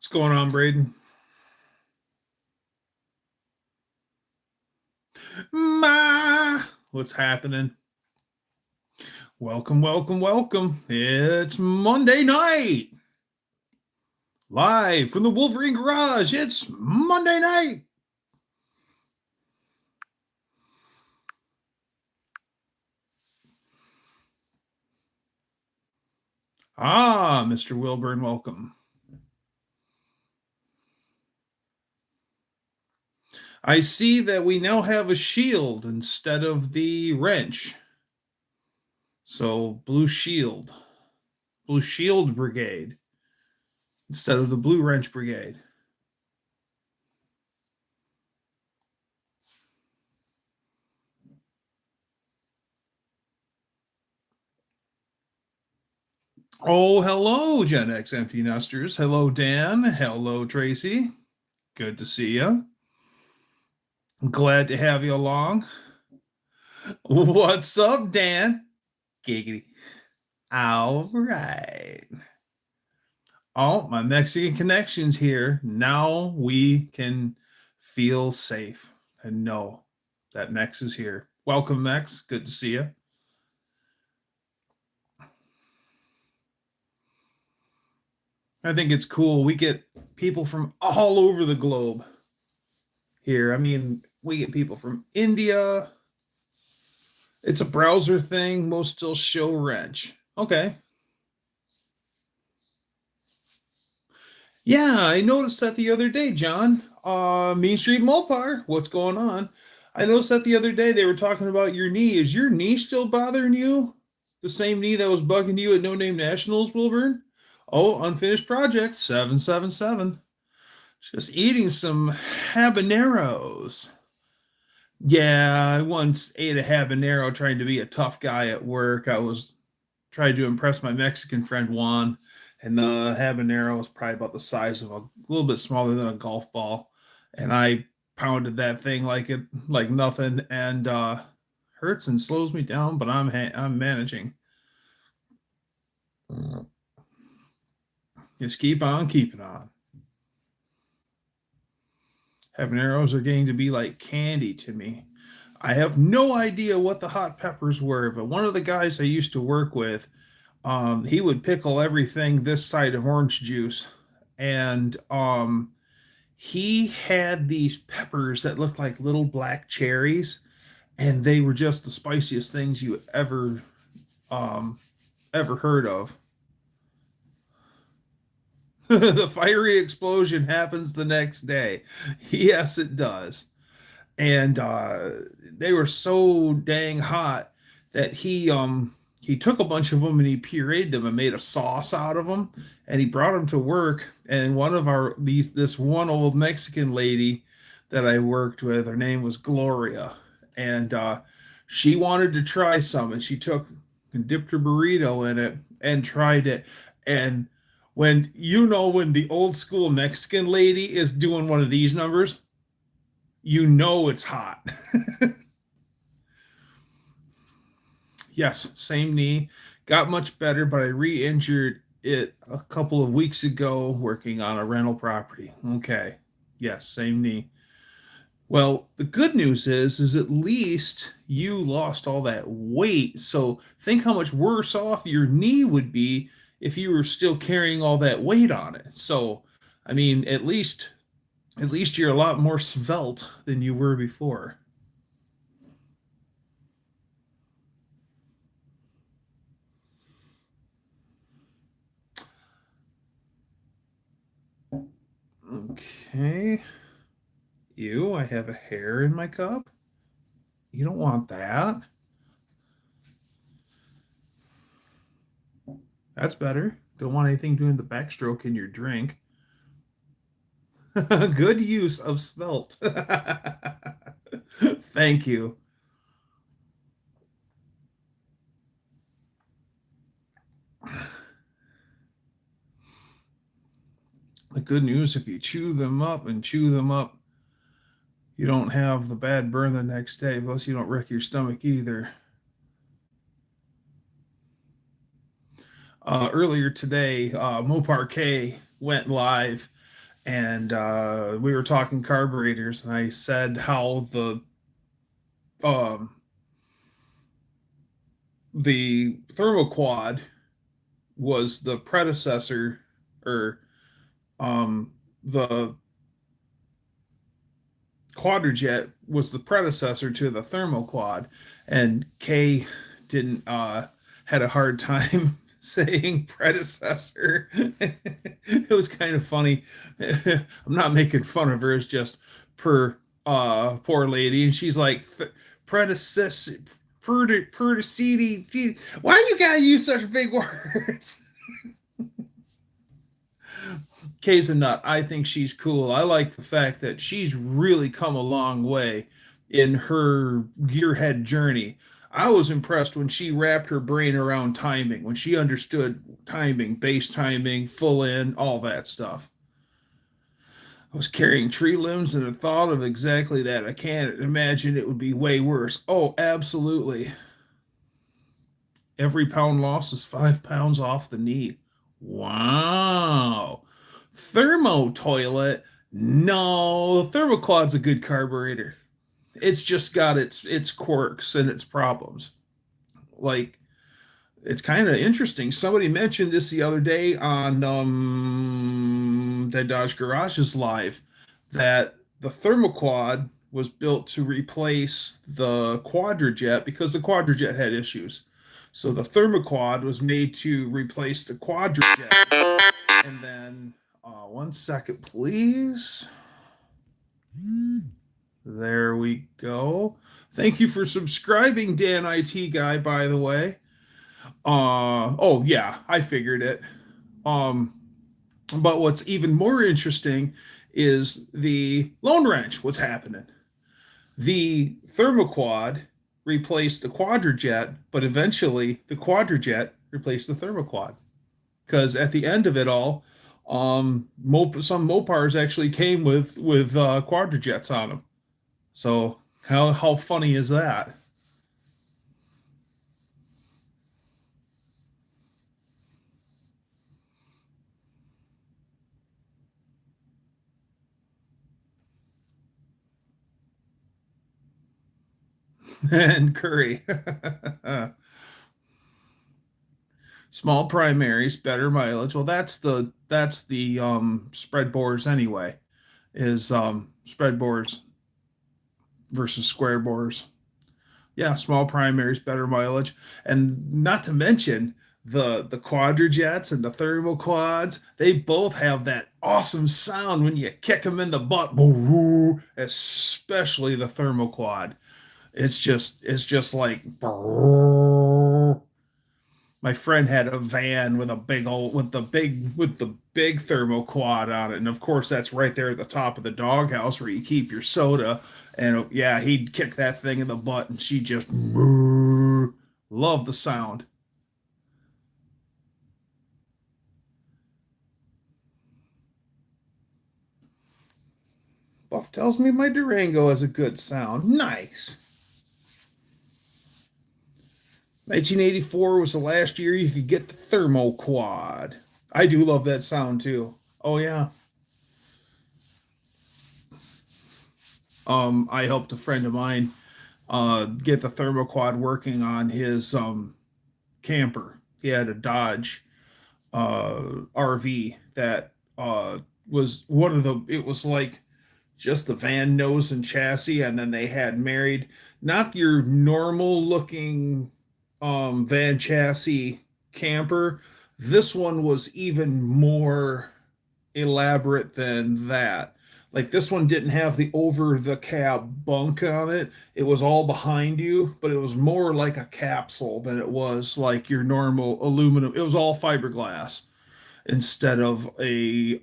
What's going on, Braden? What's happening? Welcome, welcome, welcome. It's Monday night. Live from the Wolverine Garage. It's Monday night. Mr. Wilburn, welcome. I see that we now have a shield instead of the wrench. So, Blue Shield Brigade instead of the Blue Wrench Brigade. Oh, hello, Gen X Empty Nesters. Hello, Dan. Hello, Tracy. Good to see you. Glad to have you along. What's up, Dan? Giggity. All right. Oh, my Mexican connection's here. Now we can feel safe and know that Mex is here. Welcome, Mex. Good to see you. I think it's cool. We get people from all over the globe here. I mean, we get people from India. It's a browser thing. Most still show wrench. Okay. Yeah, I noticed that the other day, John. Mean Street Mopar, what's going on? I noticed that the other day they were talking about your knee. Is your knee still bothering you? The same knee that was bugging you at No Name Nationals, Wilburn? Oh, unfinished project, 777. Just eating some habaneros. Yeah, I once ate a habanero trying to be a tough guy at work. I was trying to impress my Mexican friend Juan, and the habanero was probably about the size of a little bit smaller than a golf ball. And I pounded that thing like nothing, and hurts and slows me down, but I'm managing. Just keep on keeping on. Habaneros are getting to be like candy to me. I have no idea what the hot peppers were, but one of the guys I used to work with, he would pickle everything this side of orange juice. And he had these peppers that looked like little black cherries, and they were just the spiciest things you ever heard of. The fiery explosion happens the next day. Yes, it does. And they were so dang hot that he took a bunch of them and he pureed them and made a sauce out of them, and he brought them to work. And one of this one old Mexican lady that I worked with, her name was Gloria, and she wanted to try some, and she took and dipped her burrito in it and tried it. And when the old school Mexican lady is doing one of these numbers, you know it's hot. Yes, same knee. Got much better, but I re-injured it a couple of weeks ago working on a rental property. Okay. Yes, same knee. Well, the good news is at least you lost all that weight. So think how much worse off your knee would be if you were still carrying all that weight on it. So, I mean, at least you're a lot more svelte than you were before. Okay. Ew, I have a hair in my cup. You don't want that. That's better. Don't want anything doing the backstroke in your drink. Good use of svelte. Thank you. The good news, if you chew them up, you don't have the bad burn the next day. Plus, you don't wreck your stomach either. Earlier today, Mopar K went live and we were talking carburetors, and I said how um, the thermoquad was the predecessor, or the quadrajet was the predecessor to the thermoquad, and Kay didn't had a hard time saying predecessor. It was kind of funny. I'm not making fun of her. It's just per poor lady, and she's like predecessor. Predeceding. Why you gotta use such big words? Kay's a nut. I think she's cool. I like the fact that she's really come a long way in her gearhead journey. I was impressed when she wrapped her brain around timing, when she understood timing, base timing, full in, all that stuff. I was carrying tree limbs and the thought of exactly that. I can't imagine it would be way worse. Oh, absolutely. Every pound lost is 5 pounds off the knee. Wow. Thermo toilet? No, thermoquad's a good carburetor. It's just got its quirks and its problems. Like, it's kind of interesting. Somebody mentioned this the other day on that Dodge Garage's live, that the thermoquad was built to replace the quadrajet because the quadrajet had issues. So the thermoquad was made to replace the quadrajet. And then, 1 second, please. There we go. Thank you for subscribing, Dan IT Guy, by the way. Oh yeah, I figured it. But what's even more interesting is the Lone Wrench. What's happening? The thermoquad replaced the quadrajet, but eventually the quadrajet replaced the thermoquad. Because at the end of it all, some Mopars actually came with quadrajets on them. So how funny is that? And Curry. Small primaries, better mileage. Well, that's the spread bores anyway. Is spread bores versus square bores. Yeah, small primaries, better mileage, and not to mention the quadrajets and the thermal quads. They both have that awesome sound when you kick them in the butt. Especially the thermal quad. It's just like. My friend had a van with a big old with the big thermal quad on it, and of course that's right there at the top of the doghouse where you keep your soda. And yeah, he'd kick that thing in the butt, and she just loved the sound. Buff tells me my Durango has a good sound. Nice. 1984 was the last year you could get the thermo quad. I do love that sound too. Oh yeah. I helped a friend of mine get the thermoquad working on his camper. He had a Dodge RV that was one of the. It was like just the van nose and chassis, and then they had married not your normal looking van chassis camper. This one was even more elaborate than that. Like this one didn't have the over the cab bunk on it. It was all behind you, but it was more like a capsule than it was like your normal aluminum. It was all fiberglass instead of a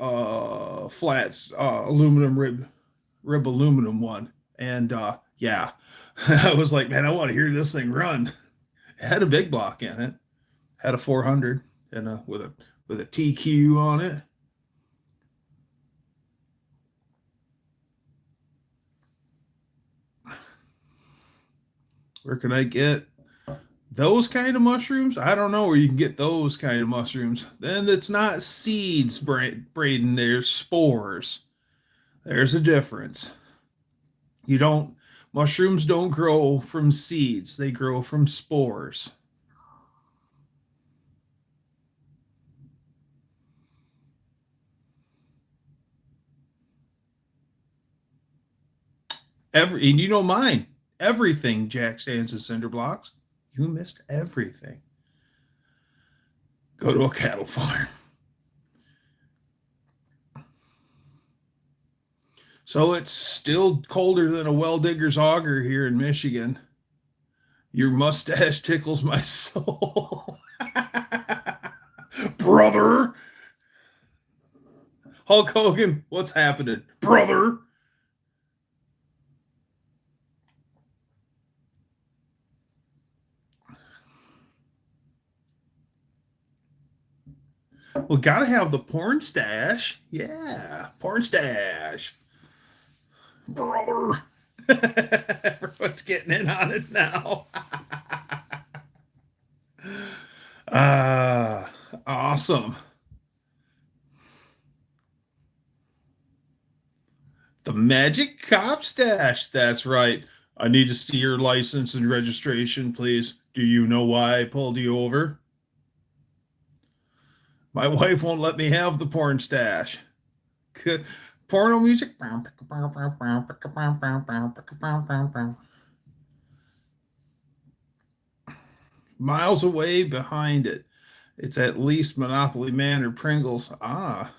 flat aluminum rib aluminum one. And yeah, I was like, man, I want to hear this thing run. It had a big block in it. Had a 400 and with a TQ on it. Where can I get Those kind of mushrooms, I don't know where you can get those kind of mushrooms. Then it's not seeds, Braden. There's spores. There's a difference. Mushrooms don't grow from seeds. They grow from spores. And you know mine. Everything, Jack stands and cinder blocks. You missed everything. Go to a cattle farm. So it's still colder than a well digger's auger here in Michigan. Your mustache tickles my soul. Brother. Hulk Hogan, what's happening? Brother. Well, gotta have the porn stash. Yeah, porn stash. Brother. Everyone's getting in on it now. Awesome. The Magic Cop Stash. That's right. I need to see your license and registration, please. Do you know why I pulled you over? My wife won't let me have the porn stash. Porno music. Miles away behind it. It's at least Monopoly Man or Pringles. Ah.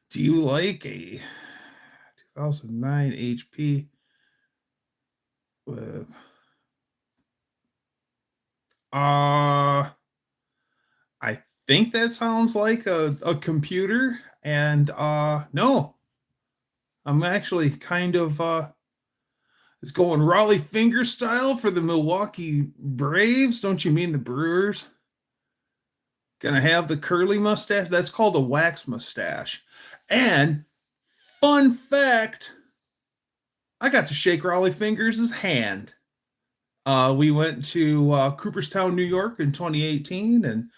Do you like a 2009 HP with I think that sounds like a computer, and no. I'm actually kind of it's going Raleigh finger style for the Milwaukee Braves. Don't you mean the Brewers? Gonna have the curly mustache. That's called a wax mustache. And fun fact, I got to shake Raleigh Fingers' hand. We went to Cooperstown, New York in 2018, and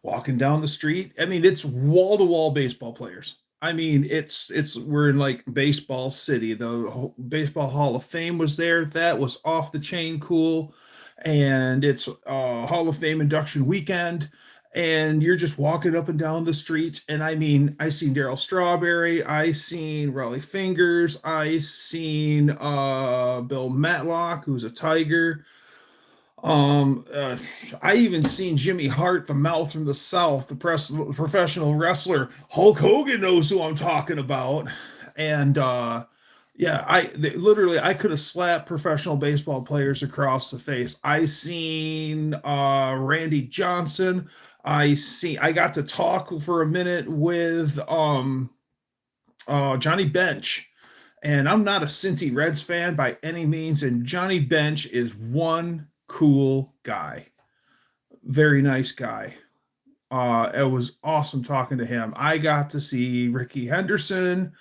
walking down the street. I mean, it's wall to wall baseball players. I mean, we're in like baseball city. The Baseball Hall of Fame was there. That was off the chain cool, and it's Hall of Fame induction weekend. And you're just walking up and down the streets. And I mean, I seen Darryl Strawberry, I seen Raleigh Fingers, I seen Bill Matlock, who's a Tiger. I even seen Jimmy Hart, the mouth from the South, the professional wrestler. Hulk Hogan knows who I'm talking about. And yeah, I could have slapped professional baseball players across the face. I seen Randy Johnson. I got to talk for a minute with Johnny Bench. And I'm not a Cincy Reds fan by any means. And Johnny Bench is one cool guy. Very nice guy. It was awesome talking to him. I got to see Ricky Henderson.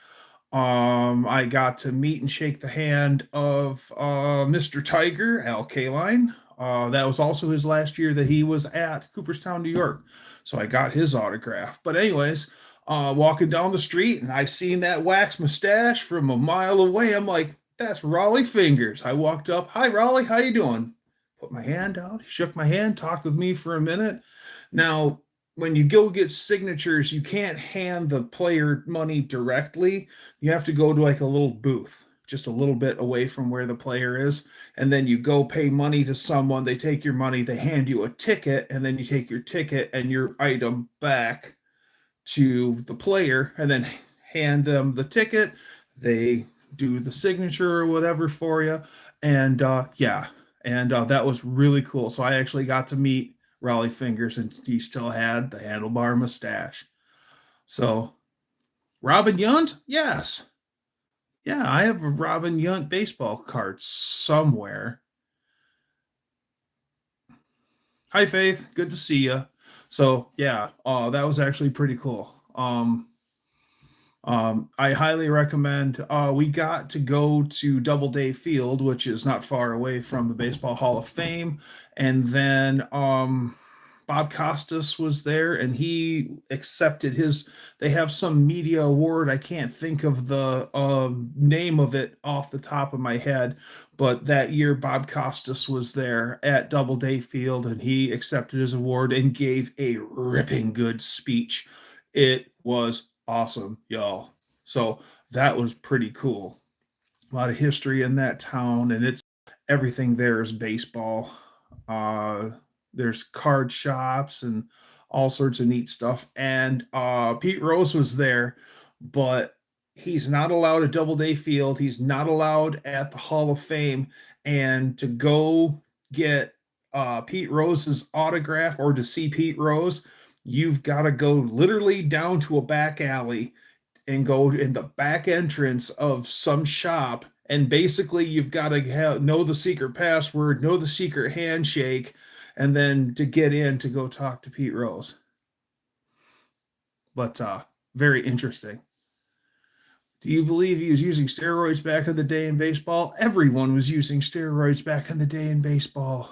I got to meet and shake the hand of Mr. Tiger, Al Kaline. That was also his last year that he was at Cooperstown, New York. So I got his autograph. But anyways, walking down the street, and I seen that wax mustache from a mile away. I'm like, that's Raleigh Fingers. I walked up. Hi, Raleigh. How you doing? Put my hand out. He shook my hand, talked with me for a minute. Now, when you go get signatures, you can't hand the player money directly. You have to go to like a little booth, just a little bit away from where the player is. And then you go pay money to someone. They take your money, they hand you a ticket, and then you take your ticket and your item back to the player and then hand them the ticket. They do the signature or whatever for you. And yeah. And that was really cool. So I actually got to meet Raleigh Fingers, and he still had the handlebar mustache. So Robin Yount, yes. Yeah, I have a Robin Yount baseball card somewhere. Hi, Faith. Good to see you. So yeah, that was actually pretty cool. I highly recommend. We got to go to Doubleday Field, which is not far away from the Baseball Hall of Fame, and then Bob Costas was there, and he accepted his. They have some media award. I can't think of the name of it off the top of my head, but that year Bob Costas was there at Doubleday Field, and he accepted his award and gave a ripping good speech. It was awesome, y'all. So that was pretty cool. A lot of history in that town, and it's everything there is baseball. Uh, there's card shops and all sorts of neat stuff. And Pete Rose was there, but he's not allowed at Doubleday Field. He's not allowed at the Hall of Fame. And to go get Pete Rose's autograph or to see Pete Rose, you've got to go literally down to a back alley and go in the back entrance of some shop. And basically, you've got to know the secret password, know the secret handshake, and then to get in to go talk to Pete Rose. But very interesting. Do you believe he was using steroids back in the day in baseball? Everyone was using steroids back in the day in baseball.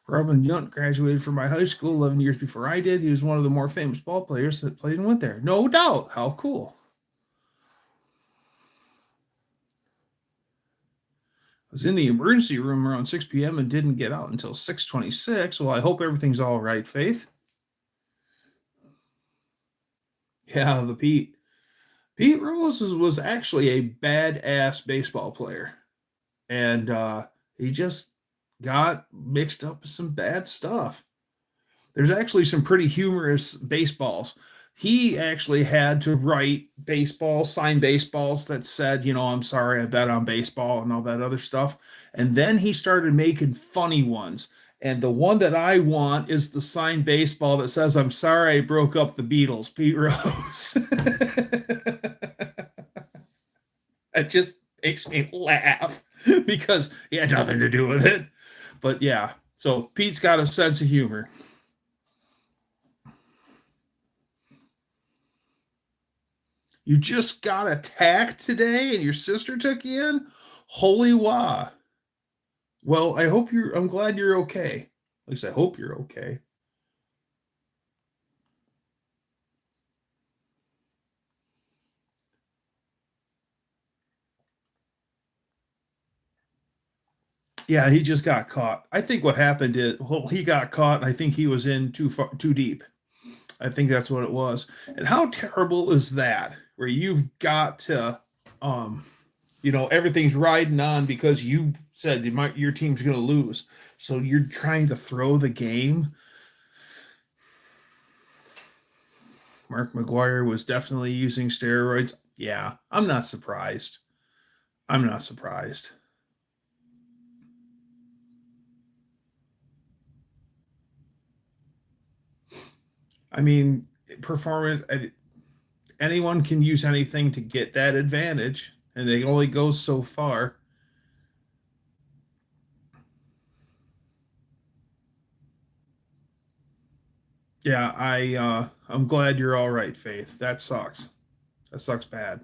Robin Yount graduated from my high school 11 years before I did. He was one of the more famous ball players that played and went there. No doubt. How cool. I was in the emergency room around 6 p.m. and didn't get out until 6:26. Well, I hope everything's all right, Faith. Yeah, the Pete Rose was actually a badass baseball player. And he just got mixed up with some bad stuff. There's actually some pretty humorous baseballs. He actually had to write signed baseballs that said, I'm sorry, I bet on baseball and all that other stuff. And then he started making funny ones. And the one that I want is the signed baseball that says, I'm sorry I broke up the Beatles, Pete Rose. It just makes me laugh because he had nothing to do with it. But yeah, so Pete's got a sense of humor. You just got attacked today and your sister took you in? Holy wah. Well, I'm glad you're okay. At least I hope you're okay. Yeah, he just got caught. I think what happened is, he got caught, and I think he was in too deep. I think that's what it was. And how terrible is that? Where you've got to, everything's riding on because you said your team's going to lose, so you're trying to throw the game. Mark McGwire was definitely using steroids. Yeah, I'm not surprised. I'm not surprised. I mean, performance, anyone can use anything to get that advantage, and it only goes so far. Yeah, I'm glad you're all right, Faith. That sucks. That sucks bad.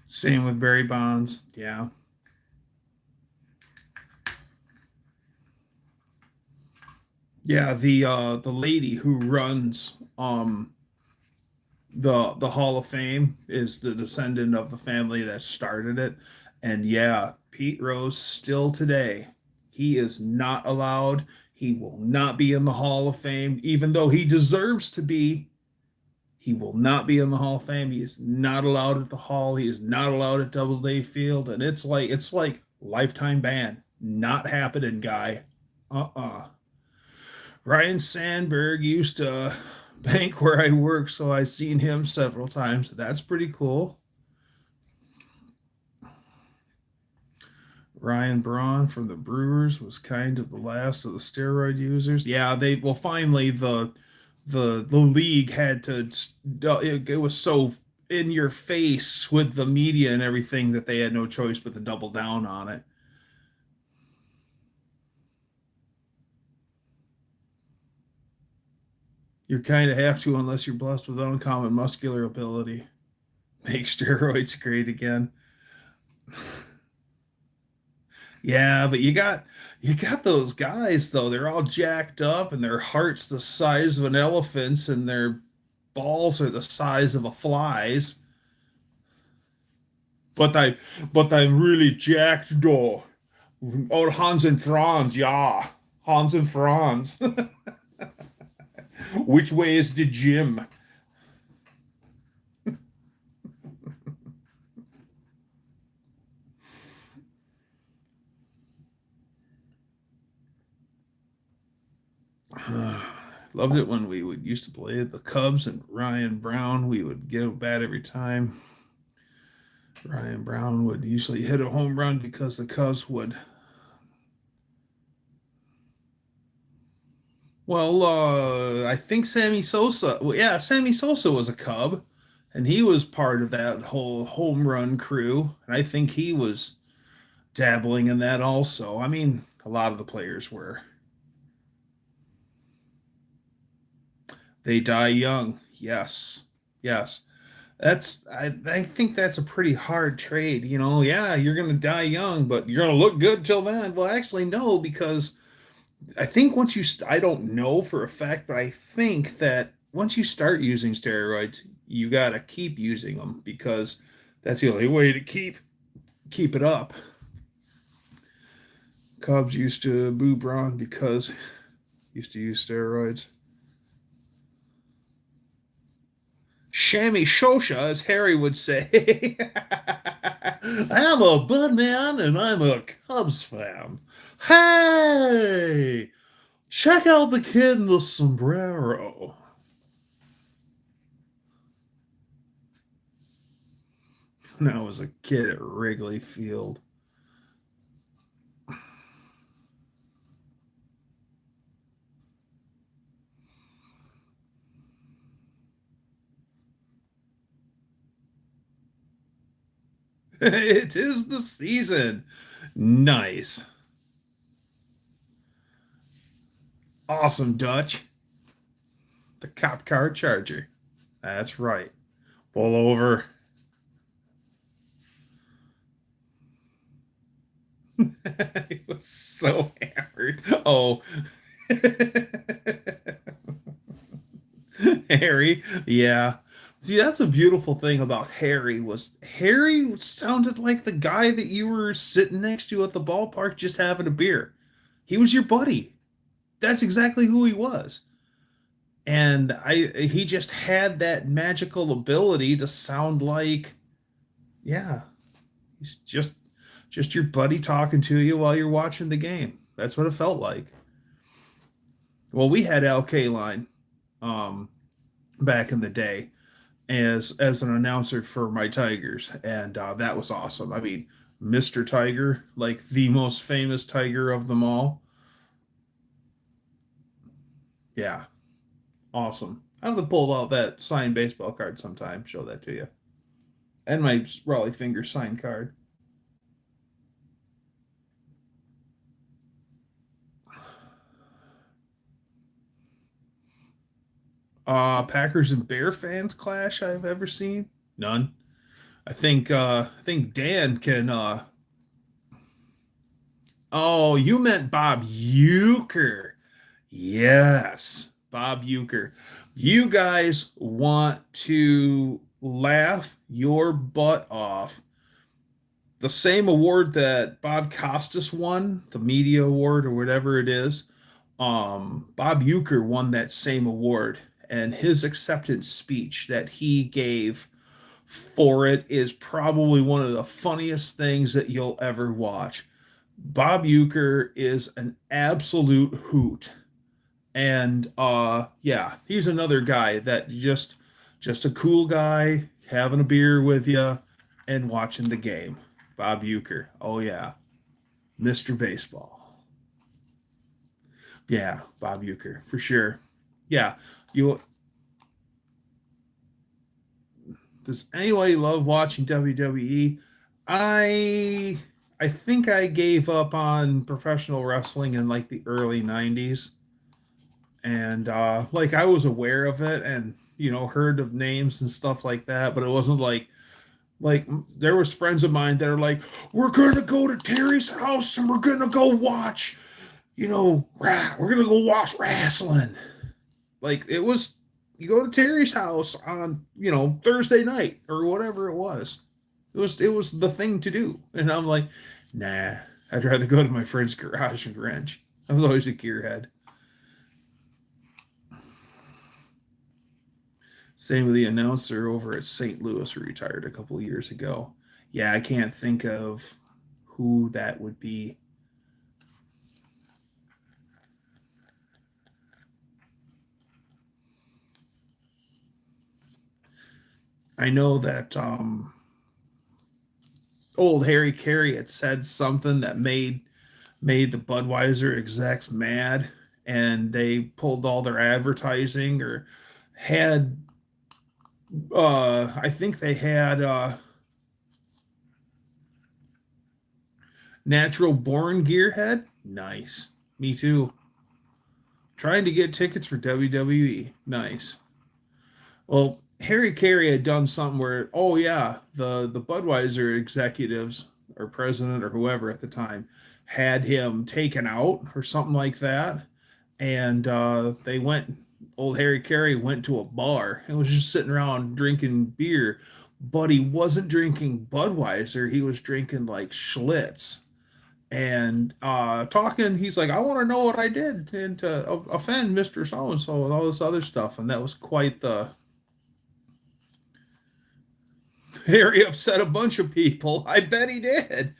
Same with Barry Bonds. Yeah. Yeah, the lady who runs the Hall of Fame is the descendant of the family that started it. And yeah, Pete Rose still today, he is not allowed. He will not be in the Hall of Fame, even though he deserves to be. He will not be in the Hall of Fame. He is not allowed at the Hall. He is not allowed at Doubleday Field, and it's like lifetime ban. Not happening, guy. Ryan Sandberg used to bank where I work, so I've seen him several times. That's pretty cool. Ryan Braun from the Brewers was kind of the last of the steroid users. Yeah, finally the league had to. It was so in your face with the media and everything that they had no choice but to double down on it. You kind of have to unless you're blessed with uncommon muscular ability. Make steroids great again. Yeah, but you got those guys though. They're all jacked up and their heart's the size of an elephant's and their balls are the size of a fly's. But I'm really jacked though. Oh, Hans and Franz, yeah. Hans and Franz. Which way is the gym? Loved it when we would used to play the Cubs and Ryan Brown. We would get a bat every time. Ryan Brown would usually hit a home run because the Cubs would. Well, I think Sammy Sosa. Well, yeah, Sammy Sosa was a Cub, and he was part of that whole home run crew. And I think he was dabbling in that also. I mean, a lot of the players were. They die young. Yes. Yes. I think that's a pretty hard trade. Yeah, you're gonna die young, but you're gonna look good till then. Well, actually, no, because I think once I don't know for a fact, but I think that once you start using steroids, you gotta keep using them because that's the only way to keep it up. Cubs used to boo Braun because he used to use steroids. Shammy Shosha, as Harry would say. I'm a Bud man and I'm a Cubs fan. Hey, check out the kid in the sombrero. When I was a kid at Wrigley Field. It is the season. Nice. Awesome, Dutch. The cop car charger. That's right. Pull over. He was so hammered. Oh. Harry, yeah. See, that's a beautiful thing about Harry sounded like the guy that you were sitting next to at the ballpark just having a beer. He was your buddy. That's exactly who he was. And he just had that magical ability to sound like, yeah, he's just your buddy talking to you while you're watching the game. That's what it felt like. Well, we had LK line back in the day as an announcer for my Tigers, and that was awesome. I mean, Mr. Tiger, like the most famous Tiger of them all. Yeah, awesome. I have to pull out that signed baseball card sometime, show that to you, and my Raleigh Finger signed card. Packers and Bear fans clash I've ever seen? None. I think Dan can oh, you meant Bob Euchre. Yes, Bob Euchre. You guys want to laugh your butt off. The same award that Bob Costas won, the media award or whatever it is, Bob Euchre won that same award, and his acceptance speech that he gave for it is probably one of the funniest things that you'll ever watch. Bob Euchre is an absolute hoot. And yeah, he's another guy that just a cool guy having a beer with you and watching the game. Bob Euchre. Oh yeah. Mr. Baseball. Yeah, Bob Euchre for sure. Yeah. You Does anybody love watching WWE? I I think I gave up on professional wrestling in like the early 90s. And like I was aware of it and heard of names and stuff like that, but it wasn't like there was friends of mine that are like, we're gonna go to Terry's house and we're gonna go watch, we're gonna go watch wrestling. Like it was, you go to Terry's house on Thursday night or whatever it was. It was the thing to do, and I'm like, nah, I'd rather go to my friend's garage and wrench. I was always a gearhead. Same with the announcer over at St. Louis who retired a couple of years ago. Yeah, I can't think of who that would be. I know that old Harry Carey had said something that made the Budweiser execs mad, and they pulled all their advertising or had I think they had Natural Born Gearhead. Nice. Me too. Trying to get tickets for WWE. Nice. Well, Harry Carey had done something where, oh yeah, the Budweiser executives or president or whoever at the time had him taken out or something like that, and they went. Old Harry Carey went to a bar and was just sitting around drinking beer, but he wasn't drinking Budweiser. He was drinking like Schlitz and talking. He's like, I want to know what I did and to offend Mr. So and so and all this other stuff, and that was quite the. Harry upset a bunch of people. I bet he did.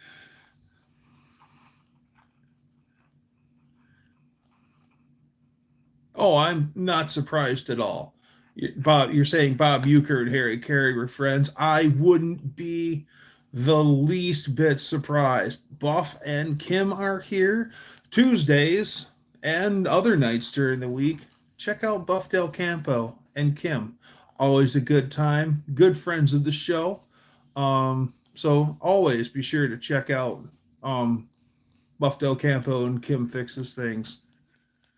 Oh, I'm not surprised at all. Bob, you're saying Bob Euchre and Harry Carey were friends. I wouldn't be the least bit surprised. Buff and Kim are here Tuesdays and other nights during the week. Check out Buff Del Campo and Kim. Always a good time. Good friends of the show. So always be sure to check out Buff Del Campo and Kim Fixes Things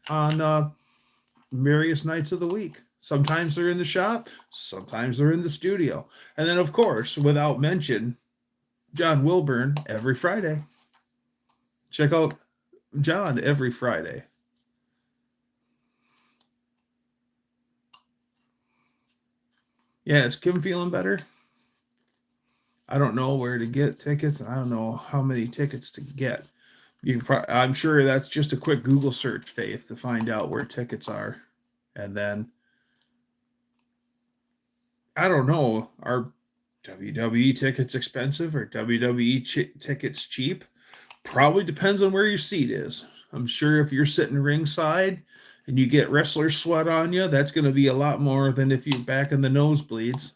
on various nights of the week. Sometimes they're in the shop, sometimes they're in the studio. And then, of course, without mention, John Wilburn every Friday. Check out John every Friday. Yeah, is Kim feeling better? I don't know where to get tickets. I don't know how many tickets to get. I'm sure that's just a quick Google search, Faith, to find out where tickets are. And then, I don't know, are WWE tickets expensive or WWE tickets cheap? Probably depends on where your seat is. I'm sure if you're sitting ringside and you get wrestler sweat on you, that's going to be a lot more than if you're back in the nosebleeds.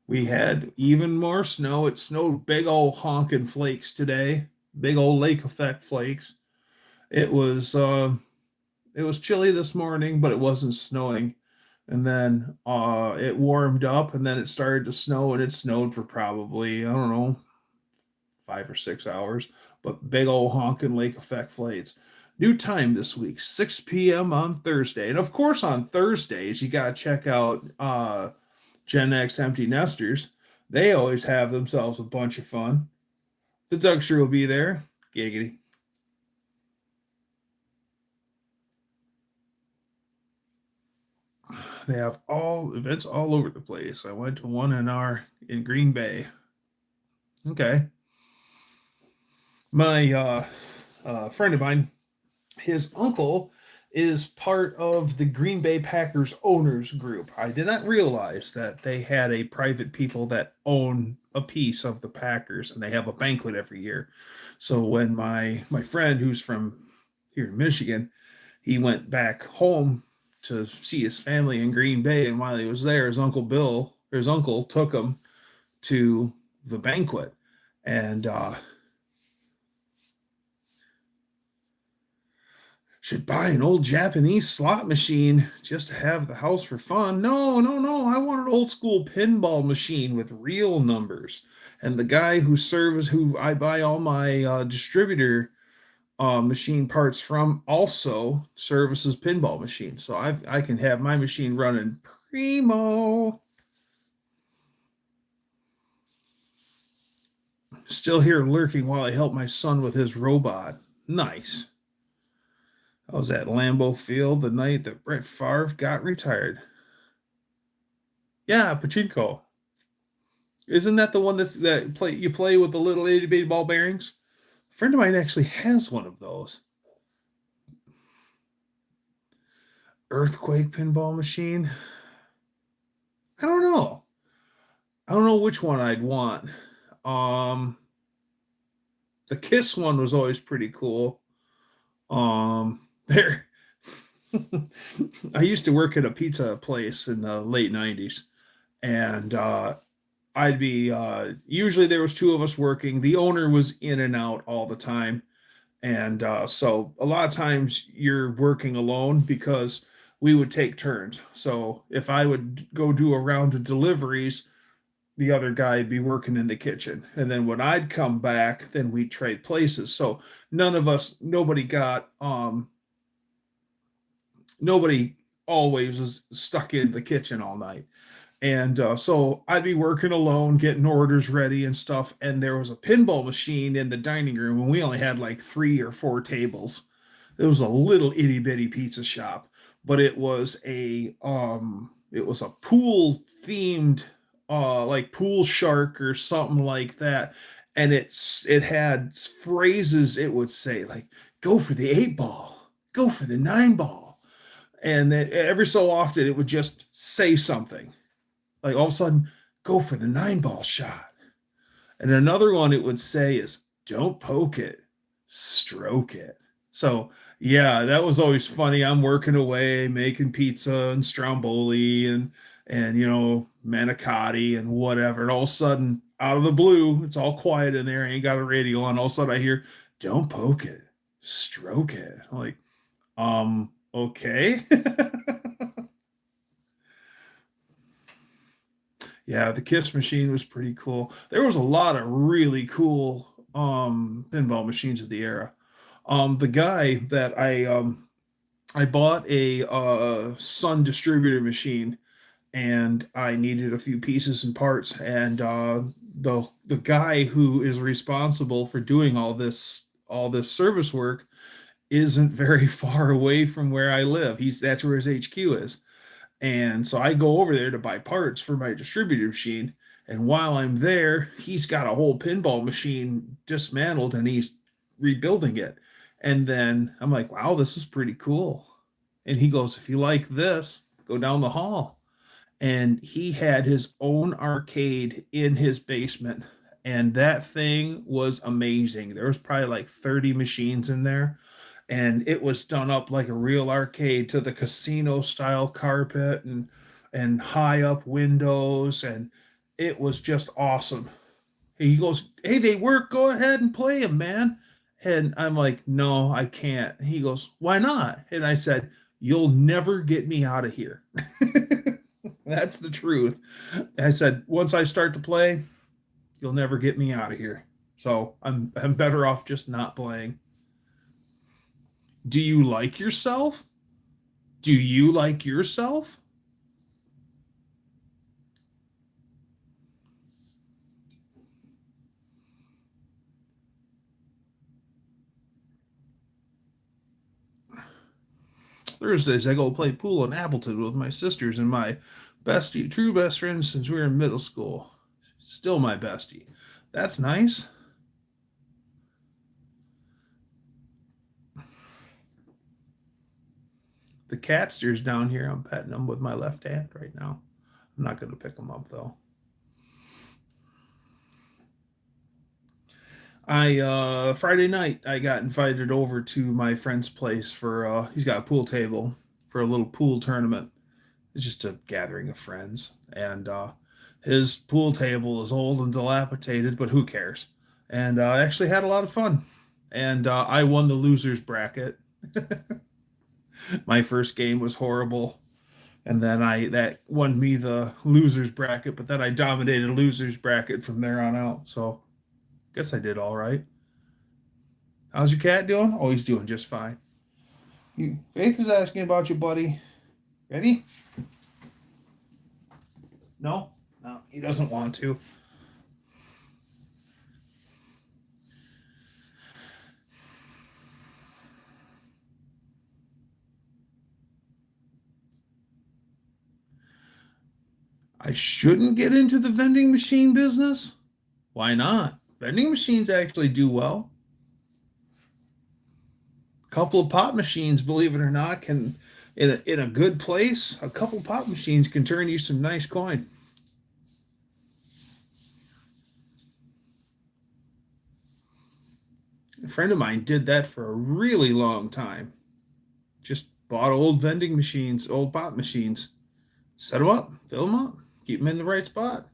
We had even more snow. It snowed big old honking flakes today, big old lake effect flakes. It was it was chilly this morning, but it wasn't snowing. And then it warmed up, and then it started to snow, and it snowed for probably I don't know 5 or 6 hours. But big old honking lake effect flakes. New time this week, 6 p.m. on Thursday, and of course on Thursdays you gotta check out Gen X Empty Nesters. They always have themselves a bunch of fun. The Dougster will be there. Giggity. They have all events all over the place. I went to one in Green Bay. Okay. My friend of mine, his uncle is part of the Green Bay Packers owners group. I did not realize that they had a private people that own a piece of the Packers, and they have a banquet every year. So when my friend, who's from here in Michigan, he went back home to see his family in Green Bay, and while he was there, his uncle took him to the banquet, and should buy an old Japanese slot machine just to have the house for fun. No, no, no. I want an old school pinball machine with real numbers. And the guy who I buy all my distributor machine parts from also services pinball machines. So I can have my machine running primo. Still here lurking while I help my son with his robot. Nice. I was at Lambeau Field the night that Brett Favre got retired. Yeah, pachinko. Isn't that the one you play with the little itty bitty ball bearings? A friend of mine actually has one of those. Earthquake pinball machine. I don't know. I don't know which one I'd want. The Kiss one was always pretty cool. There. I used to work at a pizza place in the late 90s, and I'd be usually there was two of us working. The owner was in and out all the time, and so a lot of times you're working alone because we would take turns. So if I would go do a round of deliveries, the other guy would be working in the kitchen, and then when I'd come back, then we'd trade places. So nobody always was stuck in the kitchen all night. And so I'd be working alone, getting orders ready and stuff. And there was a pinball machine in the dining room, and we only had like 3 or 4 tables. It was a little itty bitty pizza shop, but it was a pool themed, like Pool Shark or something like that. And it had phrases it would say like, "Go for the 8-ball, go for the 9-ball," and then every so often it would just say something. Like all of a sudden, "Go for the 9-ball shot." And another one it would say is, "Don't poke it, stroke it." So yeah, that was always funny. I'm working away, making pizza and stromboli and manicotti and whatever. And all of a sudden, out of the blue, it's all quiet in there. I ain't got a radio on. All of a sudden I hear, "Don't poke it, stroke it." I'm like, okay. Yeah, the Kiss machine was pretty cool. There was a lot of really cool pinball machines of the era. The guy that I bought a Sun distributor machine, and I needed a few pieces and parts, and the guy who is responsible for doing all this service work isn't very far away from where I live. That's where his HQ is. And so I go over there to buy parts for my distributor machine. And while I'm there, he's got a whole pinball machine dismantled and he's rebuilding it. And then I'm like, wow, this is pretty cool. And he goes, "If you like this, go down the hall." And he had his own arcade in his basement. And that thing was amazing. There was probably like 30 machines in there, and it was done up like a real arcade, to the casino style carpet and high up windows, and it was just awesome. He goes, "Hey, they work. Go ahead and play them, man." And I'm like, "No, I can't." He goes, "Why not?" And I said, "You'll never get me out of here." That's the truth. I said, "Once I start to play, you'll never get me out of here." So I'm better off just not playing. Do you like yourself? Do you like yourself? Thursdays, I go play pool in Appleton with my sisters and my true best friend since we were in middle school. Still my bestie. That's nice. The catsters down here, I'm petting them with my left hand right now. I'm not going to pick them up though. Friday night I got invited over to my friend's place for he's got a pool table for a little pool tournament. It's just a gathering of friends, and his pool table is old and dilapidated, but who cares? And I actually had a lot of fun, and I won the losers bracket. My first game was horrible, and then that won me the losers bracket. But then I dominated losers bracket from there on out. So, guess I did all right. How's your cat doing? Oh, he's doing just fine. Faith is asking about you, buddy. Ready? No, he doesn't want to. I shouldn't get into the vending machine business? Why not? Vending machines actually do well. A couple of pop machines, believe it or not, can in a good place, a couple pop machines can turn you some nice coin. A friend of mine did that for a really long time. Just bought old vending machines, old pop machines, set them up, fill them up, keep them in the right spot.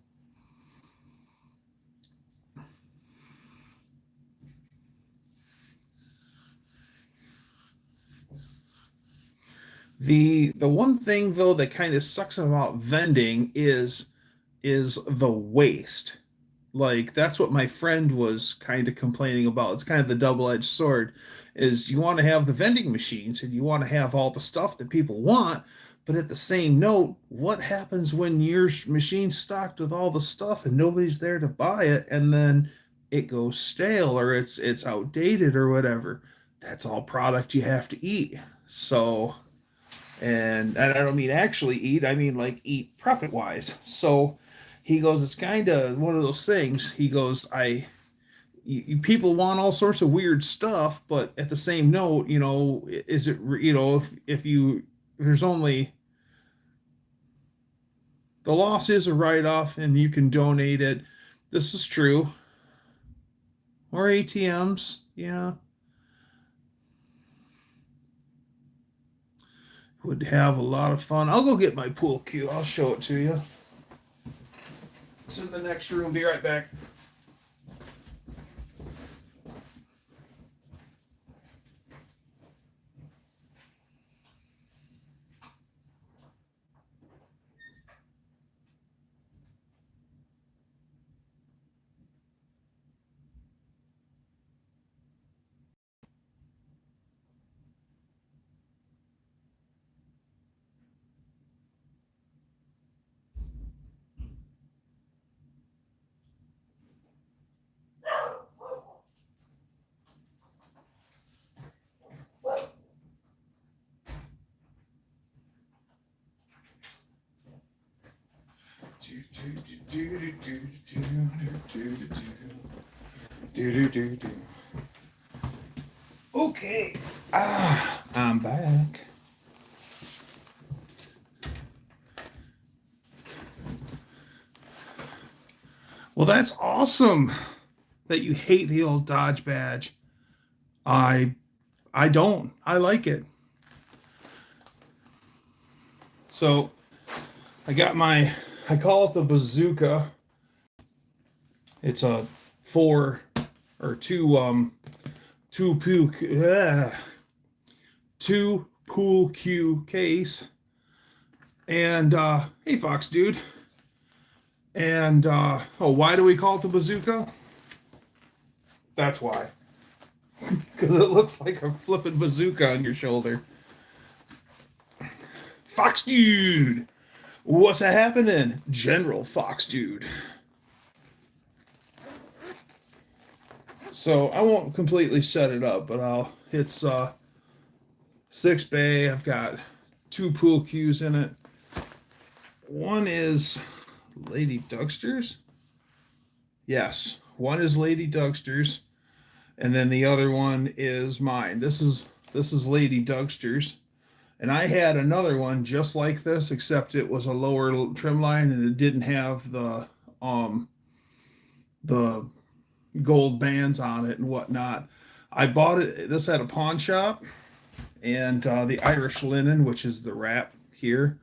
The one thing though that kind of sucks about vending is the waste. Like that's what my friend was kind of complaining about. It's kind of the double-edged sword is you want to have the vending machines and you want to have all the stuff that people want, but at the same note, what happens when your machine's stocked with all the stuff and nobody's there to buy it and then it goes stale or it's outdated or whatever? That's all product you have to eat. So and I don't mean actually eat, I mean like eat profit wise. So he goes, it's kind of one of those things. He goes, people want all sorts of weird stuff, but at the same note, is it, if there's only, the loss is a write-off and you can donate it. This is true. Or ATMs, yeah. Would have a lot of fun. I'll go get my pool cue. I'll show it to you. It's in the next room. Be right back. Okay, I'm back. Well, that's awesome that you hate the old Dodge badge. I don't. I like it. So I call it the bazooka. It's a two pool cue case. And hey Fox dude. And why do we call it the bazooka? That's why. Because it looks like a flippin' bazooka on your shoulder. Fox dude! What's a happening? General Fox dude. So I won't completely set it up, but it's 6 bay. I've got 2 pool cues in it. One is Lady Dougster's. Yes, one is Lady Dougster's, and then the other one is mine. This is Lady Dougster's, and I had another one just like this, except it was a lower trim line and it didn't have the gold bands on it and whatnot. I bought this at a pawn shop, And the Irish linen, which is the wrap here,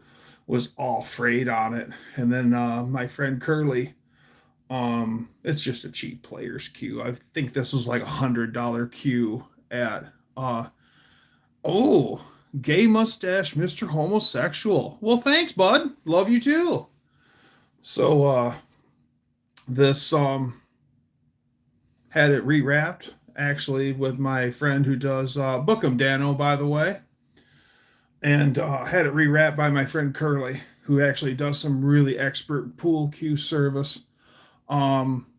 was all frayed on it. And then my friend Curly, it's just a cheap player's cue. I think this was like $100 cue at oh, gay mustache, Mr. Homosexual. Well, thanks, bud. Love you too. So this had it rewrapped actually with my friend who does Bookem Dano, by the way, and had it rewrapped by my friend Curly, who actually does some really expert pool cue service.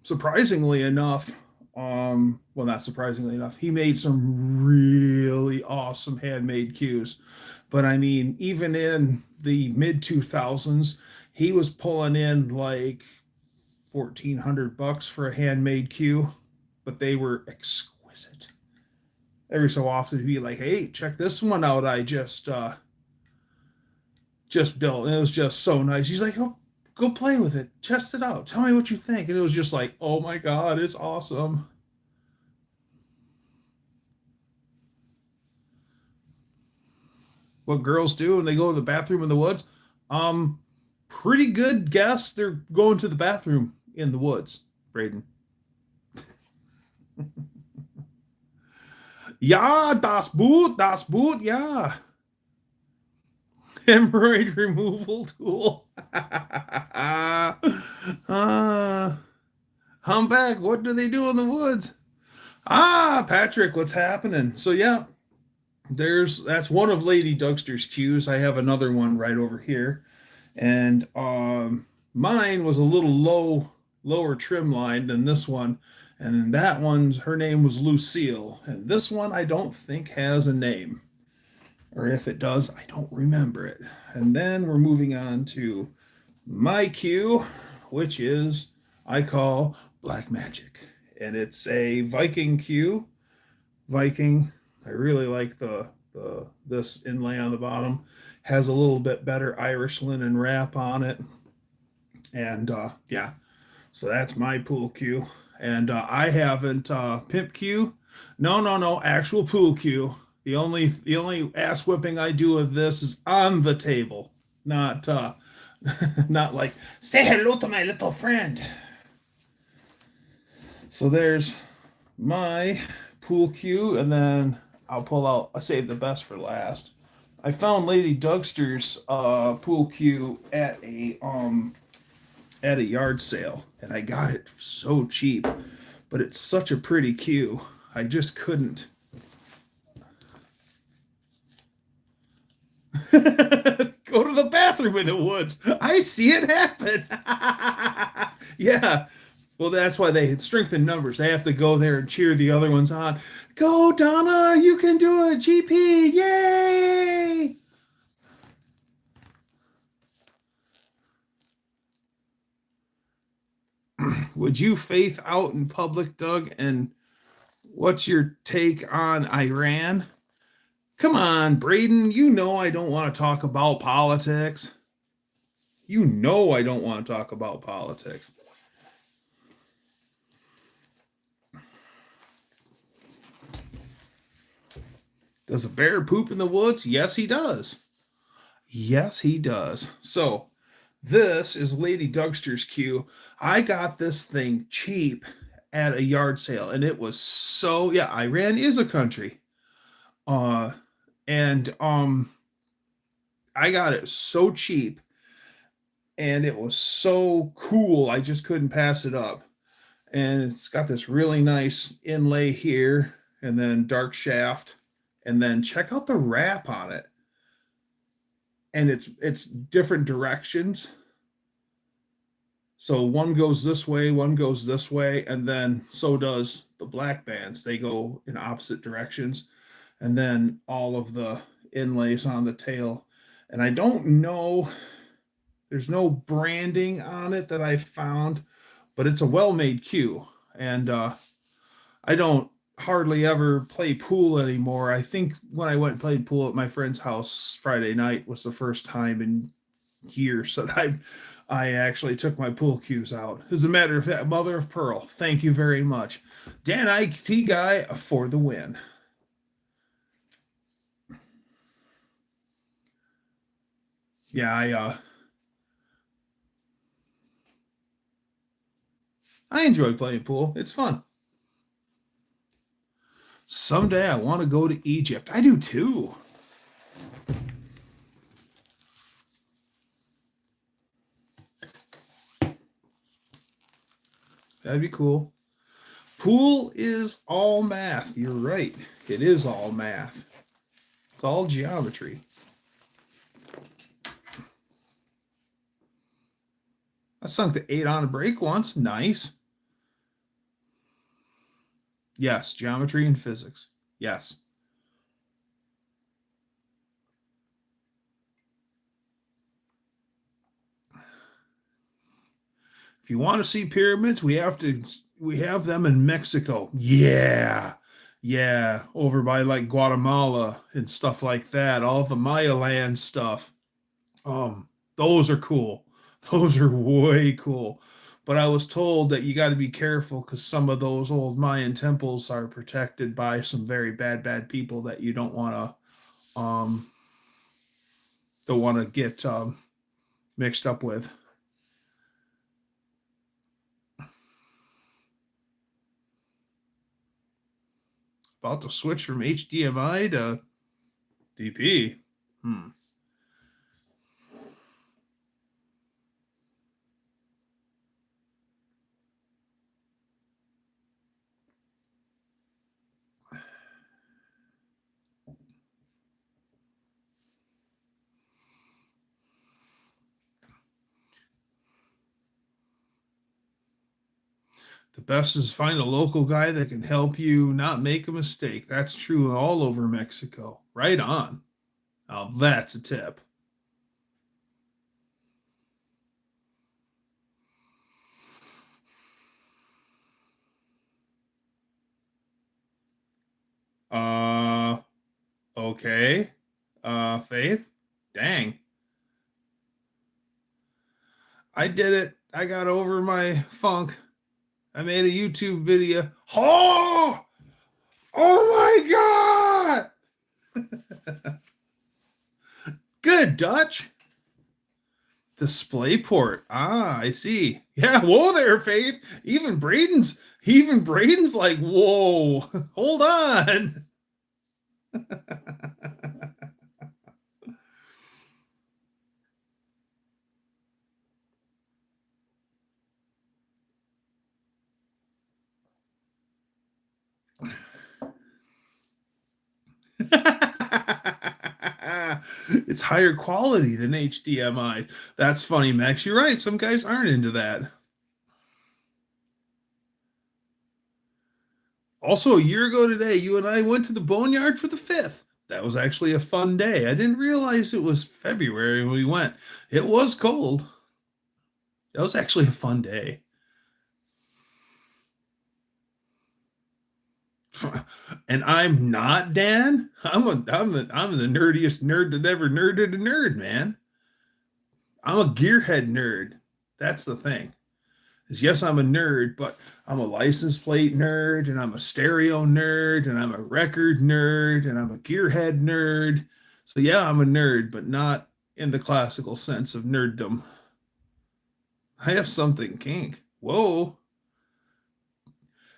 Surprisingly enough, well, not surprisingly enough, he made some really awesome handmade cues. But I mean, even in the mid 2000s, he was pulling in like $1,400 for a handmade cue, but they were exquisite. Every so often, he'd be like, "Hey, check this one out! I just built. And it was just so nice." He's like, "Oh, go play with it, test it out, tell me what you think." And it was just like, "Oh my god, it's awesome." What girls do when they go to the bathroom in the woods? Um, Pretty good guess. They're going to the bathroom in the woods, Braden. Ja, das Boot, yeah. Hemorrhoid removal tool. Humpback, what do they do in the woods? Patrick, what's happening? So yeah, that's one of Lady Dougster's cues. I have another one right over here, and mine was a little lower trim line than this one, and then that one's her name was Lucille, and this one I don't think has a name, or if it does, I don't remember it. And then we're moving on to my cue, which is I call Black Magic, and it's a Viking cue. Viking. I really like this inlay on the bottom. Has a little bit better Irish linen wrap on it, and yeah. So that's my pool cue, and I haven't pimp cue. No, actual pool cue. The only ass whipping I do of this is on the table, not not like say hello to my little friend. So there's my pool cue, and then I'll save the best for last. I found Lady Dougster's pool cue at a yard sale, and I got it so cheap, but it's such a pretty cue. I just couldn't. Go to the bathroom in the woods. I see it happen. Yeah. Well, that's why they strengthen numbers. They have to go there and cheer the other ones on. Go, Donna! You can do it! GP! Yay! Would you faith out in public, Doug? And what's your take on Iran? Come on, Braden. You know I don't want to talk about politics. You know I don't want to talk about politics. Does a bear poop in the woods? Yes, he does. Yes, he does. So, this is Lady Dougster's cue. I got this thing cheap at a yard sale, and it was so, yeah, Iran is a country. And I got it so cheap, and it was so cool. I just couldn't pass it up. And it's got this really nice inlay here, and then dark shaft, and then check out the wrap on it. And it's different directions. So one goes this way, one goes this way, and then so does the black bands. They go in opposite directions. And then all of the inlays on the tail. And I don't know, there's no branding on it that I found, but it's a well-made cue. And I don't hardly ever play pool anymore. I think when I went and played pool at my friend's house Friday night was the first time in years that I actually took my pool cues out. As a matter of fact, mother of pearl, thank you very much. Dan IT guy for the win. Yeah, I enjoy playing pool. It's fun. Someday I want to go to Egypt. I do too. That'd be cool. Pool is all math. You're right. It is all math. It's all geometry. I sunk the 8 on a break once. Nice. Yes, geometry and physics. Yes. If you want to see pyramids, we have them in Mexico. Yeah. Yeah, over by like Guatemala and stuff like that. All the Maya land stuff. Those are cool. Those are way cool. But I was told that you got to be careful because some of those old Mayan temples are protected by some very bad people that you don't want to get mixed up with. About to switch from HDMI to DP. The best is find a local guy that can help you not make a mistake. That's true all over Mexico. Right on. Now that's a tip. Uh, okay. Faith? Dang. I did it. I got over my funk. I made a YouTube video. Oh! Oh my God! Good, Dutch. DisplayPort. Ah, I see. Yeah, whoa there, Faith. Even Braden's like, whoa, hold on. It's higher quality than HDMI. That's funny, Max. You're right. Some guys aren't into that. Also, a year ago today, you and I went to the Boneyard for the 5th. That was actually a fun day. I didn't realize it was February when we went. It was cold. That was actually a fun day. And I'm not Dan. I'm the nerdiest nerd that ever nerded a nerd, man. I'm a gearhead nerd. That's the thing. Is yes, I'm a nerd, but I'm a license plate nerd, and I'm a stereo nerd, and I'm a record nerd, and I'm a gearhead nerd. So yeah, I'm a nerd, but not in the classical sense of nerddom. I have something kink. Whoa.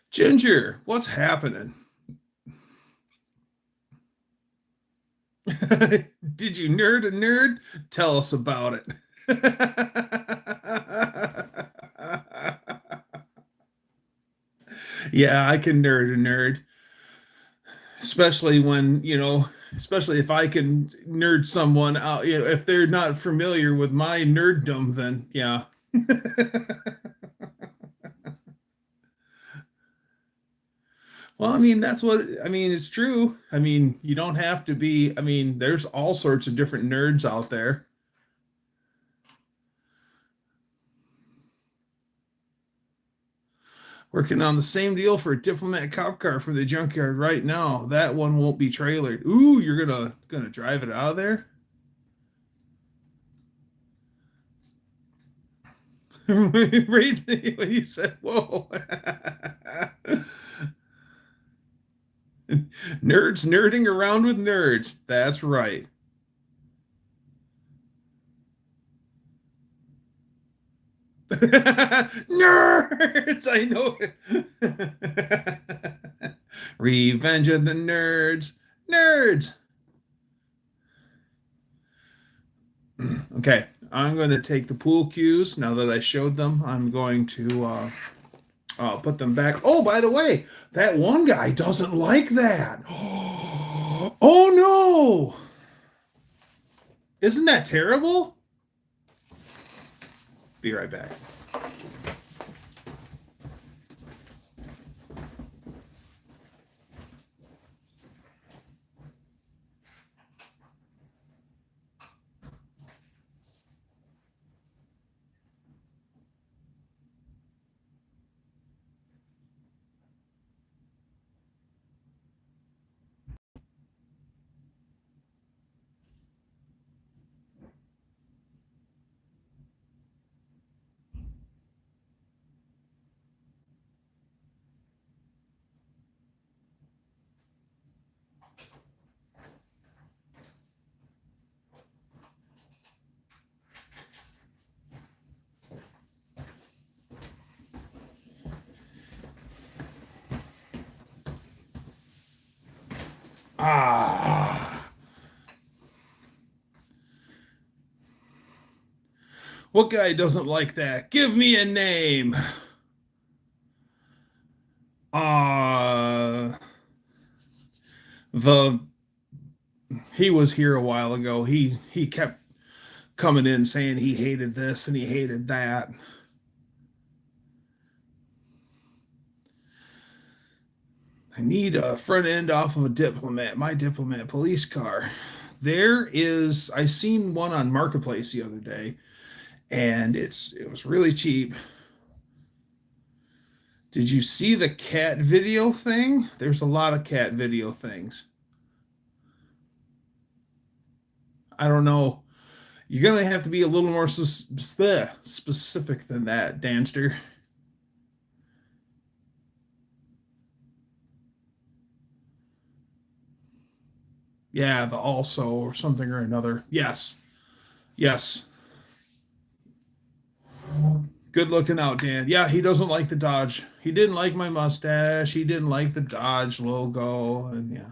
Ginger, what's happening? Did you nerd a nerd? Tell us about it. Yeah, I can nerd a nerd. Especially especially if I can nerd someone out, if they're not familiar with my nerddom, then yeah. Well, I mean, it's true. I mean, you don't have to be, there's all sorts of different nerds out there. Working on the same deal for a diplomat cop car from the junkyard right now. That one won't be trailered. Ooh, you're gonna drive it out of there? Right when you said, whoa. Nerds nerding around with nerds. That's right. Nerds! I know it. Revenge of the Nerds. Nerds! Okay, I'm going to take the pool cues. Now that I showed them, I'm going to put them back. Oh, by the way, that one guy doesn't like that. Oh, no! Isn't that terrible? Be right back. Ah. What guy doesn't like that? Give me a name. The he was here a while ago. He kept coming in saying he hated this and he hated that. I need a front end off of a Diplomat, my Diplomat police car. I seen one on Marketplace the other day, and it was really cheap. Did you see the cat video thing? There's a lot of cat video things. I don't know. You're going to have to be a little more specific than that, Danster. Yeah, the also or something or another. Yes. Yes. Good looking out, Dan. Yeah, he doesn't like the Dodge. He didn't like my mustache. He didn't like the Dodge logo. And yeah,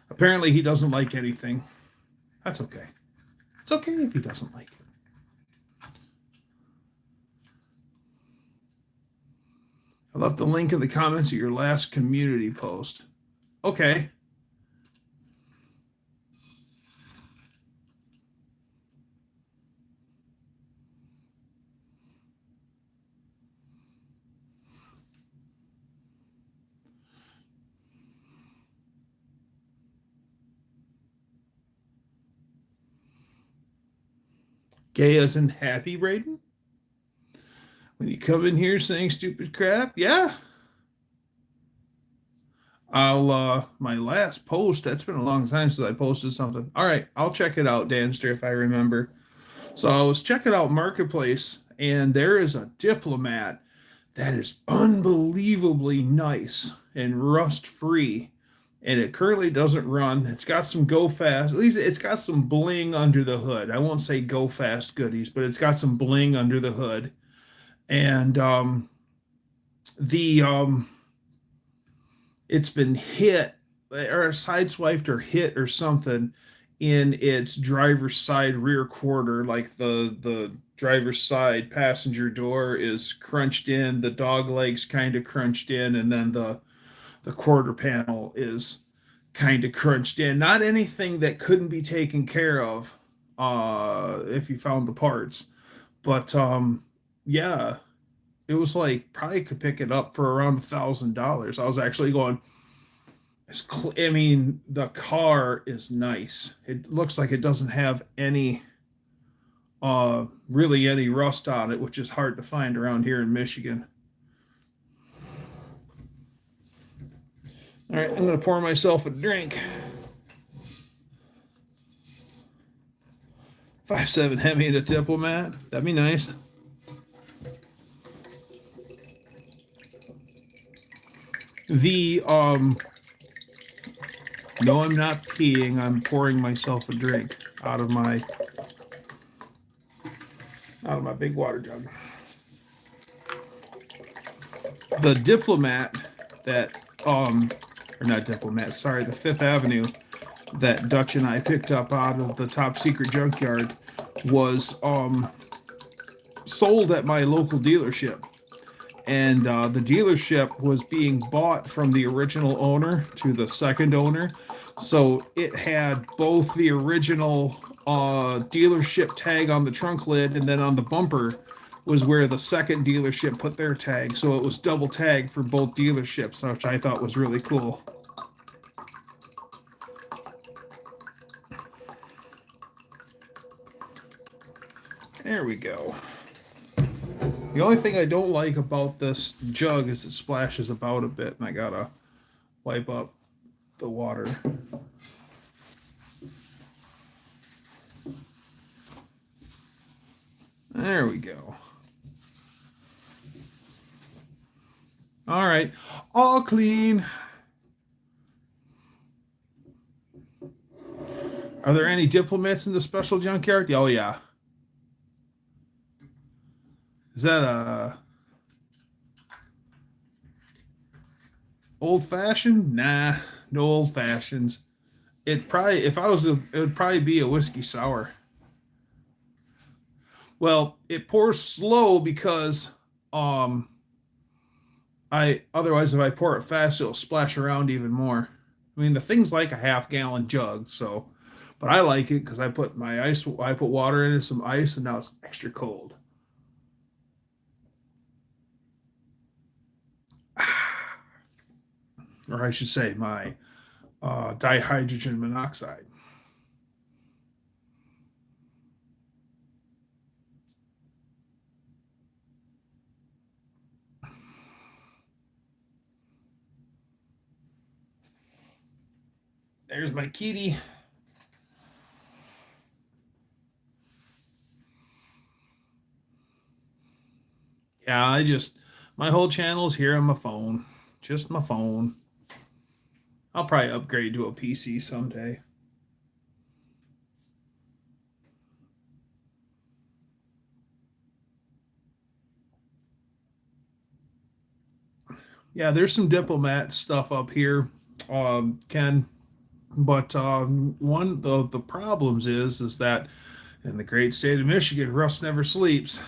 apparently he doesn't like anything. That's okay. It's okay if he doesn't like it. I left the link in the comments of your last community post. Okay. Gay as in happy, Braden? When you come in here saying stupid crap? Yeah. My last post, that's been a long time since I posted something. All right, I'll check it out, Danster, if I remember. So I was checking out Marketplace, and there is a Diplomat that is unbelievably nice and rust-free. And it currently doesn't run. It's got some go fast. At least it's got some bling under the hood. I won't say go fast goodies, but it's got some bling under the hood. And it's been hit or sideswiped or hit or something in its driver's side rear quarter, like the driver's side passenger door is crunched in, the dog legs kind of crunched in, and then the quarter panel is kind of crunched in. Not anything that couldn't be taken care of if you found the parts. But yeah, it was like probably could pick it up for around $1,000. I was actually going, I mean, the car is nice. It looks like it doesn't have any really any rust on it, which is hard to find around here in Michigan. All right, I'm going to pour myself a drink. 5.7 Hemi and a Diplomat. That'd be nice. No, I'm not peeing. I'm pouring myself a drink out of my big water jug. the Diplomat that or not Diplomat, sorry, the Fifth Avenue that Dutch and I picked up out of the Top Secret Junkyard was sold at my local dealership. And the dealership was being bought from the original owner to the second owner. So it had both the original dealership tag on the trunk lid, and then on the bumper was where the second dealership put their tag. So it was double tag for both dealerships, which I thought was really cool. There we go. The only thing I don't like about this jug is it splashes about a bit, and I gotta wipe up the water. There we go. All right, all clean. Are there any Diplomats in the special junkyard? Oh, yeah. Is that a old-fashioned? Nah, no old-fashions. It would probably be a whiskey sour. Well, it pours slow because otherwise if I pour it fast, it'll splash around even more. I mean, the thing's like a half-gallon jug, so, but I like it because I put water in it, some ice, and now it's extra cold. Or I should say my dihydrogen monoxide. There's my kitty. Yeah, my whole channel is here on my phone. Just my phone. I'll probably upgrade to a PC someday. Yeah, there's some Diplomat stuff up here, Ken. But one of the problems is that in the great state of Michigan, rust never sleeps.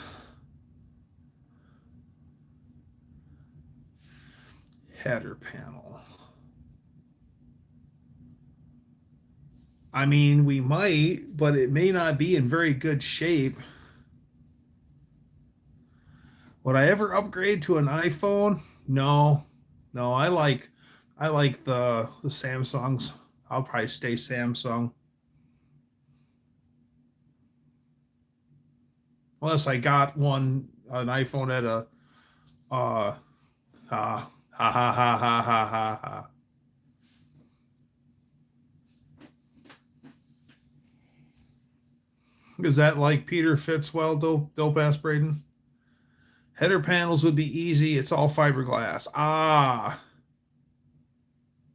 Header panel. I mean, we might, but it may not be in very good shape. Would I ever upgrade to an iPhone? No. I like the Samsungs. I'll probably stay Samsung. Unless I got an iPhone at a ha ha ha ha ha ha ha. Is that like Peter Fitzwell, dope ass Braden? Header panels would be easy. It's all fiberglass. Ah.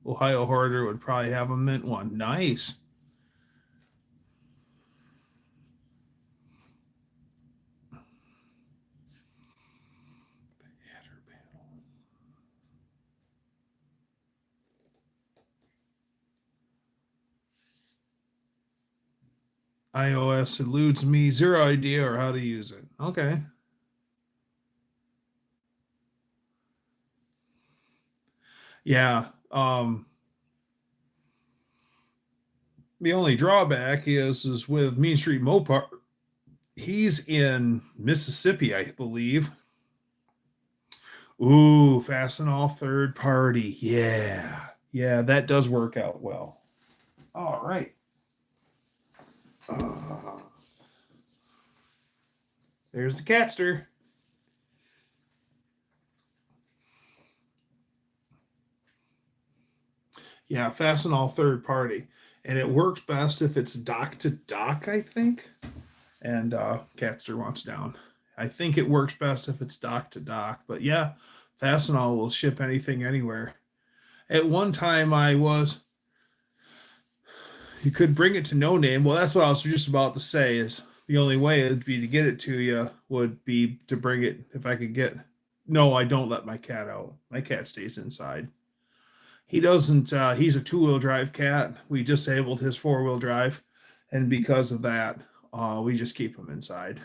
Ohio Hoarder would probably have a mint one. Nice. Header panel. iOS eludes me. Zero idea or how to use it. Okay. Yeah. The only drawback is with Mean Street Mopar. He's in Mississippi, I believe. Ooh, Fastenal third party. Yeah. Yeah, that does work out well. All right. There's the catster. Yeah, Fastenal third party. And it works best if it's dock to dock, I think. And Catster wants down. I think it works best if it's dock to dock. But yeah, Fastenal will ship anything anywhere. At one time you could bring it to No Name. Well, that's what I was just about to say is the only way it'd be to get it to you would be to bring it if I could get No, I don't let my cat out. My cat stays inside. He doesn't, he's a 2-wheel drive cat. We disabled his 4-wheel drive. And because of that, we just keep him inside.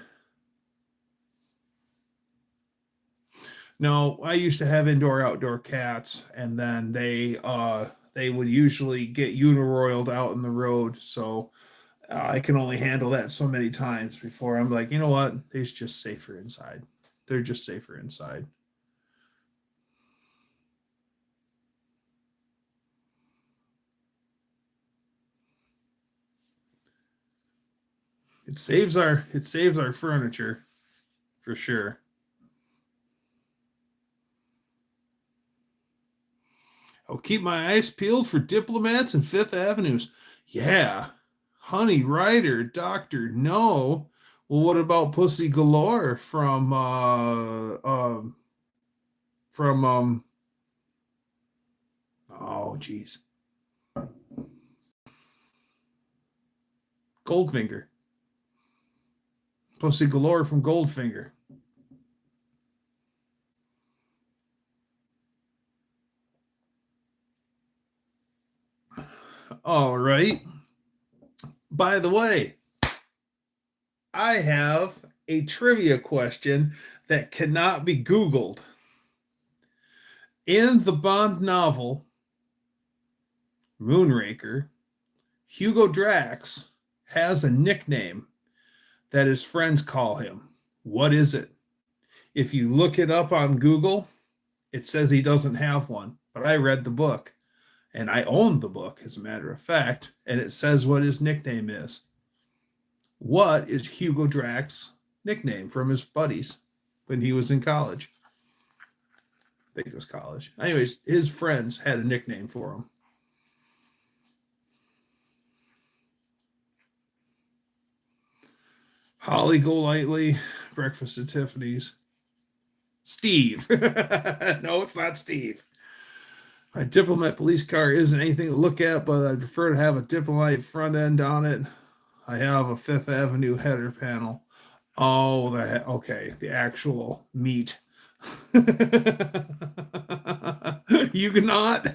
No, I used to have indoor-outdoor cats, and then they would usually get uniroiled out in the road. So I can only handle that so many times before I'm like, you know what? They're just safer inside. They're just safer inside. It saves our furniture for sure. I'll keep my eyes peeled for diplomats and Fifth Avenues. Yeah. Honey Rider, Doctor No. Well, what about Pussy Galore from oh geez. Goldfinger. Pussy Galore from Goldfinger. All right. By the way, I have a trivia question that cannot be Googled. In the Bond novel, Moonraker, Hugo Drax has a nickname that his friends call him. What is it? If you look it up on Google, it says he doesn't have one. But I read the book, and I own the book, as a matter of fact, and it says what his nickname is. What is Hugo Drax's nickname from his buddies when he was in college? I think it was college. Anyways, his friends had a nickname for him. Holly Golightly, Breakfast at Tiffany's. Steve. No, it's not Steve. My Diplomat police car isn't anything to look at, but I prefer to have a Diplomat front end on it. I have a Fifth Avenue header panel. Oh, okay, the actual meat. You cannot.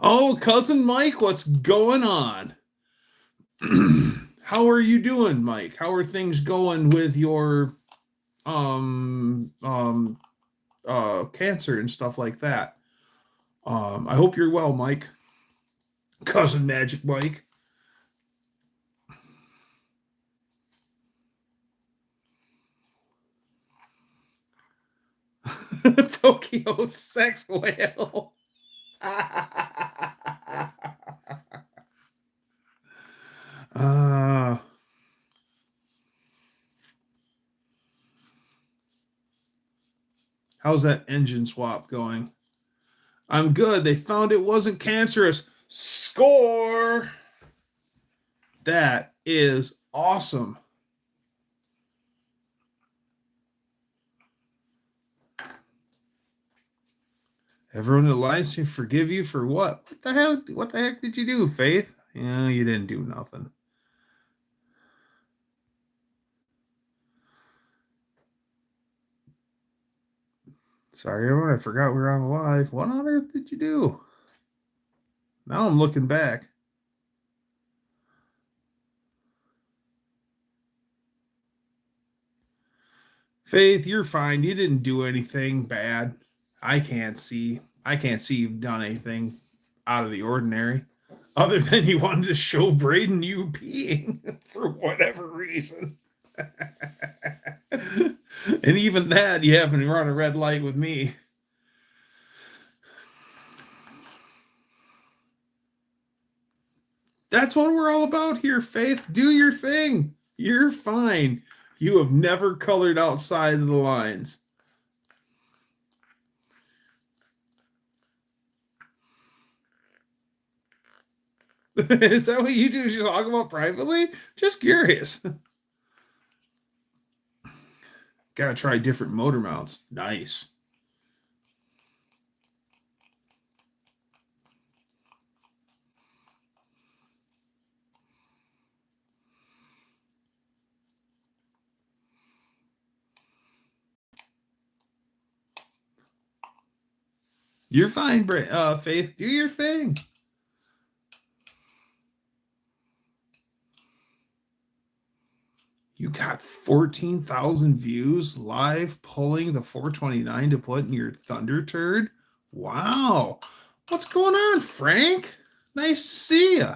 Oh, cousin Mike, what's going on? How are you doing, Mike? How are things going with your cancer and stuff like that? I hope you're well, Mike. Cousin Magic Mike. Tokyo sex whale. How's that engine swap going? I'm good. They found it wasn't cancerous. Score! That is awesome. Everyone in the line to forgive you for what? What the hell? What the heck did you do, Faith? Yeah, you didn't do nothing. Sorry, everyone. I forgot we were on live. What on earth did you do? Now I'm looking back. Faith, you're fine. You didn't do anything bad. I can't see you've done anything out of the ordinary, other than you wanted to show Braden you peeing for whatever reason. And even that, you haven't run a red light with me. That's what we're all about here, Faith. Do your thing. You're fine. You have never colored outside of the lines. Is that what you do? You talk about privately? Just curious. Gotta try different motor mounts. Nice. You're fine, Faith. Do your thing. You got 14,000 views live pulling the 429 to put in your Thunder Turd. Wow. What's going on, Frank? Nice to see you.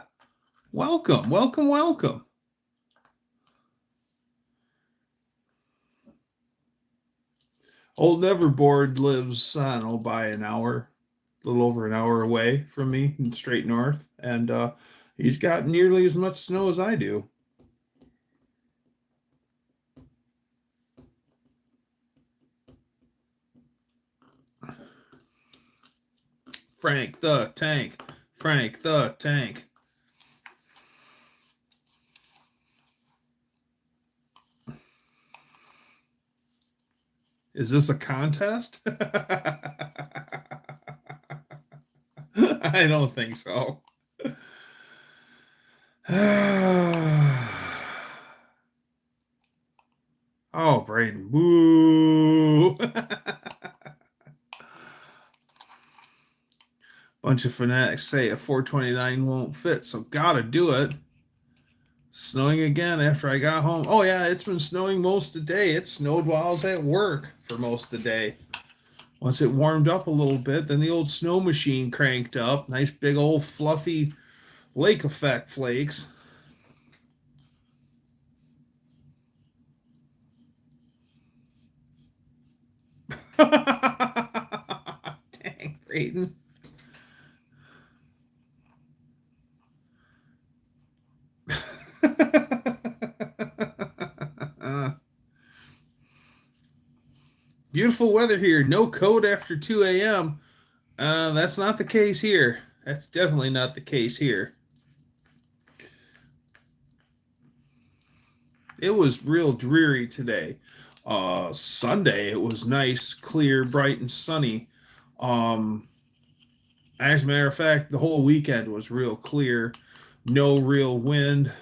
Welcome, welcome, welcome. Old Neverboard lives, I don't know, by an hour, a little over an hour away from me, straight north. And he's got nearly as much snow as I do. Frank the Tank. Frank the Tank. Is this a contest? I don't think so. Oh, Braden. Boo. Bunch of fanatics say a 429 won't fit, so gotta do it. Snowing again after I got home. Oh, yeah, it's been snowing most of the day. It snowed while I was at work for most of the day. Once it warmed up a little bit, then the old snow machine cranked up. Nice big old fluffy lake effect flakes. Dang, Brayden. Beautiful weather here. No code after 2 a.m. That's not the case here. That's definitely not the case here. It was real dreary today. Sunday, it was nice, clear, bright, and sunny. As a matter of fact, the whole weekend was real clear. No real wind.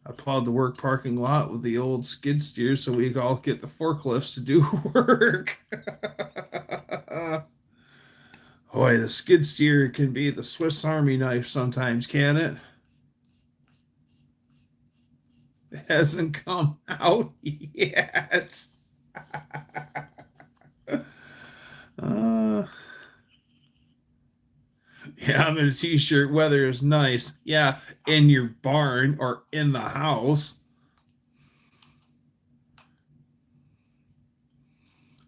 I plowed the work parking lot with the old skid steer so we could all get the forklifts to do work. Boy, the skid steer can be the Swiss Army knife sometimes, can it? It hasn't come out yet. Yeah, I'm in a t-shirt. Weather is nice. Yeah, in your barn or in the house.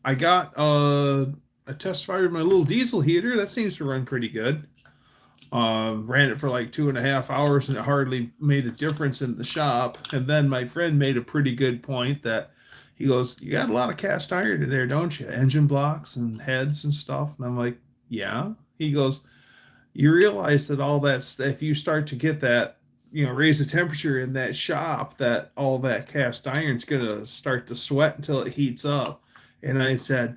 I got a test fired my little diesel heater. That seems to run pretty good. Ran it for like 2.5 hours and it hardly made a difference in the shop. And then my friend made a pretty good point that he goes, "You got a lot of cast iron in there, don't you? Engine blocks and heads and stuff." And I'm like, "Yeah." He goes, "You realize that all that stuff, if you start to get that, raise the temperature in that shop, that all that cast iron's going to start to sweat until it heats up." And I said,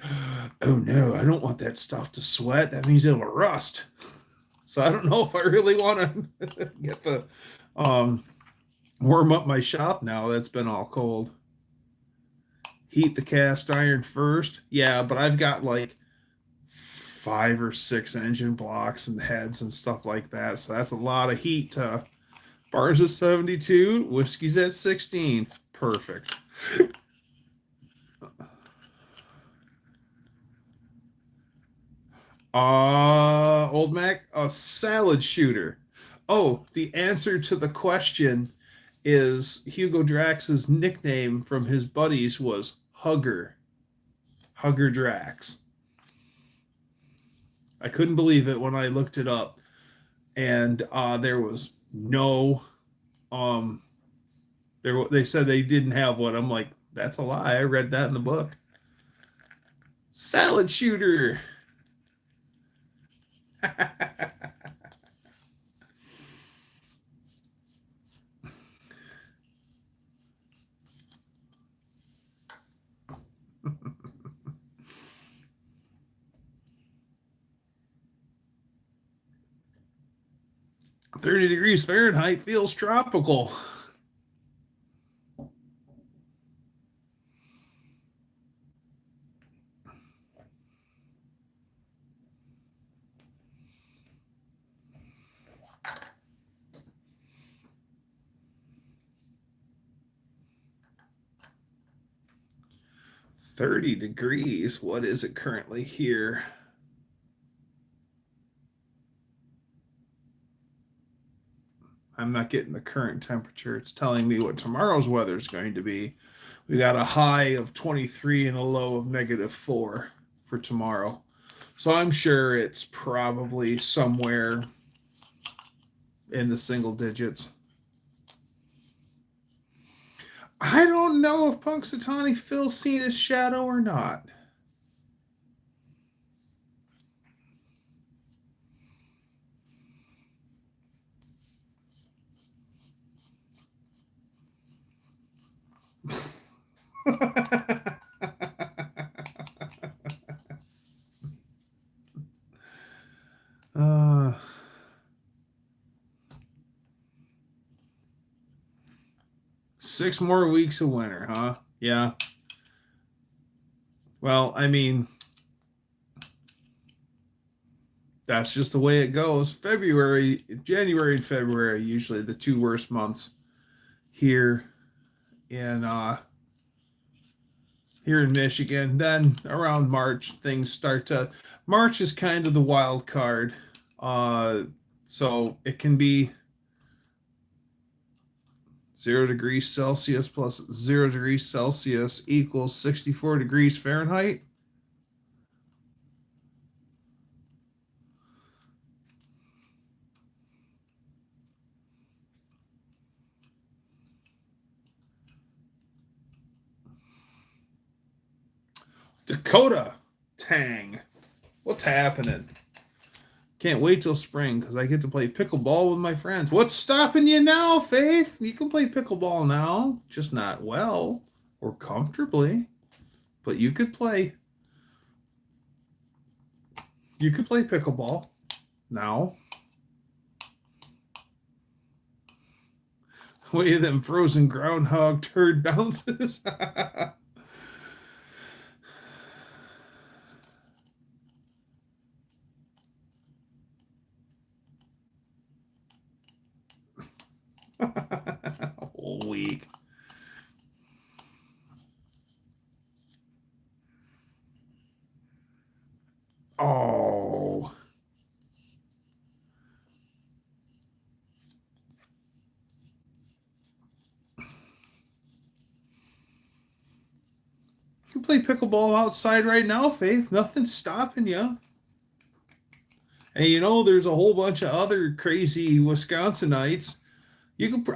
"Oh no, I don't want that stuff to sweat. That means it'll rust." So I don't know if I really want to get the warm up my shop now that's been all cold. Heat the cast iron first. Yeah, but I've got like 5 or 6 engine blocks and heads and stuff like that. So that's a lot of heat. Bars at 72, whiskey's at 16. Perfect. Old Mac, a salad shooter. Oh, the answer to the question is Hugo Drax's nickname from his buddies was Hugger. Hugger Drax. I couldn't believe it when I looked it up. And there was no they said they didn't have one. I'm like, that's a lie. I read that in the book. Salad shooter. 30 degrees Fahrenheit feels tropical. 30 degrees. What is it currently here? I'm not getting the current temperature. It's telling me what tomorrow's weather is going to be. We got a high of 23 and a low of -4 for tomorrow. So I'm sure it's probably somewhere in the single digits. I don't know if Punxsutawney Phil's seen his shadow or not. uh, 6 more weeks of winter, huh? Yeah. Well, I mean, that's just the way it goes. January and February are usually the 2 worst months here in Michigan. Then around March, things start to. March is kind of the wild card, so it can be 0 degrees Celsius plus 0 degrees Celsius equals 64 degrees Fahrenheit. Dakota Tang. What's happening? Can't wait till spring because I get to play pickleball with my friends. What's stopping you now, Faith? You can play pickleball now, just not well or comfortably, but you could play. You could play pickleball now. Way them frozen groundhog turd bounces. Whole week. Oh. You can play pickleball outside right now, Faith. Nothing's stopping you. And you know, there's a whole bunch of other crazy Wisconsinites.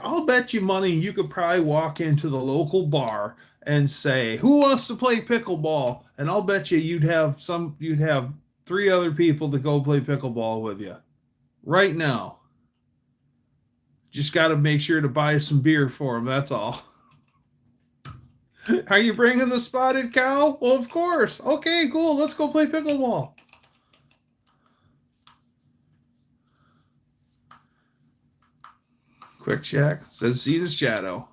I'll bet you money you could probably walk into the local bar and say, "Who wants to play pickleball?" And I'll bet you'd have 3 other people to go play pickleball with you right now. Just got to make sure to buy some beer for them. That's all. Are you bringing the spotted cow? Well, of course. Okay, cool. Let's go play pickleball. Quick check. Says see the shadow.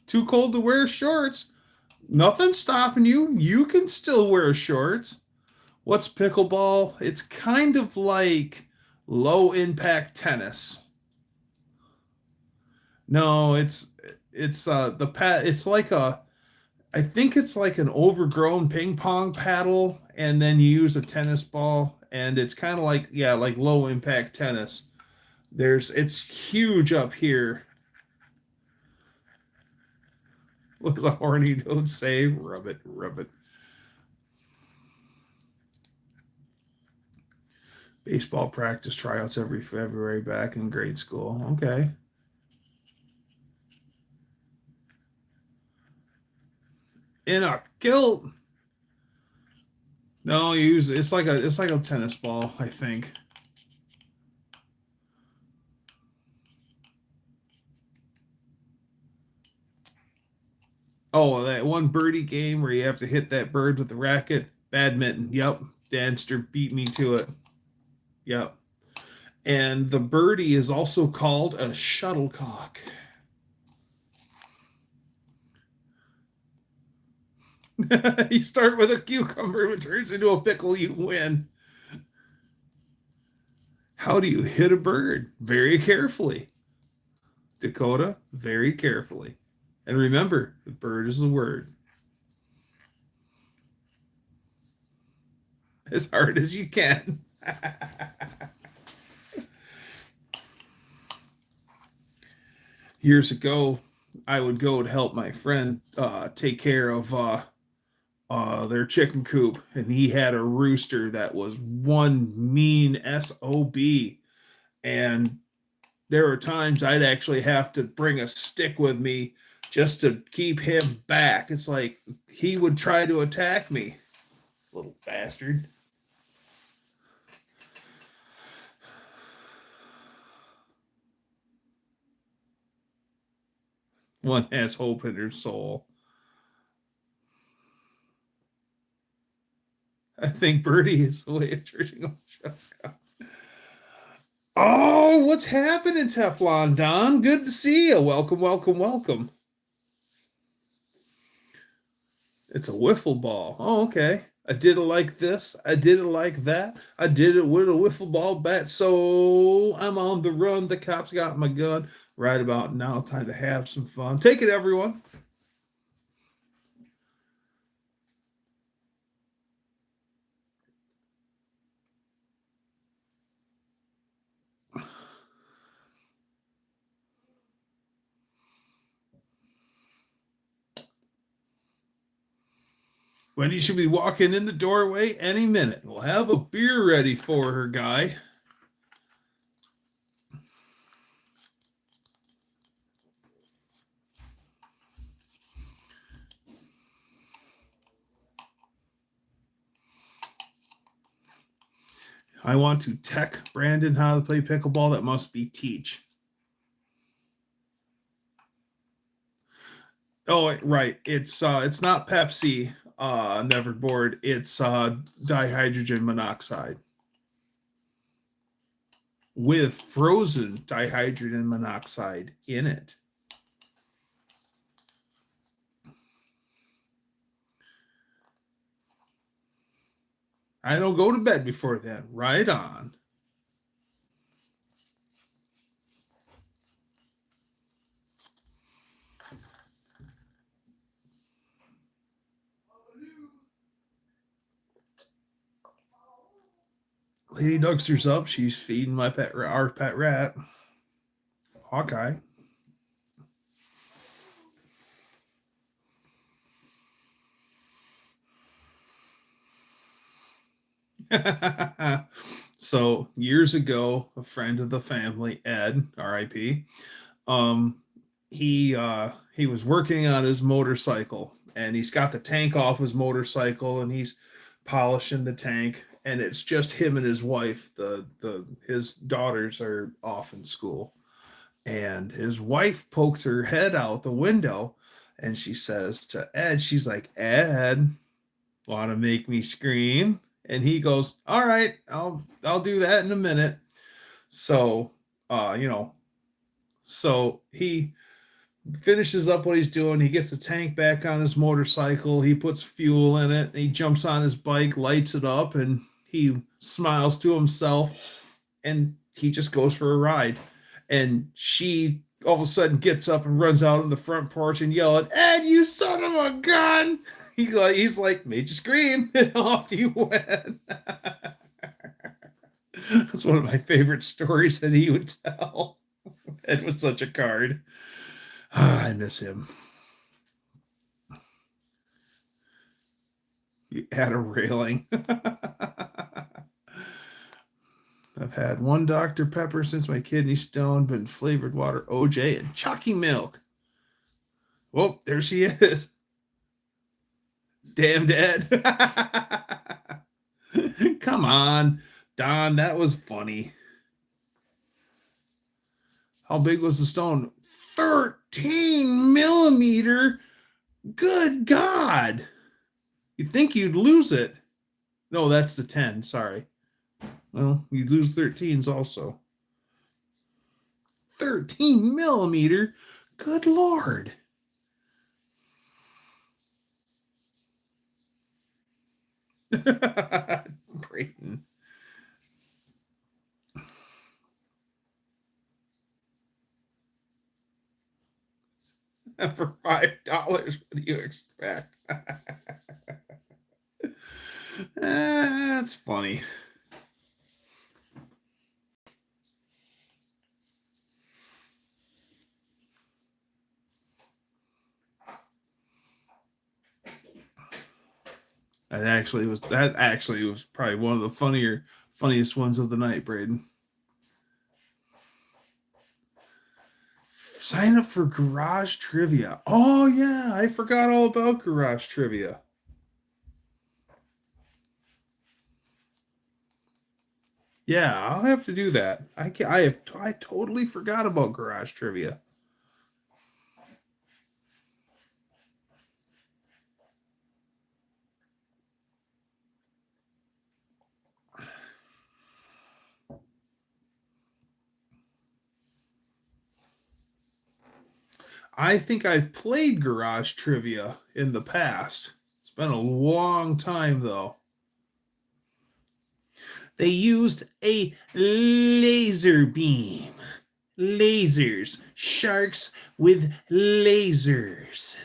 Too cold to wear shorts. Nothing's stopping you. You can still wear shorts. What's pickleball? It's kind of like low impact tennis. No, it's like I think it's like an overgrown ping pong paddle, and then you use a tennis ball, and it's kind of like low impact tennis. It's huge up here. What does a horny dude say? Rub it, rub it. Baseball practice tryouts every February back in grade school. Okay. In a kilt. No, it's like a tennis ball, I think. Oh, that one birdie game where you have to hit that bird with the racket. Badminton. Yep. Danster beat me to it. Yep. And the birdie is also called a shuttlecock. You start with a cucumber, it turns into a pickle, you win. How do you hit a bird? Very carefully. Dakota, very carefully. And remember, the bird is the word. As hard as you can. Years ago, I would go to help my friend take care of their chicken coop, and he had a rooster that was one mean SOB. And there were times I'd actually have to bring a stick with me just to keep him back. It's like he would try to attack me. Little bastard. One has hope in her soul. I think Birdie is the way of treating a show. Oh, what's happening, Teflon Don? Good to see you. Welcome, welcome, welcome. It's a wiffle ball. Oh, okay. I did it like this. I did it like that. I did it with a wiffle ball bat. So I'm on the run. The cops got my gun. Right about now, time to have some fun. Take it, everyone. Wendy should be walking in the doorway any minute. We'll have a beer ready for her, guy. I want to tech Brandon how to play pickleball. That must be teach. Oh, right. It's not Pepsi, Neverboard. It's dihydrogen monoxide with frozen dihydrogen monoxide in it. I don't go to bed before then. Right on. Lady Dougster's up. She's feeding our pet rat, Hawkeye. So years ago, a friend of the family, Ed, R.I.P. He was working on his motorcycle, and he's got the tank off his motorcycle, and he's polishing the tank, and it's just him and his wife. His daughters are off in school, and his wife pokes her head out the window, and she says to Ed, she's like, "Ed, want to make me scream?" And he goes, "All right, I'll do that in a minute." So, so he finishes up what he's doing. He gets the tank back on his motorcycle. He puts fuel in it. He jumps on his bike, lights it up, and he smiles to himself, and he just goes for a ride. And she all of a sudden gets up and runs out on the front porch and yelling, "Ed, you son of a gun!" He's like, "Made you scream," and off he went. That's one of my favorite stories that he would tell. Ed was such a card. I miss him. He had a railing. I've had one Dr. Pepper since my kidney stone, been flavored water, OJ, and chalky milk. Whoa, there she is. Damn Ed. Come on, Don, that was funny. How big was the stone? 13 millimeter. Good God. You'd think you'd lose it. No, that's the 10. Sorry. Well, you'd lose 13s also. 13 millimeter. Good Lord. Brayton. $5. What do you expect? That's funny. That actually was probably one of the funniest ones of the night, Braden. Sign up for Garage Trivia. Oh yeah, I forgot all about Garage Trivia. Yeah, I'll have to do that. I totally forgot about Garage Trivia. I think I've played Garage Trivia in the past. It's been a long time though. They used a laser beam. Lasers. Sharks with lasers.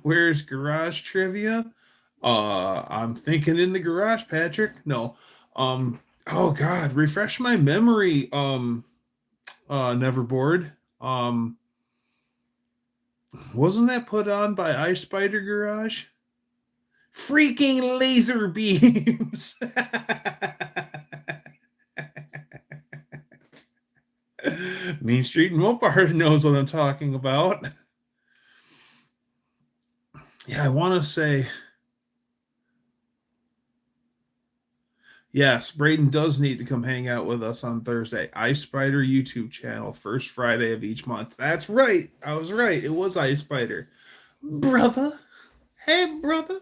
Where's Garage Trivia? I'm thinking in the garage, Patrick. No. Oh God, refresh my memory. Neverboard. Wasn't that put on by Ice Spider Garage? Freaking laser beams. Main Street Mopar knows what I'm talking about. Yeah, I want to say yes, Braden does need to come hang out with us on Thursday. Ice Spider YouTube channel, first Friday of each month. That's right. I was right. It was Ice Spider. Brother. Hey, brother.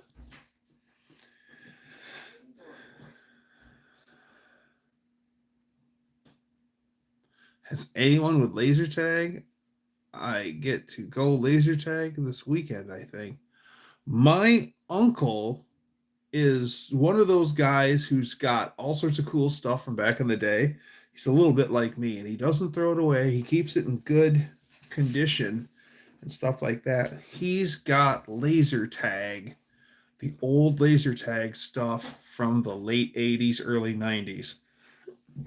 Has anyone with laser tag? I get to go laser tag this weekend, I think. My uncle is one of those guys who's got all sorts of cool stuff from back in the day. He's a little bit like me, and he doesn't throw it away. He keeps it in good condition and stuff like that. He's got laser tag, the old laser tag stuff from the late 80s, early 90s,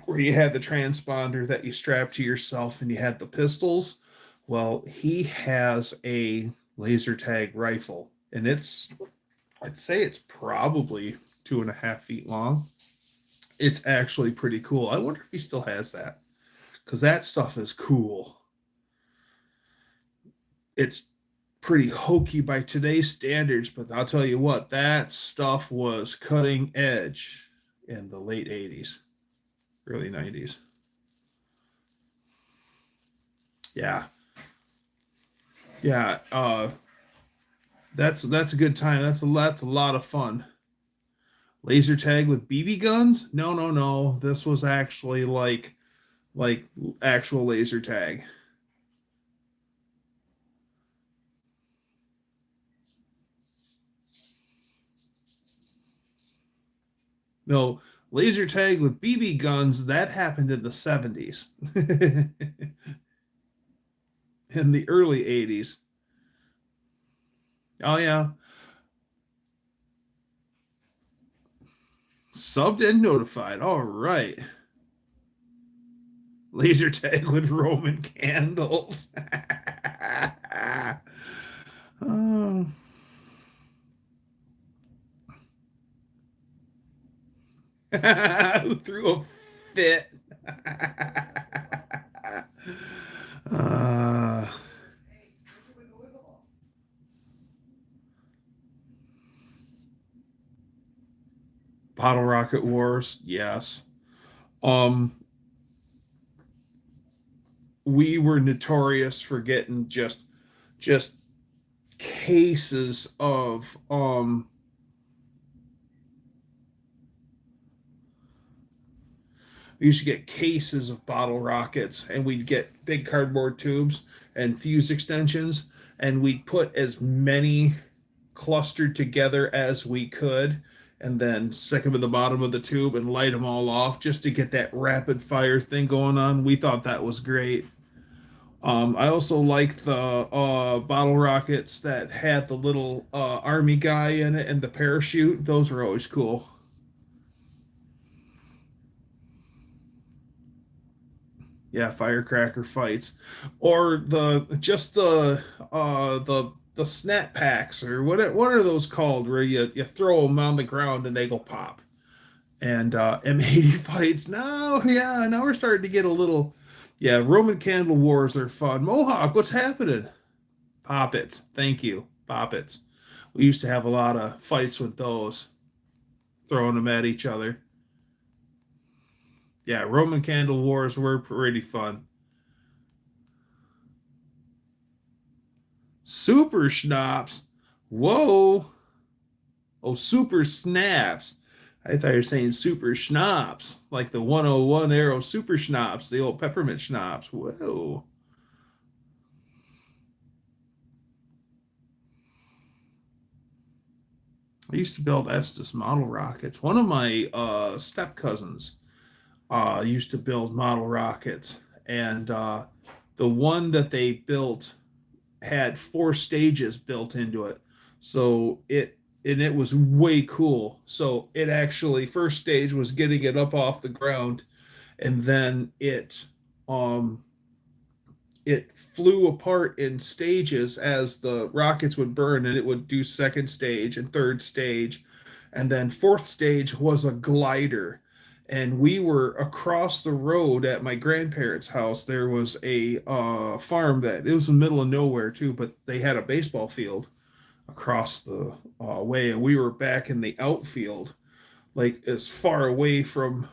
where you had the transponder that you strapped to yourself and you had the pistols. Well, he has a laser tag rifle, and I'd say it's probably 2.5 feet long. It's actually pretty cool. I wonder if he still has that, because that stuff is cool. It's pretty hokey by today's standards, but I'll tell you what, that stuff was cutting edge in the late 80s, early 90s. Yeah. Yeah, that's a good time. That's a lot of fun. Laser tag with BB guns? No. This was actually like actual laser tag. No, laser tag with BB guns, that happened in the 70s. In the early 80s. Oh yeah. Subbed and notified. All right. Laser tag with Roman candles. Oh. Who threw a fit? Bottle Rocket Wars, yes. We were notorious for getting just cases of we used to get cases of bottle rockets, and we'd get big cardboard tubes and fuse extensions, and we'd put as many clustered together as we could, and then stick them in the bottom of the tube and light them all off just to get that rapid fire thing going on. We thought that was great. I also liked the bottle rockets that had the little army guy in it and the parachute. Those were always cool. Yeah, firecracker fights, or the snap packs, or what are those called? Where you throw them on the ground and they go pop. And M80 fights. Now, yeah, now we're starting to get a little. Yeah, Roman candle wars are fun. Mohawk, what's happening? Poppets. Thank you. Poppets. We used to have a lot of fights with those, throwing them at each other. Yeah, Roman candle wars were pretty fun. Super schnapps. Whoa. Oh, super snaps. I thought you were saying super schnapps, like the 101 Arrow super schnapps, the old peppermint schnapps. Whoa. I used to build Estes model rockets. One of my step cousins used to build model rockets, and the one that they built had 4 stages built into it. So it was way cool. So it actually, first stage was getting it up off the ground, and then um it flew apart in stages as the rockets would burn, and it would do second stage and third stage, and then fourth stage was a glider. And we were across the road at my grandparents' house. There was a farm that, it was in the middle of nowhere too, but they had a baseball field across the way, and we were back in the outfield, like as far away from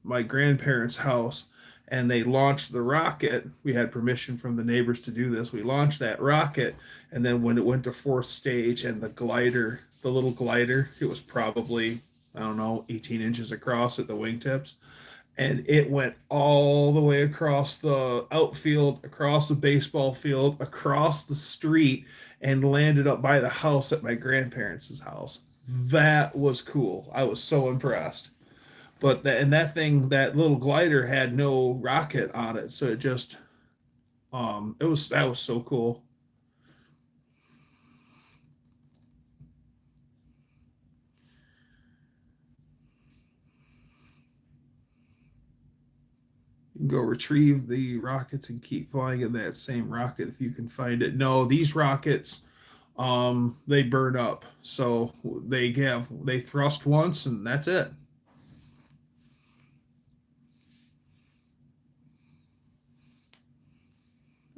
my grandparents' house. And they launched the rocket. We had permission from the neighbors to do this. We launched that rocket, and then when it went to fourth stage, and the glider, the little glider, it was probably, I don't know, 18 inches across at the wingtips, and it went all the way across the outfield, across the baseball field, across the street, and landed up by the house at my grandparents' house. That was cool. I was so impressed. But that thing, that little glider had no rocket on it, so it just that was so cool. You can go retrieve the rockets and keep flying in that same rocket if you can find it. No, these rockets, they burn up, so they thrust once and that's it.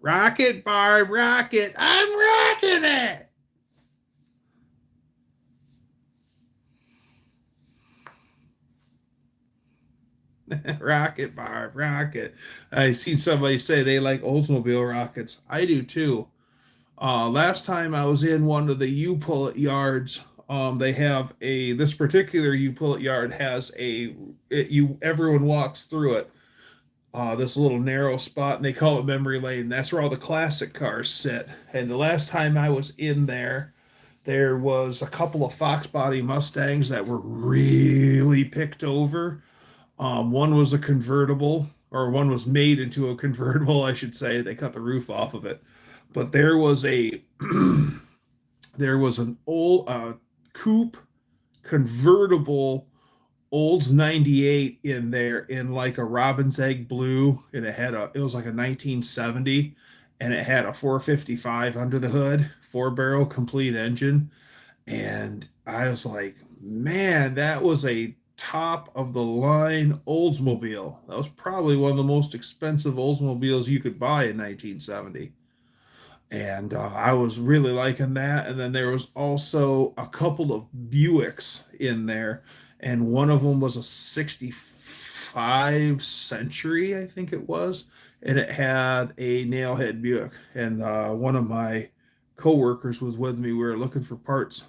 Rocket, Barb, rocket. I'm rocking it. Rocket, Barb, rocket. I seen somebody say they like Oldsmobile rockets. I do too. Last time I was in one of the U-Pullet yards, they have this particular U-Pullet yard has everyone walks through it. This little narrow spot, and they call it memory lane. That's where all the classic cars sit. And the last time I was in there, there was a couple of Fox body Mustangs that were really picked over. One was a convertible, or one was made into a convertible, I should say. They cut the roof off of it. But there was there was an old coupe convertible Olds 98 in there in like a robin's egg blue, and it was like a 1970, and it had a 455 under the hood, 4-barrel complete engine. And I was like, man, that was a top of the line Oldsmobile. That was probably one of the most expensive Oldsmobiles you could buy in 1970. And I was really liking that. And then there was also a couple of Buicks in there, and one of them was a 65 Century, I think it was, and it had a nailhead Buick. And one of my coworkers was with me. We were looking for parts.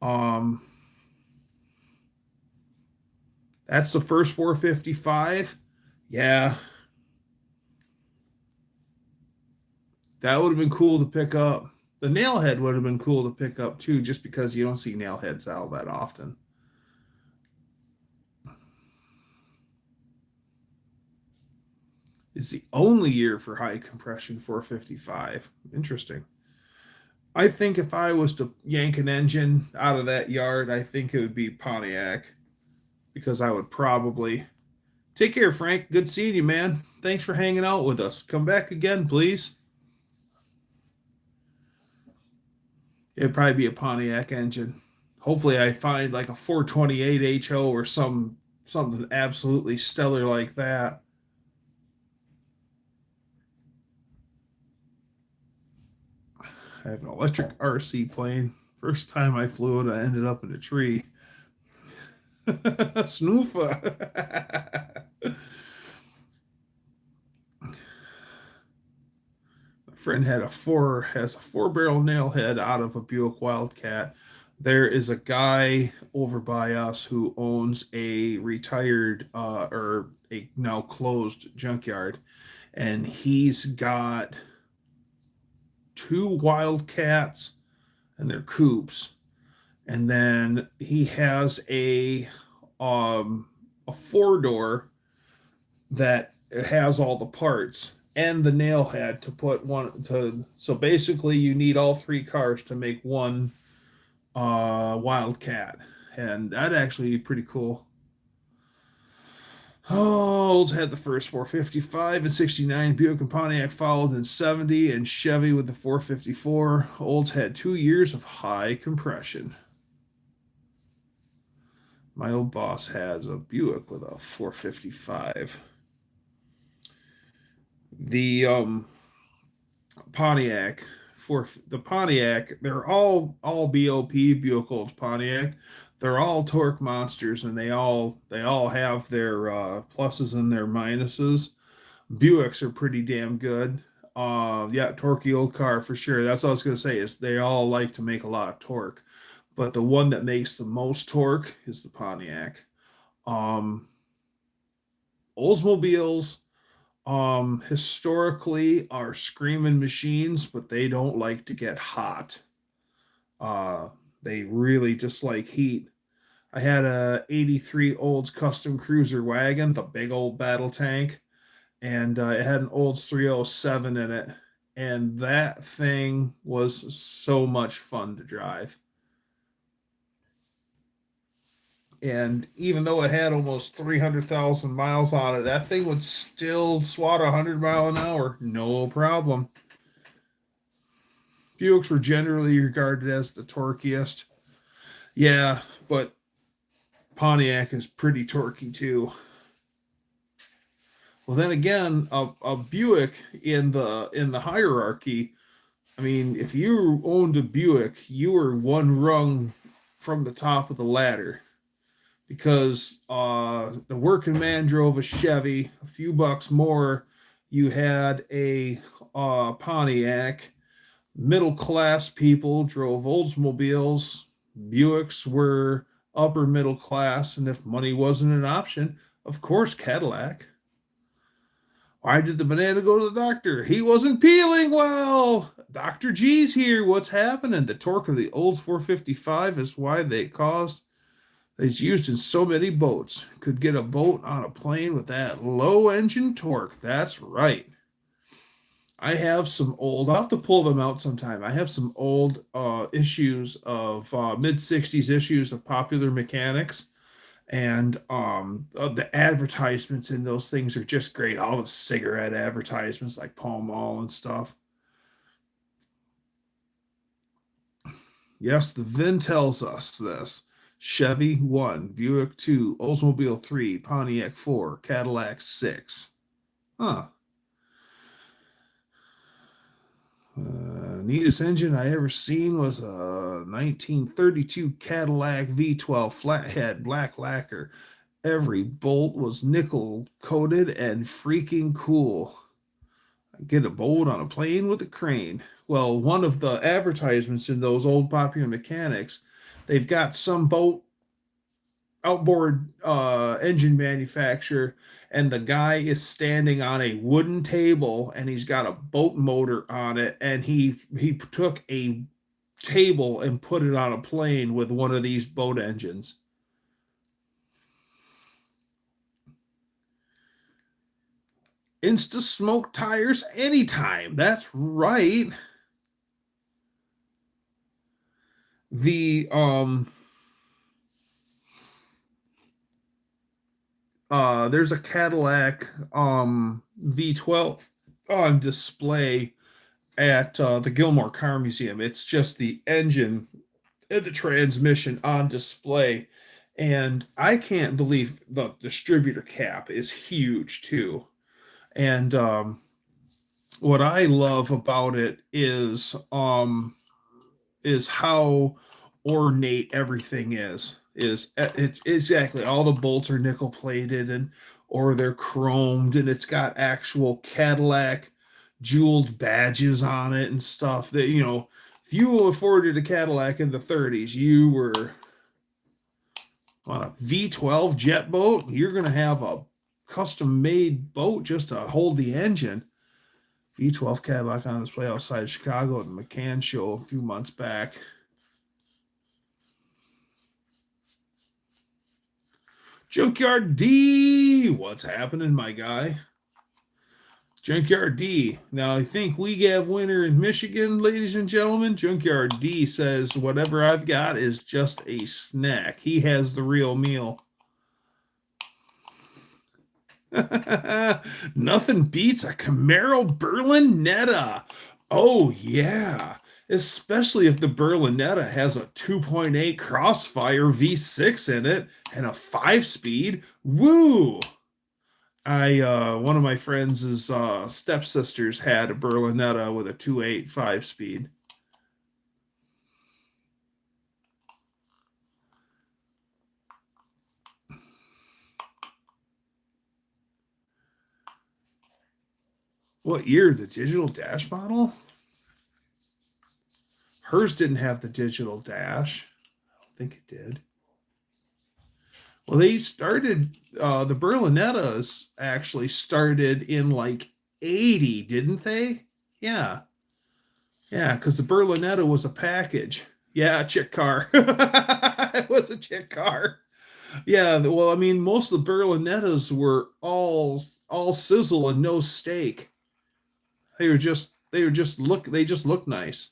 Um, that's the first 455. Yeah, that would have been cool to pick up. The nailhead would have been cool to pick up too, just because you don't see nailheads out that often. It's the only year for high compression 455. Interesting. I think if I was to yank an engine out of that yard, I think it would be Pontiac, because I would probably take care, Frank. Good seeing you, man. Thanks for hanging out with us. Come back again, please. It'd probably be a Pontiac engine. Hopefully I find like a 428 HO or something absolutely stellar like that. I have an electric RC plane. First time I flew it, I ended up in a tree. Snoofa. My friend has a 4-barrel nail head out of a Buick Wildcat. There is a guy over by us who owns a retired or a now closed junkyard, and he's got 2 Wildcats and their coupes, and then he has a 4-door that has all the parts and the nail head to put one to. So basically, you need all 3 cars to make one Wildcat, and that'd actually be pretty cool. Olds had the first 455 in 69. Buick and Pontiac followed in 70, and Chevy with the 454. Olds had 2 years of high compression. My old boss has a Buick with a 455. The Pontiac, they're all BOP, Buick Olds Pontiac. They're all torque monsters, and they all have their pluses and their minuses. Buicks are pretty damn good. Yeah, torquey old car for sure. That's what I was gonna say, is they all like to make a lot of torque, but the one that makes the most torque is the Pontiac. Oldsmobiles historically are screaming machines, but they don't like to get hot. They really dislike heat. I had a 83 Olds custom cruiser wagon, the big old battle tank, and it had an Olds 307 in it, and that thing was so much fun to drive. And even though it had almost 300,000 miles on it, that thing would still swat 100 mile an hour, no problem. Buicks were generally regarded as the torqueiest. Yeah, but Pontiac is pretty torquey too. Well, then again, a Buick in the hierarchy, I mean, if you owned a Buick, you were one rung from the top of the ladder, because the working man drove a Chevy. A few bucks more, you had a Pontiac. Middle class people drove Oldsmobiles. Buicks were upper middle class, and if money wasn't an option, of course Cadillac. Why did the banana go to the doctor? He wasn't peeling well. Dr. G's here. What's happening? The torque of the Olds 455 is why it's used in so many boats. Could get a boat on a plane with that low engine torque. That's right. I have some old, I'll have to pull them out sometime. I have some old issues of mid-60s issues of Popular Mechanics, and the advertisements in those things are just great. All the cigarette advertisements like Pall Mall and stuff. Yes, the VIN tells us this. Chevy 1, Buick 2, Oldsmobile 3, Pontiac 4, Cadillac 6. Huh. Neatest engine I ever seen was a 1932 Cadillac V12 flathead black lacquer. Every bolt was nickel coated and freaking cool. I get a bolt on a plane with a crane. Well, one of the advertisements in those old Popular Mechanics, they've got some boat outboard engine manufacturer, and the guy is standing on a wooden table and he's got a boat motor on it, and he took a table and put it on a plane with one of these boat engines. Insta smoke tires anytime. That's right. The there's a Cadillac V12 on display at the Gilmore Car Museum. It's just the engine and the transmission on display. And I can't believe the distributor cap is huge too. And what I love about it is how ornate everything is. It's exactly, all the bolts are nickel plated and or they're chromed, and it's got actual Cadillac jeweled badges on it and stuff that, you know, if you afforded a Cadillac in the 30s, you were on a V12 jet boat, you're going to have a custom made boat just to hold the engine. V12 Cadillac on display outside Chicago at the McCann show a few months back. Junkyard D, what's happening, my guy? Junkyard D. Now, I think we have winner in Michigan, ladies and gentlemen. Junkyard D says, whatever I've got is just a snack. He has the real meal. Nothing beats a Camaro Berlinetta. Oh, yeah. Especially if the Berlinetta has a 2.8 Crossfire V6 in it and a 5-speed. Woo! One of my friends' stepsisters had a Berlinetta with a 2.8 5-speed. What year? The digital dash model? Hers didn't have the digital dash. I don't think it did. Well, they started, the Berlinettas actually started in like 80, didn't they? Yeah. Yeah, because the Berlinetta was a package. Yeah, a chick car. It was a chick car. Yeah, well, I mean, most of the Berlinettas were all sizzle and no steak. They just look nice.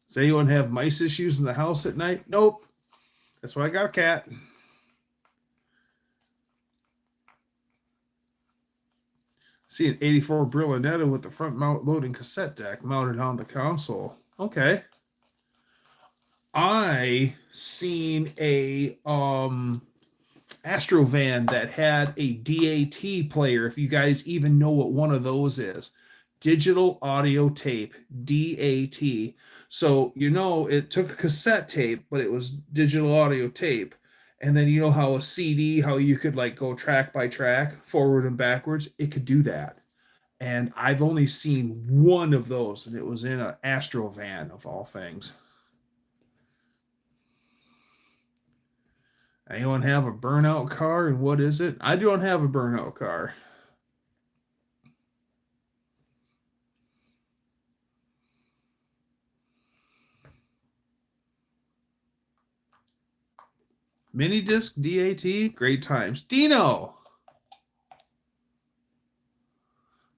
Does anyone have mice issues in the house at night? Nope. That's why I got a cat. See an 84 Berlinetta with the front mount loading cassette deck mounted on the console. Okay. I seen a Astrovan that had a DAT player, if you guys even know what one of those is. Digital audio tape, DAT. So, you know, it took a cassette tape, but it was digital audio tape. And then you know how a CD, how you could like go track by track, forward and backwards, it could do that. And I've only seen one of those, and it was in an Astrovan of all things. Anyone have a burnout car, and what is it? I don't have a burnout car. Mini disc DAT, great times. Dino.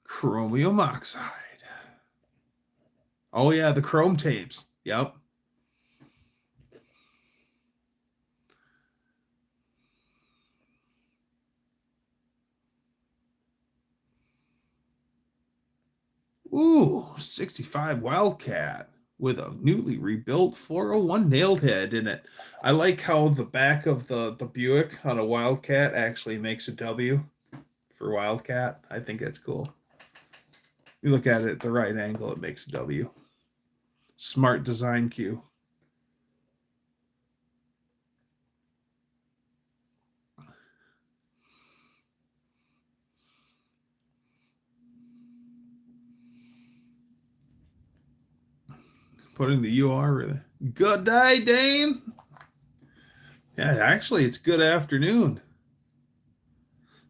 Chromium oxide. Oh yeah, the chrome tapes. Yep. Ooh, 65 Wildcat with a newly rebuilt 401 nailed head in it. I like how the back of the Buick on a Wildcat actually makes a W for Wildcat. I think that's cool. You look at it at the right angle, it makes a W. Smart design cue. Putting the UR Good day, Dane. Yeah, actually, it's good afternoon.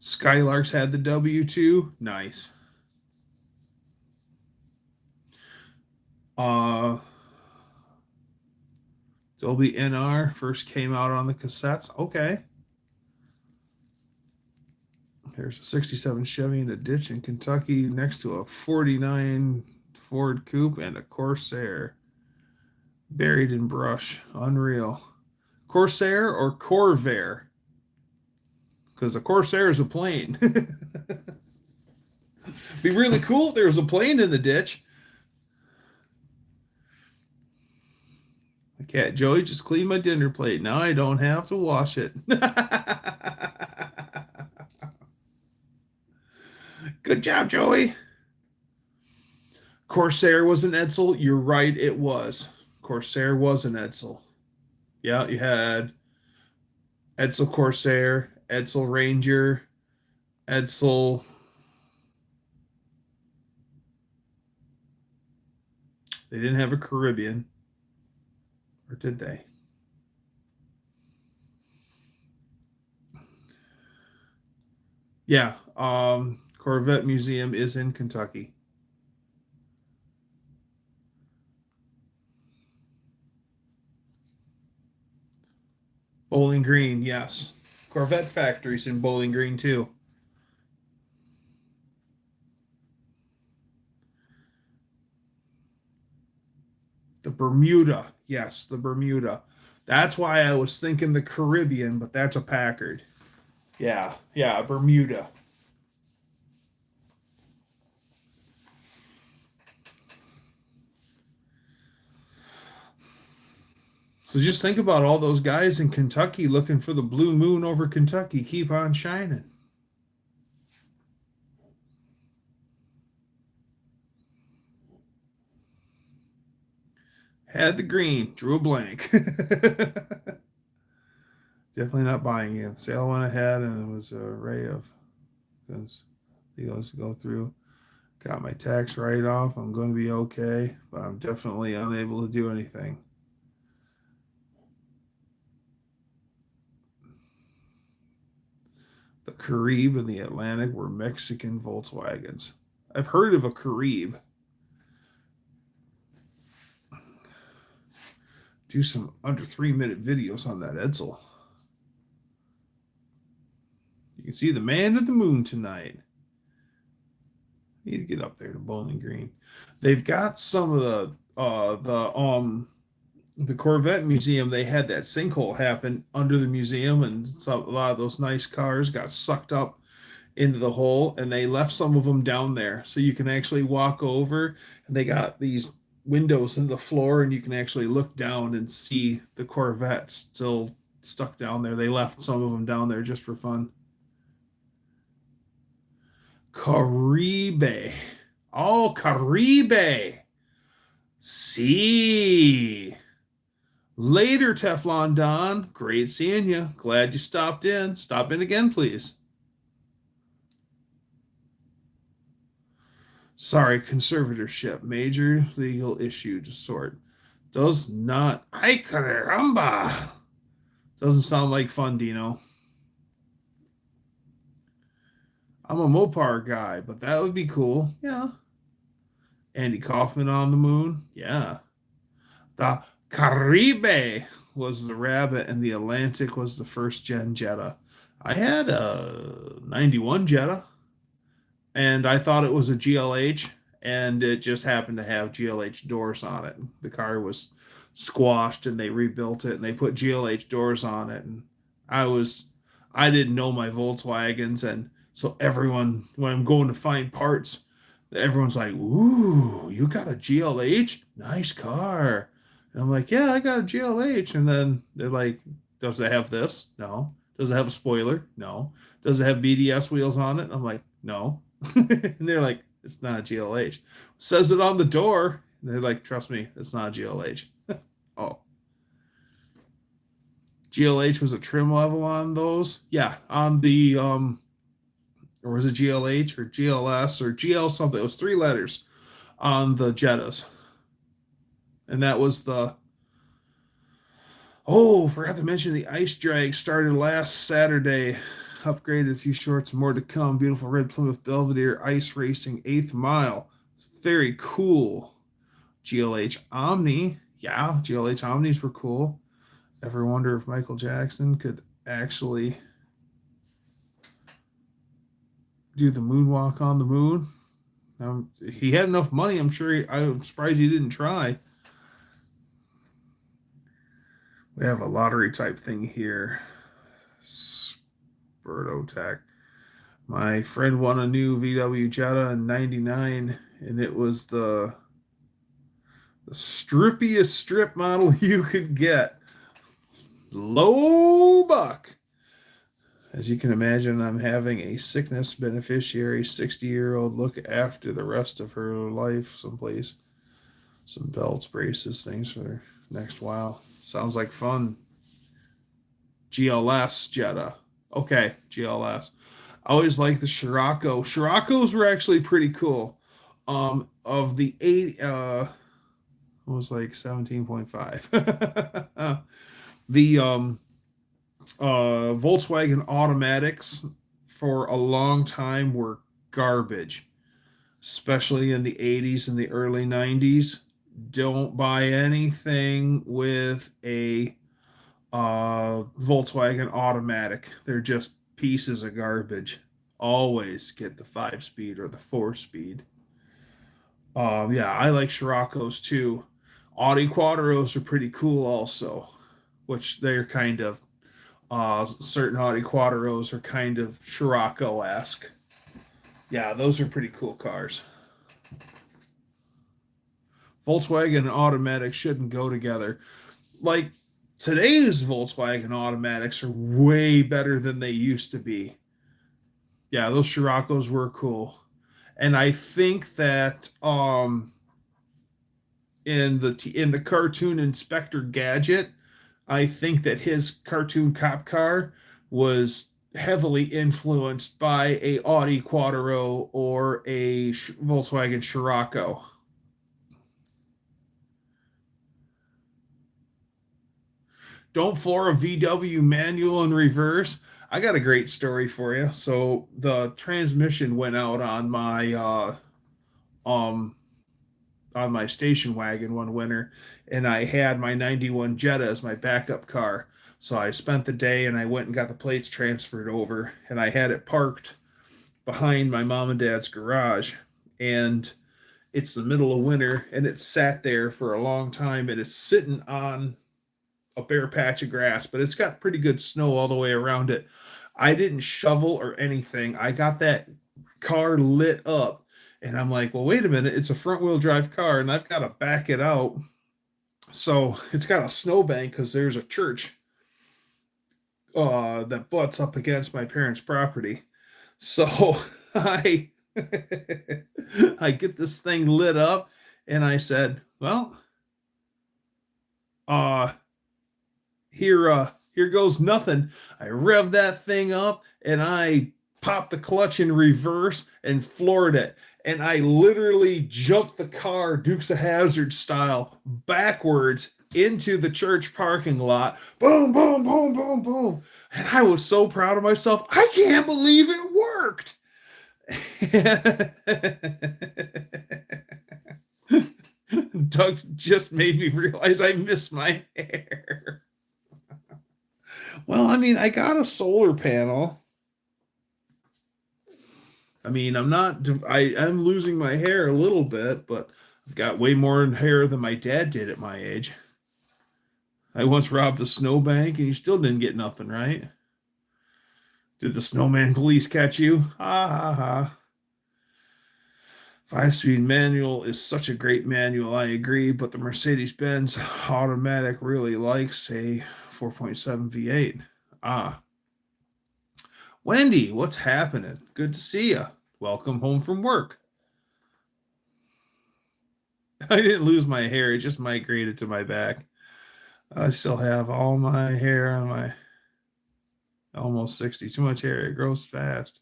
Skylarks had the W2. Nice. Dolby NR first came out on the cassettes. Okay. There's a 67 Chevy in the ditch in Kentucky next to a 49 Ford Coupe and a Corsair. Buried in brush. Unreal. Corsair or Corvair? Because a Corsair is a plane. Be really cool if there was a plane in the ditch. The cat Joey just cleaned my dinner plate. Now I don't have to wash it. Good job, Joey. Corsair was an Edsel. You're right, it was. Corsair was an Edsel. Yeah, you had Edsel Corsair, Edsel Ranger, Edsel. They didn't have a Caribbean. Or did they? Yeah, Corvette Museum is in Kentucky. Bowling Green, yes. Corvette factories in Bowling Green, too. The Bermuda, yes, the Bermuda. That's why I was thinking the Caribbean, but that's a Packard. Yeah, Bermuda. So just think about all those guys in Kentucky looking for the blue moon over Kentucky. Keep on shining. Had the green, drew a blank. Definitely not buying it. Sale went ahead and it was an array of deals to go through. Got my tax write-off. I'm going to be okay, but I'm definitely unable to do anything. The Carib and the Atlantic were Mexican Volkswagens. I've heard of a Carib. Do some under 3-minute videos on that Edsel. You can see the man at the moon tonight. Need to get up there to Bowling Green. They've got some of the Corvette Museum. They had that sinkhole happen under the museum, and so a lot of those nice cars got sucked up into the hole, and they left some of them down there, so you can actually walk over, and they got these windows in the floor, and you can actually look down and see the Corvette still stuck down there. They left some of them down there just for fun. Caribe. Oh, Caribe. See. Later, Teflon Don. Great seeing you. Glad you stopped in. Stop in again, please. Sorry, conservatorship. Major legal issue to sort. Does not. Ay, caramba. Doesn't sound like fun, Dino. I'm a Mopar guy, but that would be cool. Yeah. Andy Kaufman on the moon. Yeah. The Caribe was the Rabbit, and the Atlantic was the first gen Jetta. I had a 91 Jetta, and I thought it was a GLH, and it just happened to have GLH doors on it. The car was squashed, and they rebuilt it, and they put GLH doors on it. And I didn't know my Volkswagens, and so everyone, when I'm going to find parts, everyone's like, "Ooh, you got a GLH? Nice car." And I'm like, "Yeah, I got a GLH." And then they're like, "Does it have this?" No. Does it have a spoiler? No. Does it have BDS wheels on it? I'm like, "No." And they're like, "It's not a GLH." Says it on the door. And they're like, "Trust me, it's not a GLH." Oh. GLH was a trim level on those? Yeah, on the or was it GLH or GLS or GL something? It was 3 letters on the Jettas. And that was the Oh, forgot to mention the ice drag started last Saturday. Upgraded a few shorts, more to come. Beautiful red Plymouth Belvedere ice racing 8th mile. Very cool. GLH Omni. Yeah, GLH Omnis were cool. Ever wonder if Michael Jackson could actually do the moonwalk on the moon? He had enough money. I'm surprised he didn't try. We have a lottery type thing here. Birdo My friend won a new VW Jetta in '99, and it was the strippiest strip model you could get. Low buck. As you can imagine, I'm having a sickness beneficiary 60-year-old look after the rest of her life someplace. Some belts, braces, things for the next while. Sounds like fun. GLS Jetta. Okay, GLS. I always like the Scirocco. Scirocco's were actually pretty cool. Of the eight, it was like 17.5. The Volkswagen automatics for a long time were garbage, especially in the 80s and the early 90s. Don't buy anything with a Volkswagen automatic. They're just pieces of garbage. Always get the 5-speed or the 4-speed. Yeah, I like Scirocco's too. Audi Quattros are pretty cool also, which they're kind of certain Audi Quattros are kind of Scirocco-esque. Yeah, those are pretty cool cars. Volkswagen and automatic shouldn't go together. Like today's Volkswagen automatics are way better than they used to be. Yeah, those Scirocco's were cool. And I think that in the cartoon Inspector Gadget, I think that his cartoon cop car was heavily influenced by a Audi Quattro or a Volkswagen Scirocco. Don't floor a VW manual in reverse. I got a great story for you. So the transmission went out um on my station wagon one winter, and I had my 91 Jetta as my backup car. So I spent the day and I went and got the plates transferred over, and I had it parked behind my mom and dad's garage. And it's the middle of winter, and it sat there for a long time, and it's sitting on a bare patch of grass, but it's got pretty good snow all the way around it. I didn't shovel or anything. I got that car lit up, and I'm like, well, wait a minute, it's a front wheel drive car, and I've got to back it out. So it's got a snowbank because there's a church that butts up against my parents' property. So I I get this thing lit up, and I said, well, uh here goes nothing. I rev that thing up and I popped the clutch in reverse and floored it. And I literally jumped the car Dukes of Hazzard style backwards into the church parking lot. Boom, boom, boom, boom, boom. And I was so proud of myself. I can't believe it worked. Doug just made me realize I missed my hair. Well, I mean, I got a solar panel. I mean, I'm losing my hair a little bit, but I've got way more hair than my dad did at my age. I once robbed a snowbank and you still didn't get nothing, right? Did the snowman police catch you? Ha ha ha. 5-speed manual is such a great manual, I agree, but the Mercedes-Benz automatic really likes a 4.7 V8. Ah. Wendy, what's happening? Good to see you. Welcome home from work. I didn't lose my hair, it just migrated to my back. I still have all my hair on my almost 60. Too much hair, it grows fast.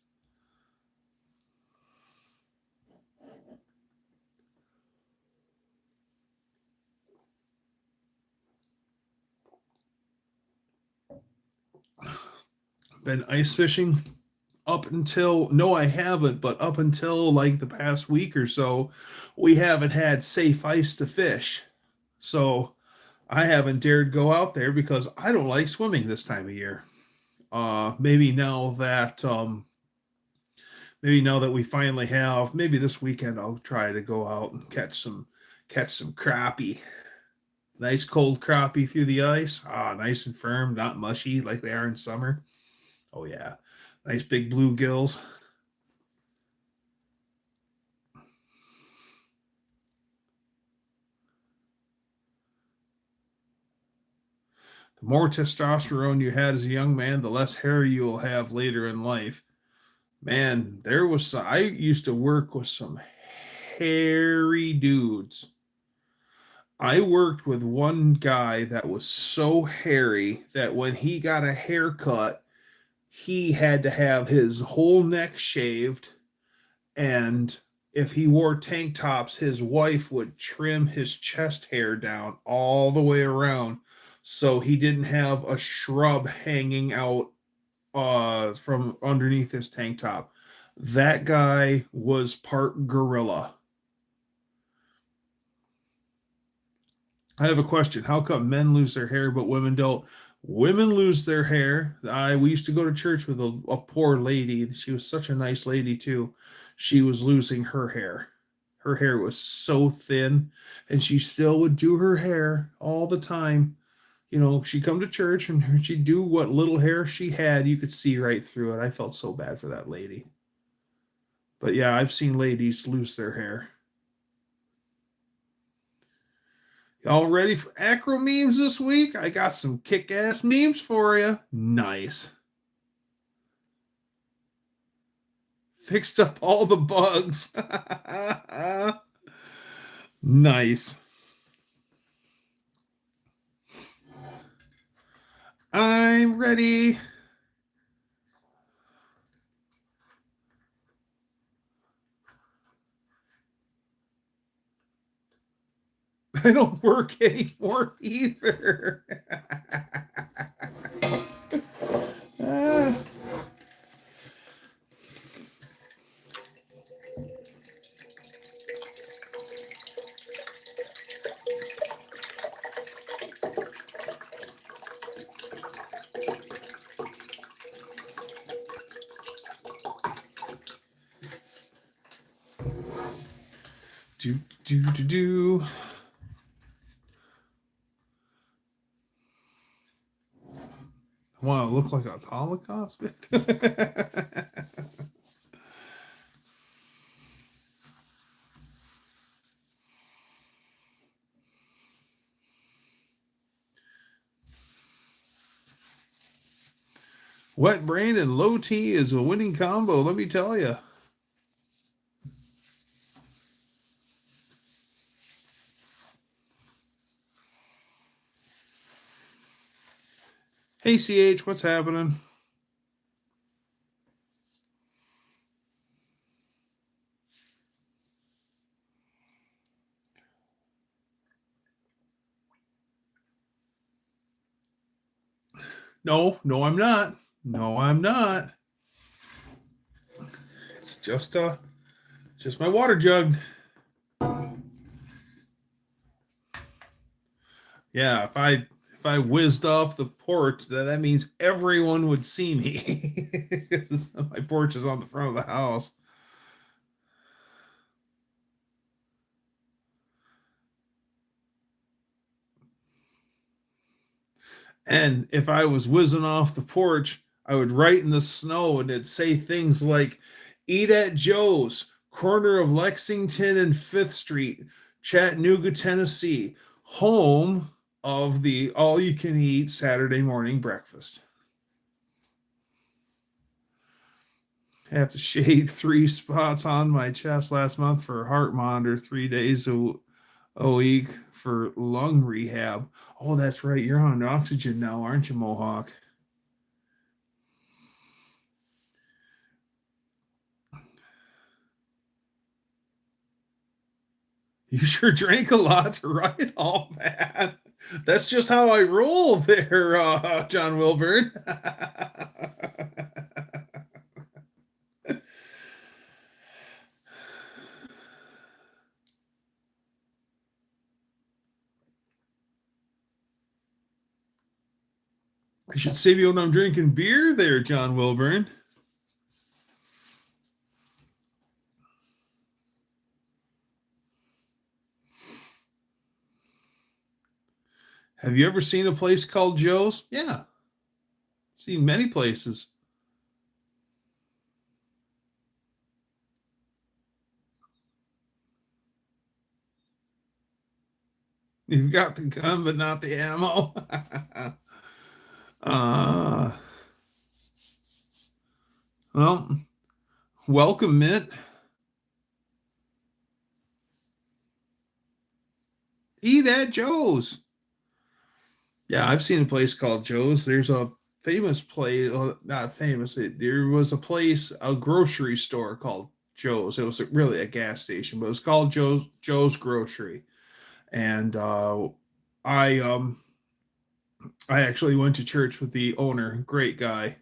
been ice fishing up until, no, I haven't, but up until like the past week or so, we haven't had safe ice to fish. So I haven't dared go out there because I don't like swimming this time of year. Maybe now that we finally have, maybe this weekend I'll try to go out and catch some crappie. Nice cold crappie through the ice. Nice and firm, not mushy like they are in summer. Oh yeah. Nice big bluegills. The more testosterone you had as a young man, the less hair you will have later in life. Man, I used to work with some hairy dudes. I worked with one guy that was so hairy that when he got a haircut, he had to have his whole neck shaved, and if he wore tank tops, his wife would trim his chest hair down all the way around so he didn't have a shrub hanging out from underneath his tank top. That guy was part gorilla. I have a question. How come men lose their hair but women don't? Women lose their hair. We used to go to church with a poor lady. She was such a nice lady too. She was losing her hair. Her hair was so thin, and she still would do her hair all the time. You know, she'd come to church and she'd do what little hair she had. You could see right through it. I felt so bad for that lady. But yeah, I've seen ladies lose their hair. Y'all ready for acro memes this week? I got some kick-ass memes for you. Nice. Fixed up all the bugs. Nice. I'm ready. I don't work anymore either. Do. I want to look like a Holocaust victim. Wet brain and low T is a winning combo, let me tell you. Hey, CH, what's happening? No, I'm not. No, I'm not. It's just my water jug. Yeah, if I whizzed off the porch, that means everyone would see me. My porch is on the front of the house. And if I was whizzing off the porch, I would write in the snow and it'd say things like, "Eat at Joe's, corner of Lexington and 5th Street, Chattanooga, Tennessee, home of the all-you-can-eat Saturday morning breakfast." I have to shave 3 spots on my chest last month for heart monitor, 3 days a week for lung rehab. Oh, that's right. You're on oxygen now, aren't you, Mohawk? You sure drank a lot, right? Oh, man. That's just how I roll there, John Wilburn. I should save you when I'm drinking beer there, John Wilburn. Have you ever seen a place called Joe's? Yeah. Seen many places. You've got the gun, but not the ammo. Well, welcome, Mint. Eat at Joe's. Yeah, I've seen a place called Joe's. There's a famous place, not famous. There was a place, a grocery store called Joe's. It was really a gas station, but it was called Joe's Grocery. And I I actually went to church with the owner, great guy.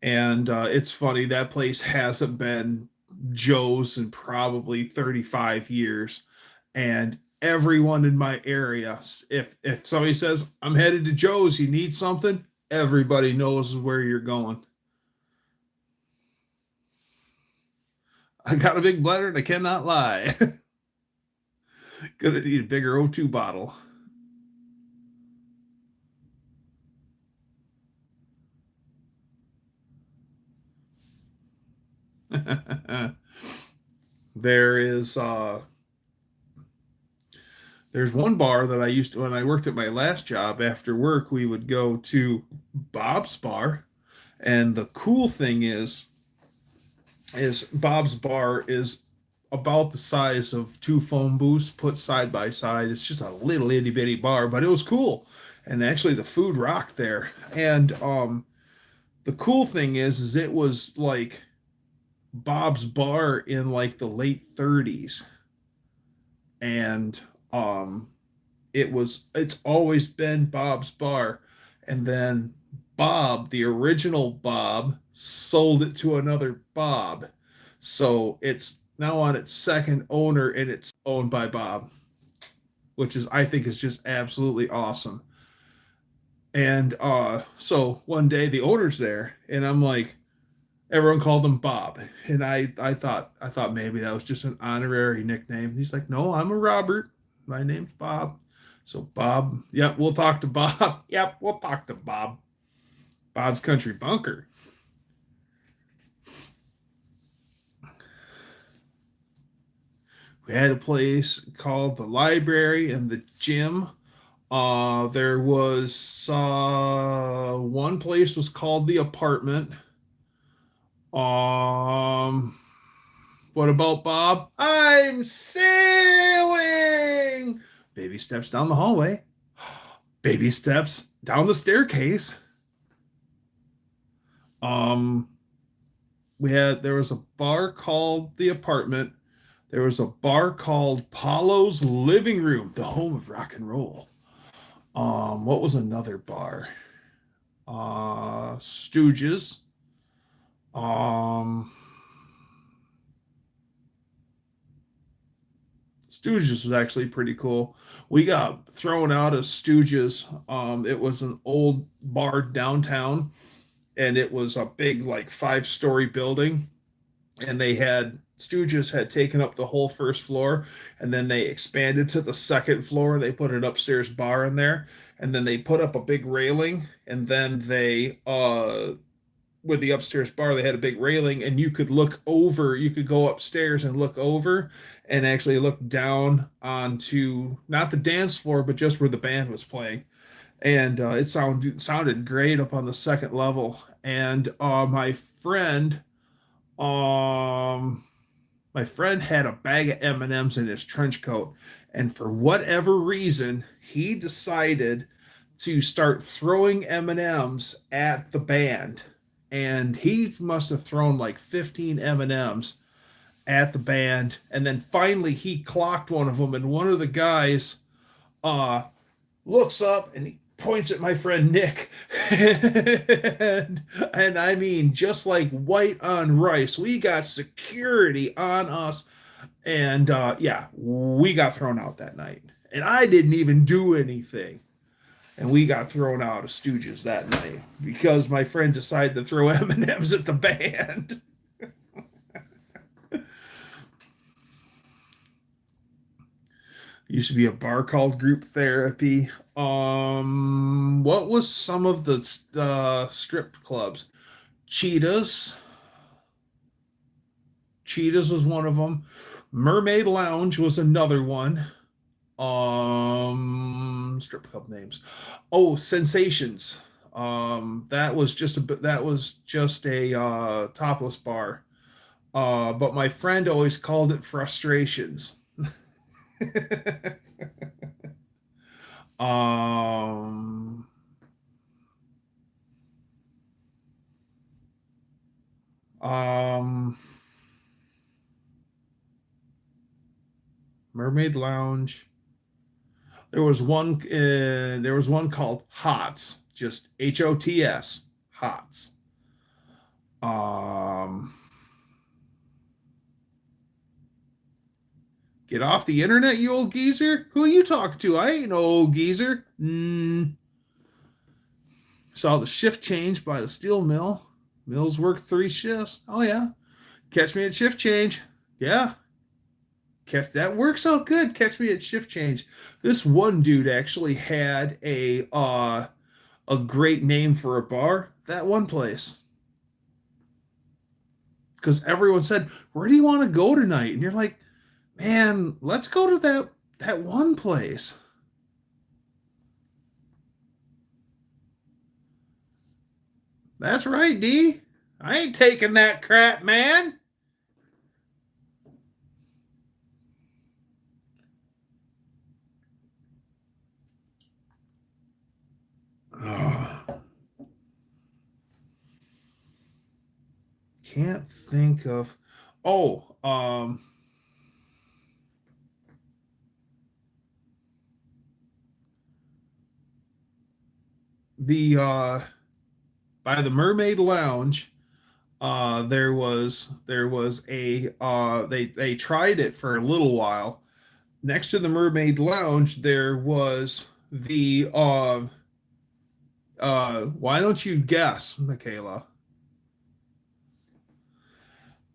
And it's funny, that place hasn't been Joe's in probably 35 years. And everyone in my area, if somebody says, I'm headed to Joe's, you need something, everybody knows where you're going. I got a big bladder and I cannot lie. Gonna need a bigger O2 bottle. There's one bar that I used to, when I worked at my last job, after work we would go to Bob's Bar. And the cool thing is Bob's Bar is about the size of two phone booths put side by side. It's just a little itty bitty bar, but it was cool. And actually the food rocked there. And the cool thing is it was like Bob's Bar in like the late 30s. And it's always been Bob's Bar. And then Bob, the original Bob, sold it to another Bob. So it's now on its second owner and it's owned by Bob, which is, I think, is just absolutely awesome. And so one day the owner's there and I'm like, everyone called him Bob. And I thought maybe that was just an honorary nickname. He's like, no, I'm a Robert. My name's Bob. So Bob, yep, we'll talk to Bob. Yep, we'll talk to Bob. Bob's Country Bunker. We had a place called the library and the gym. There was one place was called the apartment. What about Bob? I'm sailing. Baby steps down the hallway. Baby steps down the staircase. There was a bar called the apartment. There was a bar called Paulo's Living Room, the home of rock and roll. What was another bar? Stooges. Stooges was actually pretty cool. We got thrown out of Stooges. It was an old bar downtown, and it was a big, like, 5-story building. And Stooges had taken up the whole first floor, and then they expanded to the second floor. They put an upstairs bar in there, and then they put up a big railing, and then with the upstairs bar, they had a big railing, and you could go upstairs and look over and actually look down onto not the dance floor, but just where the band was playing. And it sounded great up on the second level. And my friend had a bag of M&Ms in his trench coat, and for whatever reason, he decided to start throwing M&Ms at the band. And he must have thrown like 15 M&Ms at the band. And then finally he clocked one of them, and one of the guys looks up and he points at my friend Nick. and I mean, just like white on rice, we got security on us. And yeah, we got thrown out that night. And I didn't even do anything. and we got thrown out of Stooges that night because my friend decided to throw M&Ms at the band. Used to be a bar called Group Therapy. What was some of the strip clubs? Cheetahs. Cheetahs was one of them. Mermaid Lounge was another one. Strip club names. Oh, Sensations. That was just a topless bar. But my friend always called it Frustrations. um um Mermaid Lounge. There was one called Hots, just HOTS, Hots. Get off the internet, you old geezer. Who are you talking to? I ain't no old geezer. Saw the shift change by the steel mill. Mills work 3 shifts. Oh yeah. Catch me at shift change. Yeah. That works out good. Catch me at shift change. This one dude actually had a great name for a bar. That one place. Because everyone said, "Where do you want to go tonight?" And you're like, "Man, let's go to that one place." That's right, D. I ain't taking that crap, man. Can't think of. Oh, the by the Mermaid Lounge, there was a they tried it for a little while. Next to the Mermaid Lounge, there was the why don't you guess, Michaela?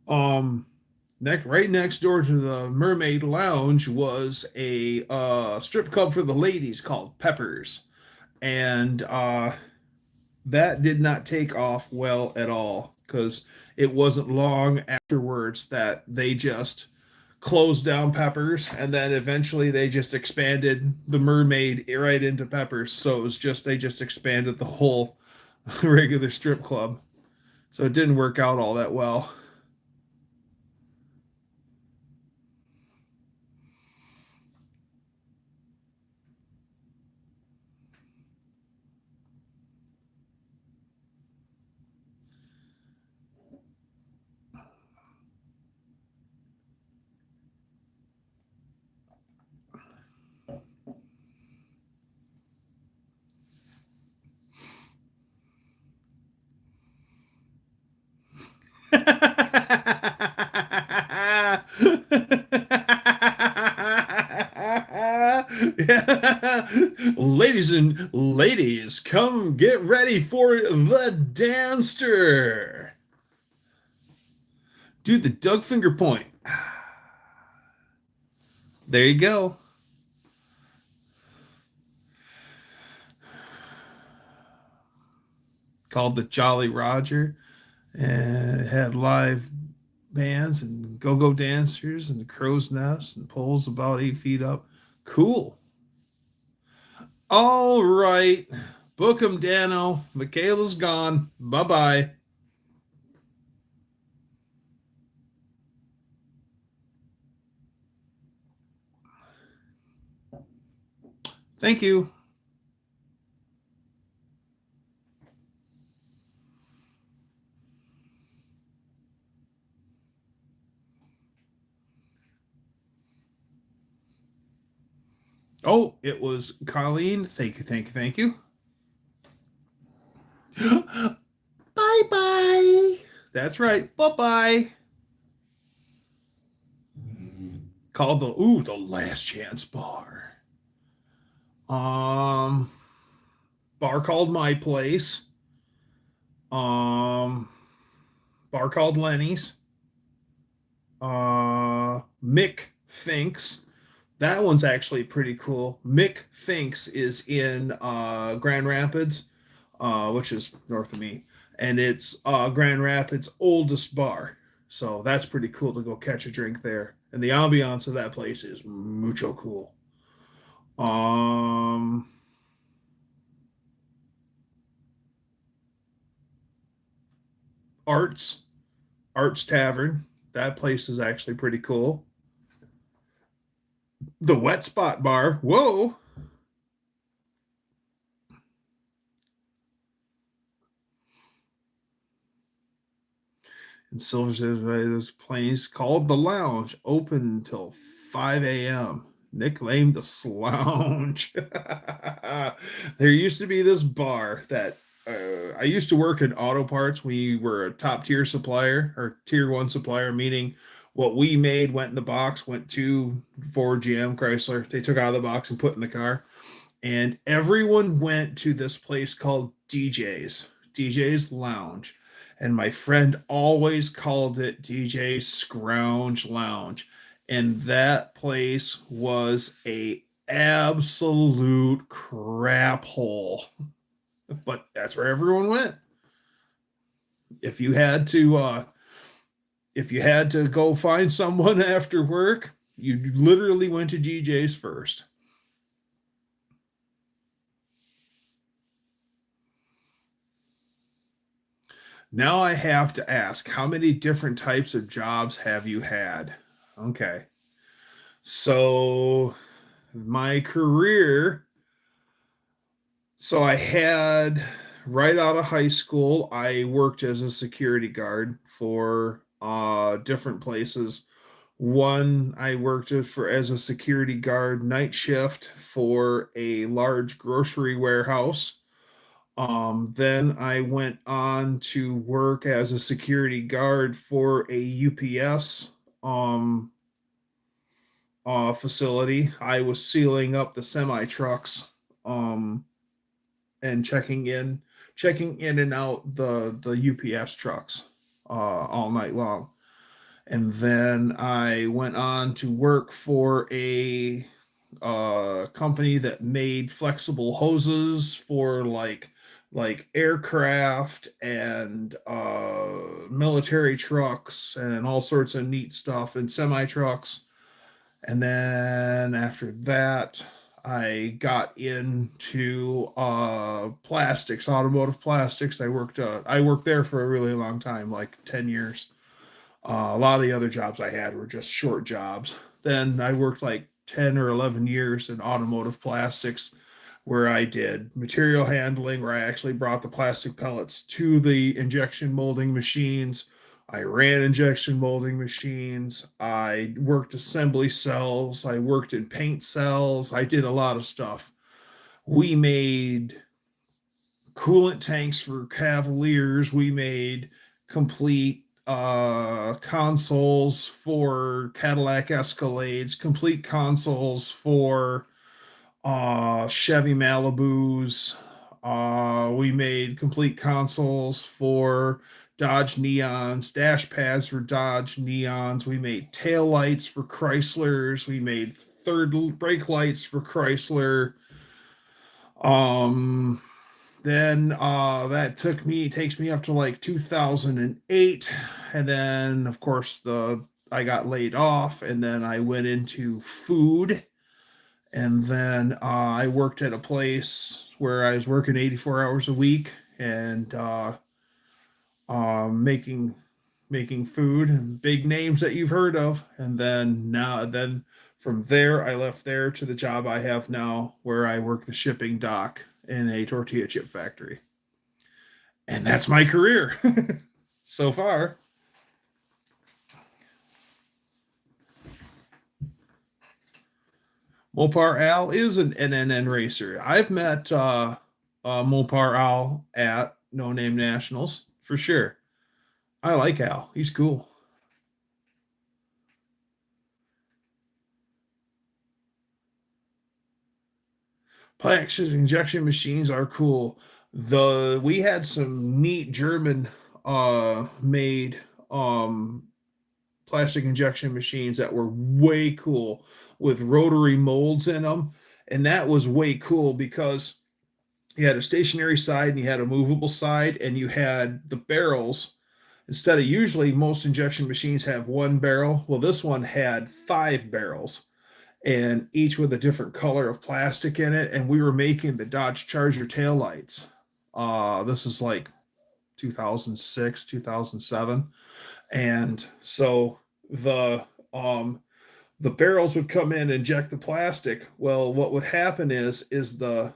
Right next door to the Mermaid Lounge was a strip club for the ladies called Peppers, and that did not take off well at all because it wasn't long afterwards that they just closed down Peppers, and then eventually they just expanded the Mermaid right into Peppers. So it was they just expanded the whole regular strip club. So it didn't work out all that well. Yeah. Ladies, come get ready for the Danster. Do the Doug finger point. There you go. Called the Jolly Roger, and it had live bands and go-go dancers and the crow's nest and poles about 8 feet up. Cool. All right. Book 'em, Dano. Michaela's gone. Bye-bye. Thank you. Oh, it was Colleen. Thank you, thank you, thank you. Bye-bye. That's right. Bye-bye. Called the Last Chance Bar. Um bar called My Place, bar called Lenny's, Mick Thinks. That one's actually pretty cool. Mick Thinks is in Grand Rapids, which is north of me, and it's Grand Rapids' oldest bar. So that's pretty cool to go catch a drink there. And the ambiance of that place is mucho cool. Um, Arts, Arts Tavern. That place is actually pretty cool. The Wet Spot Bar. Whoa. In Silver City, there's a place called The Lounge, open until 5 a.m. Nicknamed the Slouch. There used to be this bar that I used to work in auto parts. We were a top tier supplier or tier one supplier, meaning what we made went in the box, went to Ford, GM, Chrysler. They took out of the box and put in the car. And everyone went to this place called DJ's Lounge. And my friend always called it DJ's Scrounge Lounge. And that place was a absolute crap hole. But that's where everyone went. If you had to go find someone after work, you literally went to DJ's first. Now I have to ask, how many different types of jobs have you had? Okay. So my career, so I had right out of high school, I worked as a security guard for different places. One, I worked as a security guard night shift for a large grocery warehouse. Then I went on to work as a security guard for a UPS facility. I was sealing up the semi trucks and checking in and out the UPS trucks all night long. And then I went on to work for a company that made flexible hoses for like aircraft and military trucks and all sorts of neat stuff and semi trucks. And then after that, I got into plastics, automotive plastics. I worked there for a really long time, like 10 years. A lot of the other jobs I had were just short jobs. Then I worked like 10 or 11 years in automotive plastics, where I did material handling, where I actually brought the plastic pellets to the injection molding machines. I ran injection molding machines. I worked assembly cells. I worked in paint cells. I did a lot of stuff. We made coolant tanks for Cavaliers. We made complete consoles for Cadillac Escalades, complete consoles for Chevy Malibus. We made complete consoles for Dodge Neons, dash pads for Dodge Neons. We made tail lights for Chryslers. We made third brake lights for Chrysler. Then that takes me up to like 2008, and then of course I got laid off, and then I went into food. And then I worked at a place where I was working 84 hours a week and making food and big names that you've heard of. And then from there, I left there to the job I have now, where I work the shipping dock in a tortilla chip factory. And that's my career so far. Mopar Al is an NNN racer. I've met Mopar Al at No Name Nationals for sure. I like Al. He's cool. Plastic injection machines are cool. We had some neat German made plastic injection machines that were way cool with rotary molds in them. And that was way cool because you had a stationary side and you had a movable side, and you had the barrels. Instead of usually most injection machines have one barrel, well, this one had 5 barrels, and each with a different color of plastic in it. And we were making the Dodge Charger taillights. This is like 2006, 2007. And so the barrels would come in and inject the plastic. Well, what would happen is the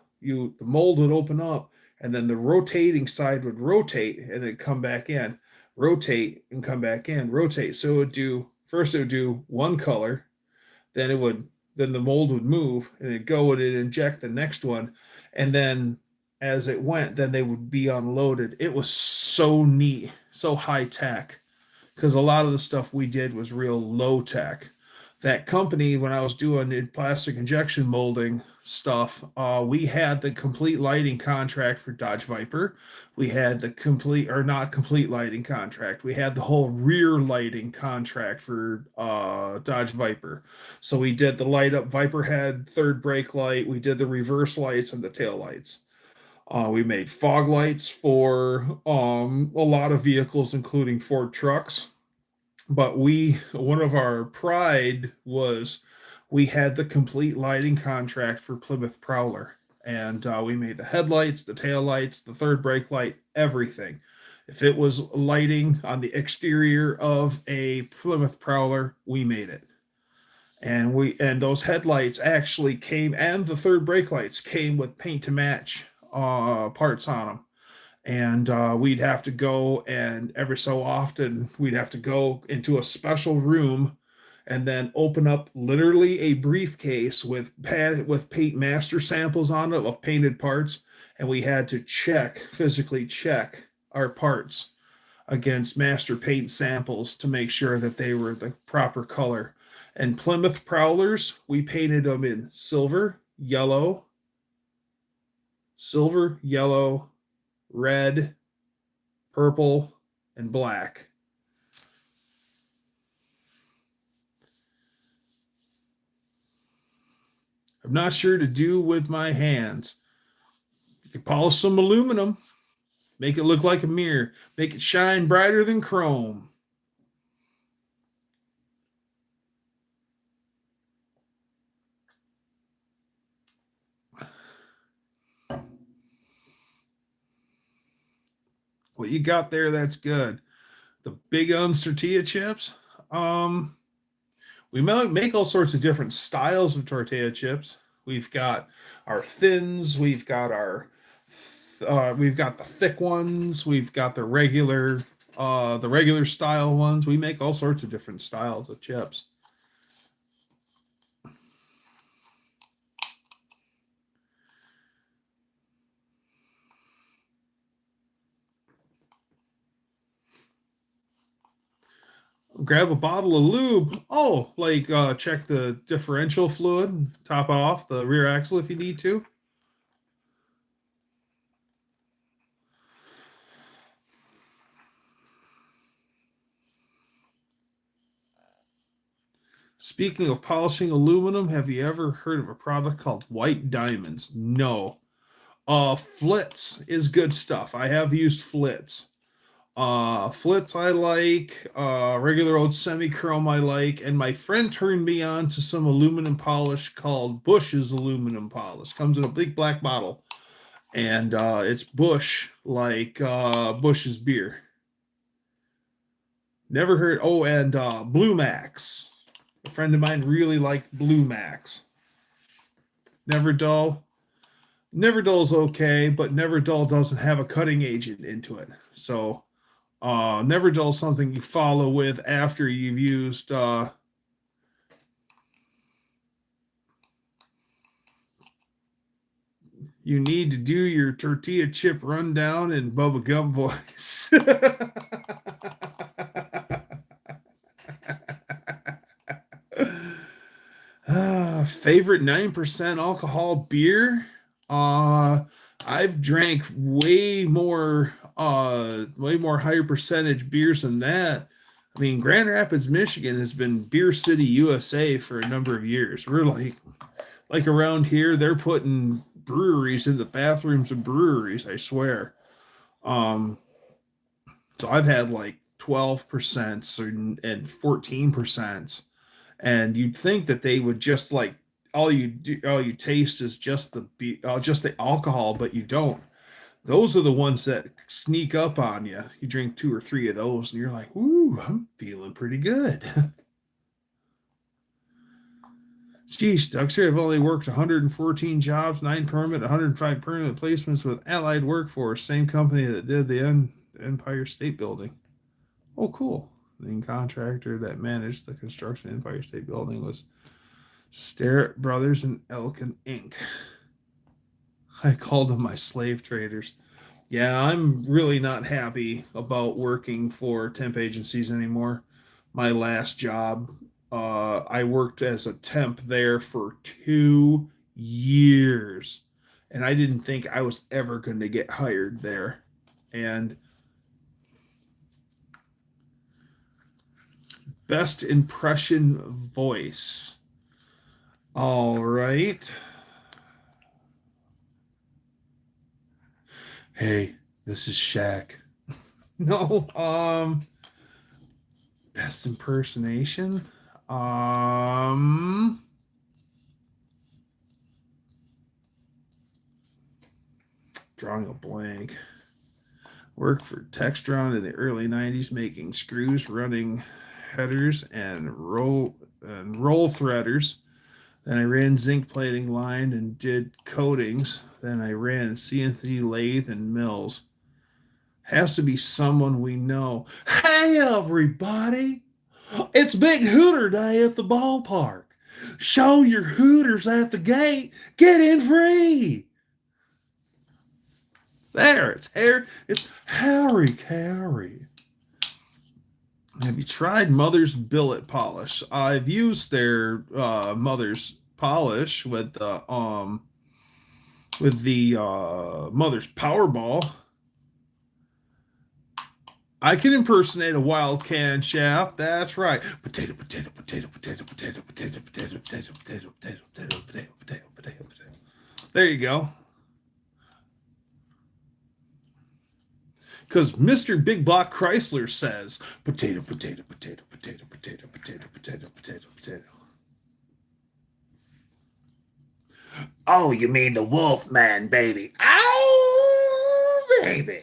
mold would open up, and then the rotating side would rotate and then come back in, rotate and come back in, rotate. So it would do one color, then the mold would move and it'd go and it'd inject the next one, and then as it went, then they would be unloaded. It was so neat, so high tech, because a lot of the stuff we did was real low tech. That company, when I was doing plastic injection molding stuff, we had the complete lighting contract for Dodge Viper. We had the complete, or not complete lighting contract. We had the whole rear lighting contract for Dodge Viper. So we did the light up Viper head, third brake light. We did the reverse lights and the tail lights. We made fog lights for a lot of vehicles, including Ford trucks. But one of our pride was we had the complete lighting contract for Plymouth Prowler. And we made the headlights, the taillights, the third brake light, everything. If it was lighting on the exterior of a Plymouth Prowler, we made it. And those headlights actually came, and the third brake lights came with paint to match parts on them. And we'd have to go, and every so often we'd have to go into a special room and then open up literally a briefcase with paint master samples on it of painted parts, and we had to physically check our parts against master paint samples to make sure that they were the proper color. And Plymouth Prowlers, we painted them in silver, yellow, red, purple, and black. I'm not sure to do with my hands. You can polish some aluminum, make it look like a mirror, make it shine brighter than chrome. What you got there, that's good. The Big Uns tortilla chips. We make all sorts of different styles of tortilla chips. We've got our thins. We've got the thick ones. We've got the regular style ones. We make all sorts of different styles of chips. Grab a bottle of lube. Oh, like check the differential fluid, top off the rear axle if you need to. Speaking of polishing aluminum, have you ever heard of a product called White Diamonds? No. Flitz is good stuff. I have used Flitz. Flitz I like, regular old semi-chrome I like, and my friend turned me on to some aluminum polish called Bush's aluminum polish. Comes in a big black bottle, and it's Bush, like Bush's beer. Never heard. Oh, and Blue Max. A friend of mine really liked Blue Max. Never Dull. Never Dull's okay, but Never Dull doesn't have a cutting agent into it, so. Never Dull something you follow with after you've used you need to do your tortilla chip rundown in Bubba Gum voice. Favorite 9% alcohol beer? I've drank way more higher percentage beers than that. I mean, Grand Rapids, Michigan has been Beer City, USA for a number of years. We're like around here, they're putting breweries in the bathrooms of breweries, I swear. So I've had like 12% and 14%. And you'd think that they would just like all you taste is just the alcohol, but you don't. Those are the ones that sneak up on you. You drink 2 or 3 of those, and you're like, "Ooh, I'm feeling pretty good." Geez, Dougster, I've only worked 114 jobs, 9 permanent, 105 permanent placements with Allied Workforce, same company that did the Empire State Building. Oh, cool. The main contractor that managed the construction of Empire State Building was Starrett Brothers and Elkin Inc. I called them my slave traders. Yeah, I'm really not happy about working for temp agencies anymore. My last job, I worked as a temp there for 2 years, and I didn't think I was ever going to get hired there. And best impression voice. All right. Hey, this is Shaq. No, best impersonation. Drawing a blank. Worked for Textron in the early 90s, making screws, running headers, and roll threaders. Then I ran zinc plating line and did coatings. Then I ran CNC lathe and mills. Has to be someone we know. Hey, everybody! It's Big Hooter Day at the ballpark. Show your Hooters at the gate. Get in free. There, it's Harry Carey. Have you tried Mother's Billet Polish? I've used their Mother's Polish with the Mother's Powerball. I can impersonate a wild can shaft. That's right. Potato, potato, potato, potato, potato, potato, potato, potato, potato, potato, potato, potato, potato, potato, potato. There you go. Because Mr. Big Block Chrysler says potato, potato, potato, potato, potato, potato, potato, potato, potato. Oh, you mean the Wolfman, baby? Oh, baby.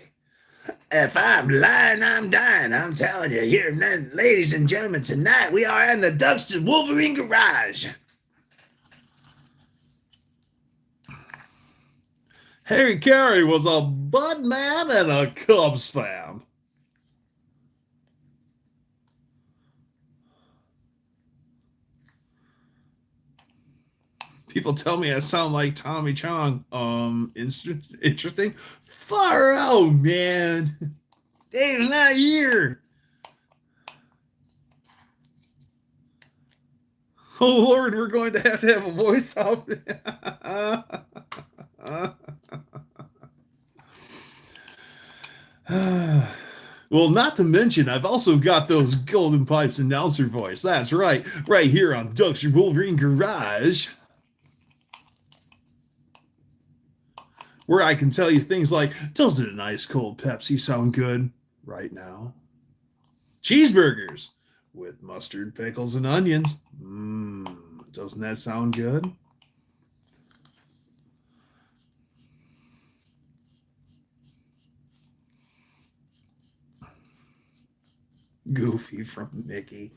If I'm lying, I'm dying. I'm telling you here, ladies and gentlemen, tonight we are in the Dougster Wolverine Garage. Harry Carey was a Bud man and a Cubs fan. People tell me I sound like Tommy Chong. Interesting. Far out, man. Dave's not here. Oh, Lord, we're going to have a voice out. Well, not to mention, I've also got those Golden Pipes announcer voice. That's right. Right here on Dougster Wolverine Garage. Where I can tell you things like, doesn't an ice cold Pepsi sound good right now? Cheeseburgers with mustard, pickles, and onions. Doesn't that sound good? Goofy from Mickey.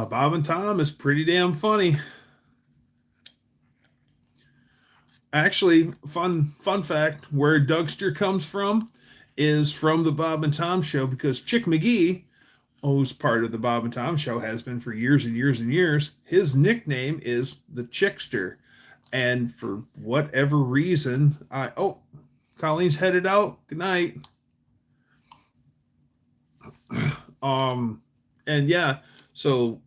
Bob and Tom is pretty damn funny. Actually, fun fact, where Dougster comes from is from the Bob and Tom show, because Chick McGee who's part of the Bob and Tom show, has been for years and years and years. His nickname is the Chickster. And for whatever reason, Colleen's headed out. Good night. And yeah, so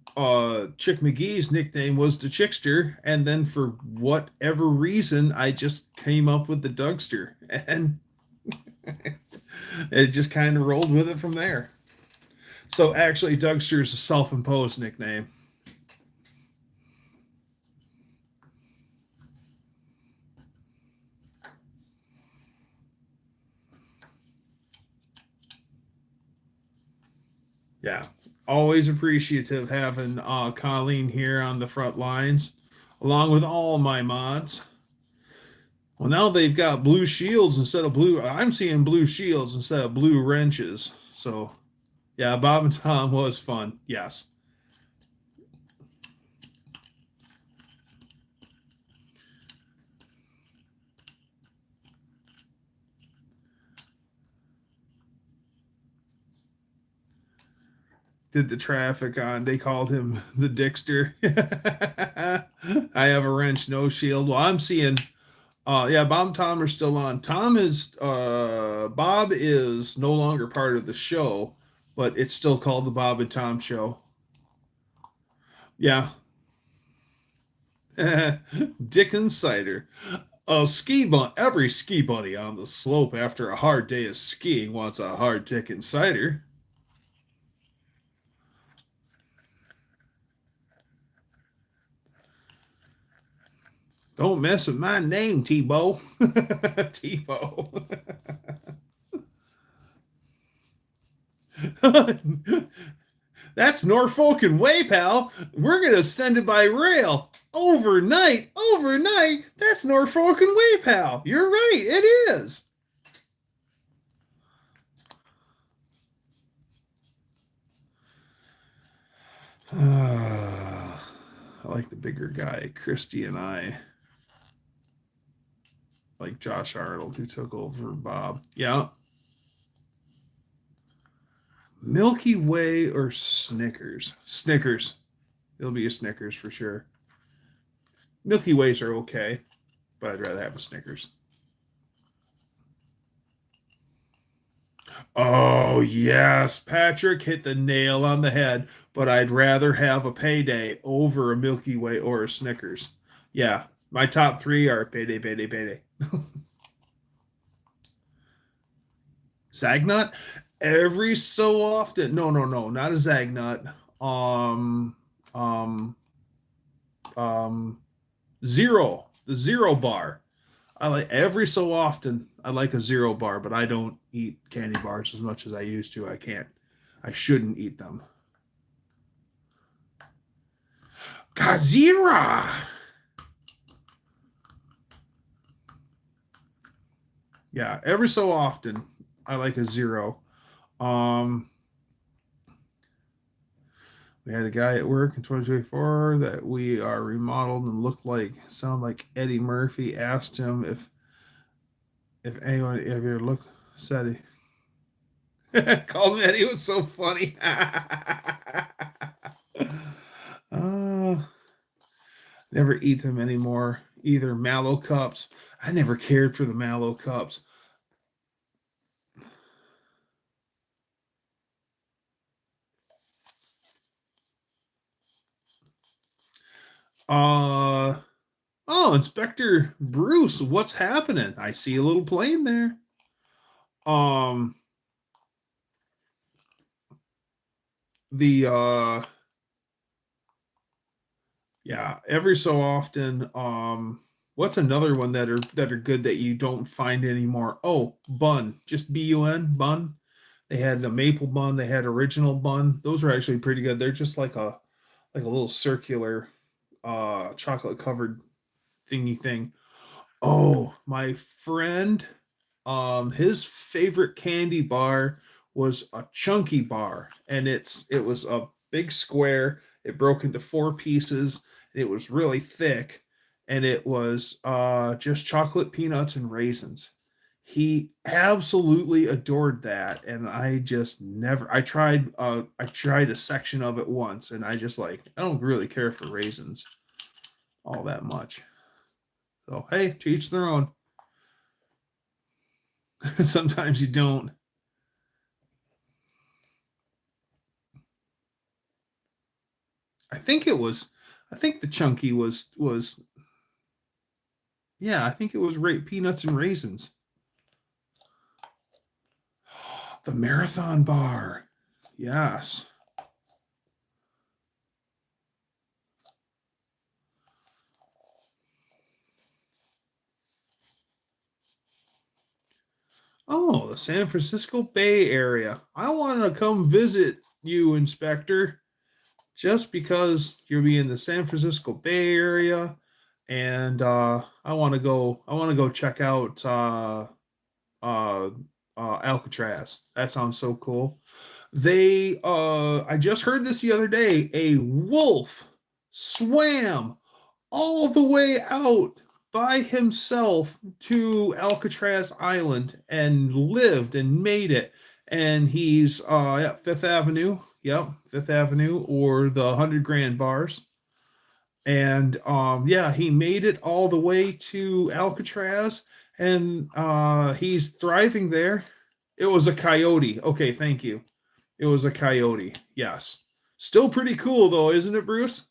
Chick McGee's nickname was the Chickster, and then for whatever reason, I just came up with the Dougster, and it just kind of rolled with it from there. So actually, Dougster is a self-imposed nickname. Yeah, always appreciative having Colleen here on the front lines, along with all my mods. Well, now they've got blue shields instead of blue. I'm seeing blue shields instead of blue wrenches. So, yeah, Bob and Tom was fun. Yes. Did the traffic on. They called him the Dickster. I have a wrench, no shield. Well, I'm seeing yeah, Bob and Tom are still on. Bob is no longer part of the show, but it's still called the Bob and Tom Show. Yeah. Dickens cider. Every ski bunny on the slope after a hard day of skiing wants a hard Dickens cider. Don't mess with my name, Tebow. Tebow. That's Norfolk and Way, pal. We're going to send it by rail. Overnight. That's Norfolk and Way, pal. You're right. It is. I like the bigger guy, Christy, and I. Like Josh Arnold, who took over Bob. Yeah. Milky Way or Snickers? Snickers. It'll be a Snickers for sure. Milky Ways are okay, but I'd rather have a Snickers. Oh, yes. Patrick hit the nail on the head, but I'd rather have a Payday over a Milky Way or a Snickers. Yeah, my top three are Payday. Zagnut? Every so often. No, not a Zagnut. Zero. The Zero bar. I like every so often I like a Zero bar, but I don't eat candy bars as much as I used to. I shouldn't eat them. Godzilla. Yeah, every so often I like a Zero. We had a guy at work in 2024 that we are remodeled and sound like Eddie Murphy. Asked him if anyone ever looked, said he called him Eddie. It was so funny. Never eat them anymore. Either Mallow cups. I never cared for the Mallow cups. Oh, Inspector Bruce, what's happening? I see a little plane there. Yeah, every so often, what's another one that are good that you don't find anymore? Oh, bun, just BUN, bun. They had the maple bun, they had original bun. Those are actually pretty good. They're just like a little circular chocolate covered thingy thing. Oh, my friend, his favorite candy bar was a chunky bar, and it was a big square. It broke into 4 pieces. It was really thick, and it was just chocolate, peanuts, and raisins. He absolutely adored that, and I just never. I tried a section of it once, and I just like I don't really care for raisins all that much. So hey, to each their own. Sometimes you don't. I think the chunky was. Yeah, I think it was peanuts and raisins. The marathon bar. Yes. Oh, the San Francisco Bay Area. I want to come visit you, Inspector, just because you'll be in the San Francisco Bay Area, and I want to go. I want to go check out Alcatraz. That sounds so cool. I just heard this the other day. A wolf swam all the way out by himself to Alcatraz Island and lived and made it. And he's Fifth Avenue. Yep, Fifth Avenue or the 100 Grand Bars. And yeah, he made it all the way to Alcatraz, and he's thriving there. It was a coyote. Okay, thank you. It was a coyote. Yes. Still pretty cool though, isn't it, Bruce?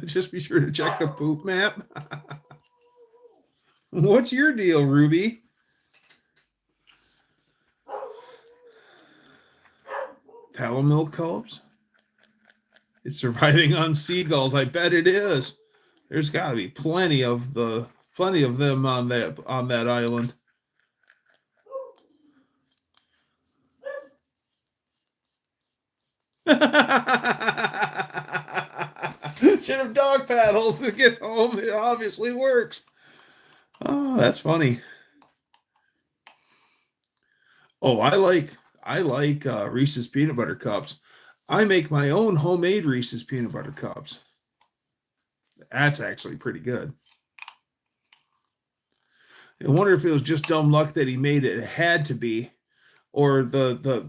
Just be sure to check the poop map. What's your deal, Ruby? Tallow milk cubs? It's surviving on seagulls. I bet it is. There's got to be plenty of them on that island. Should have dog paddled to get home. It obviously works. Oh, that's funny. Oh, I like Reese's peanut butter cups. I make my own homemade Reese's peanut butter cups. That's actually pretty good. I wonder if it was just dumb luck that he made it. It had to be, or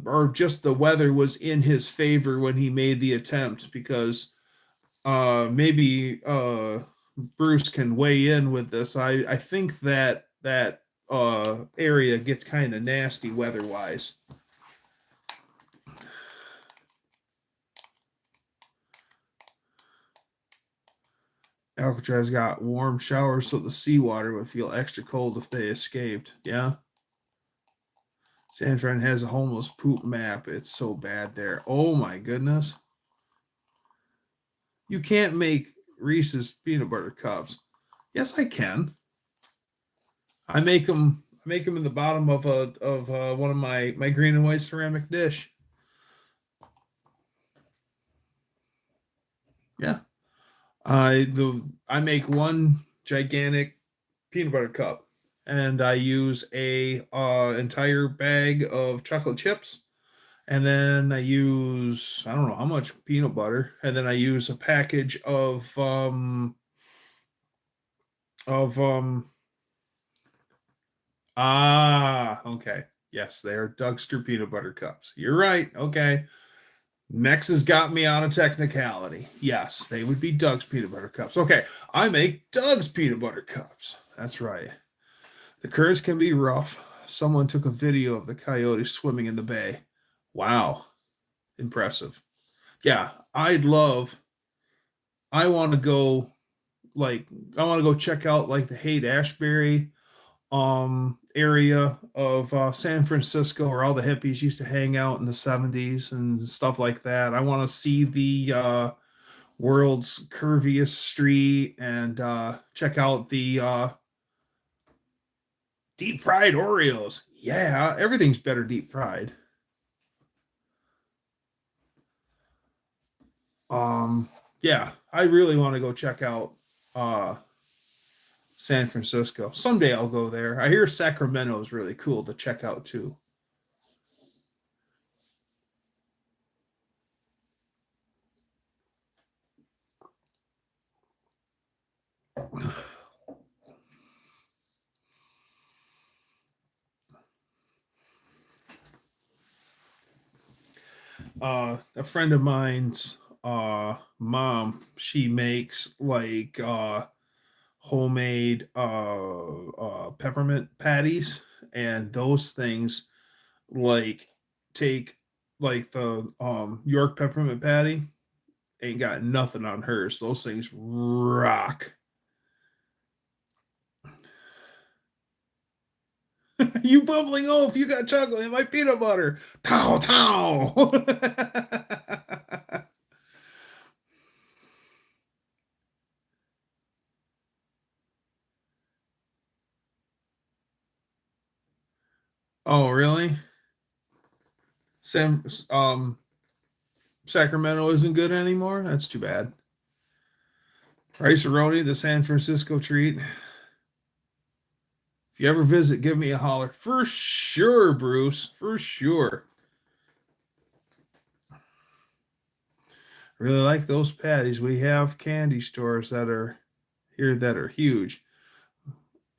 or just the weather was in his favor when he made the attempt, because maybe Bruce can weigh in with this. I think that area gets kind of nasty weather-wise. Alcatraz got warm showers so the seawater would feel extra cold if they escaped. Yeah. San Fran has a homeless poop map. It's so bad there. Oh my goodness. You can't make Reese's peanut butter cups. Yes, I can. I make them in the bottom of one of my green and white ceramic dish. Yeah. I make one gigantic peanut butter cup, and I use a entire bag of chocolate chips, and then I use I don't know how much peanut butter, and then I use a package of okay. Yes, they are Dougster peanut butter cups. You're right. Okay. Mex has got me on a technicality. Yes, they would be Doug's peanut butter cups. Okay, I make Doug's peanut butter cups. That's right. The currents can be rough. Someone took a video of the coyote swimming in the bay. Wow. Impressive. Yeah, I want to go check out like the Haight-Ashbury area of San Francisco, where all the hippies used to hang out in the 70s and stuff like that. I want to see the world's curviest street and check out the deep fried Oreos. Yeah, everything's better deep fried. Yeah, I really want to go check out San Francisco. Someday I'll go there. I hear Sacramento is really cool to check out too. a friend of mine's mom, she makes like homemade peppermint patties, and those things like take like the York peppermint patty ain't got nothing on hers. Those things rock. You bubbling oaf, you got chocolate in my peanut butter. Tow tow. Oh, really? Sam Sacramento isn't good anymore? That's too bad. Rice-A-Roni, the San Francisco treat. If you ever visit, give me a holler. For sure, Bruce. For sure. Really like those patties. We have candy stores that are here that are huge.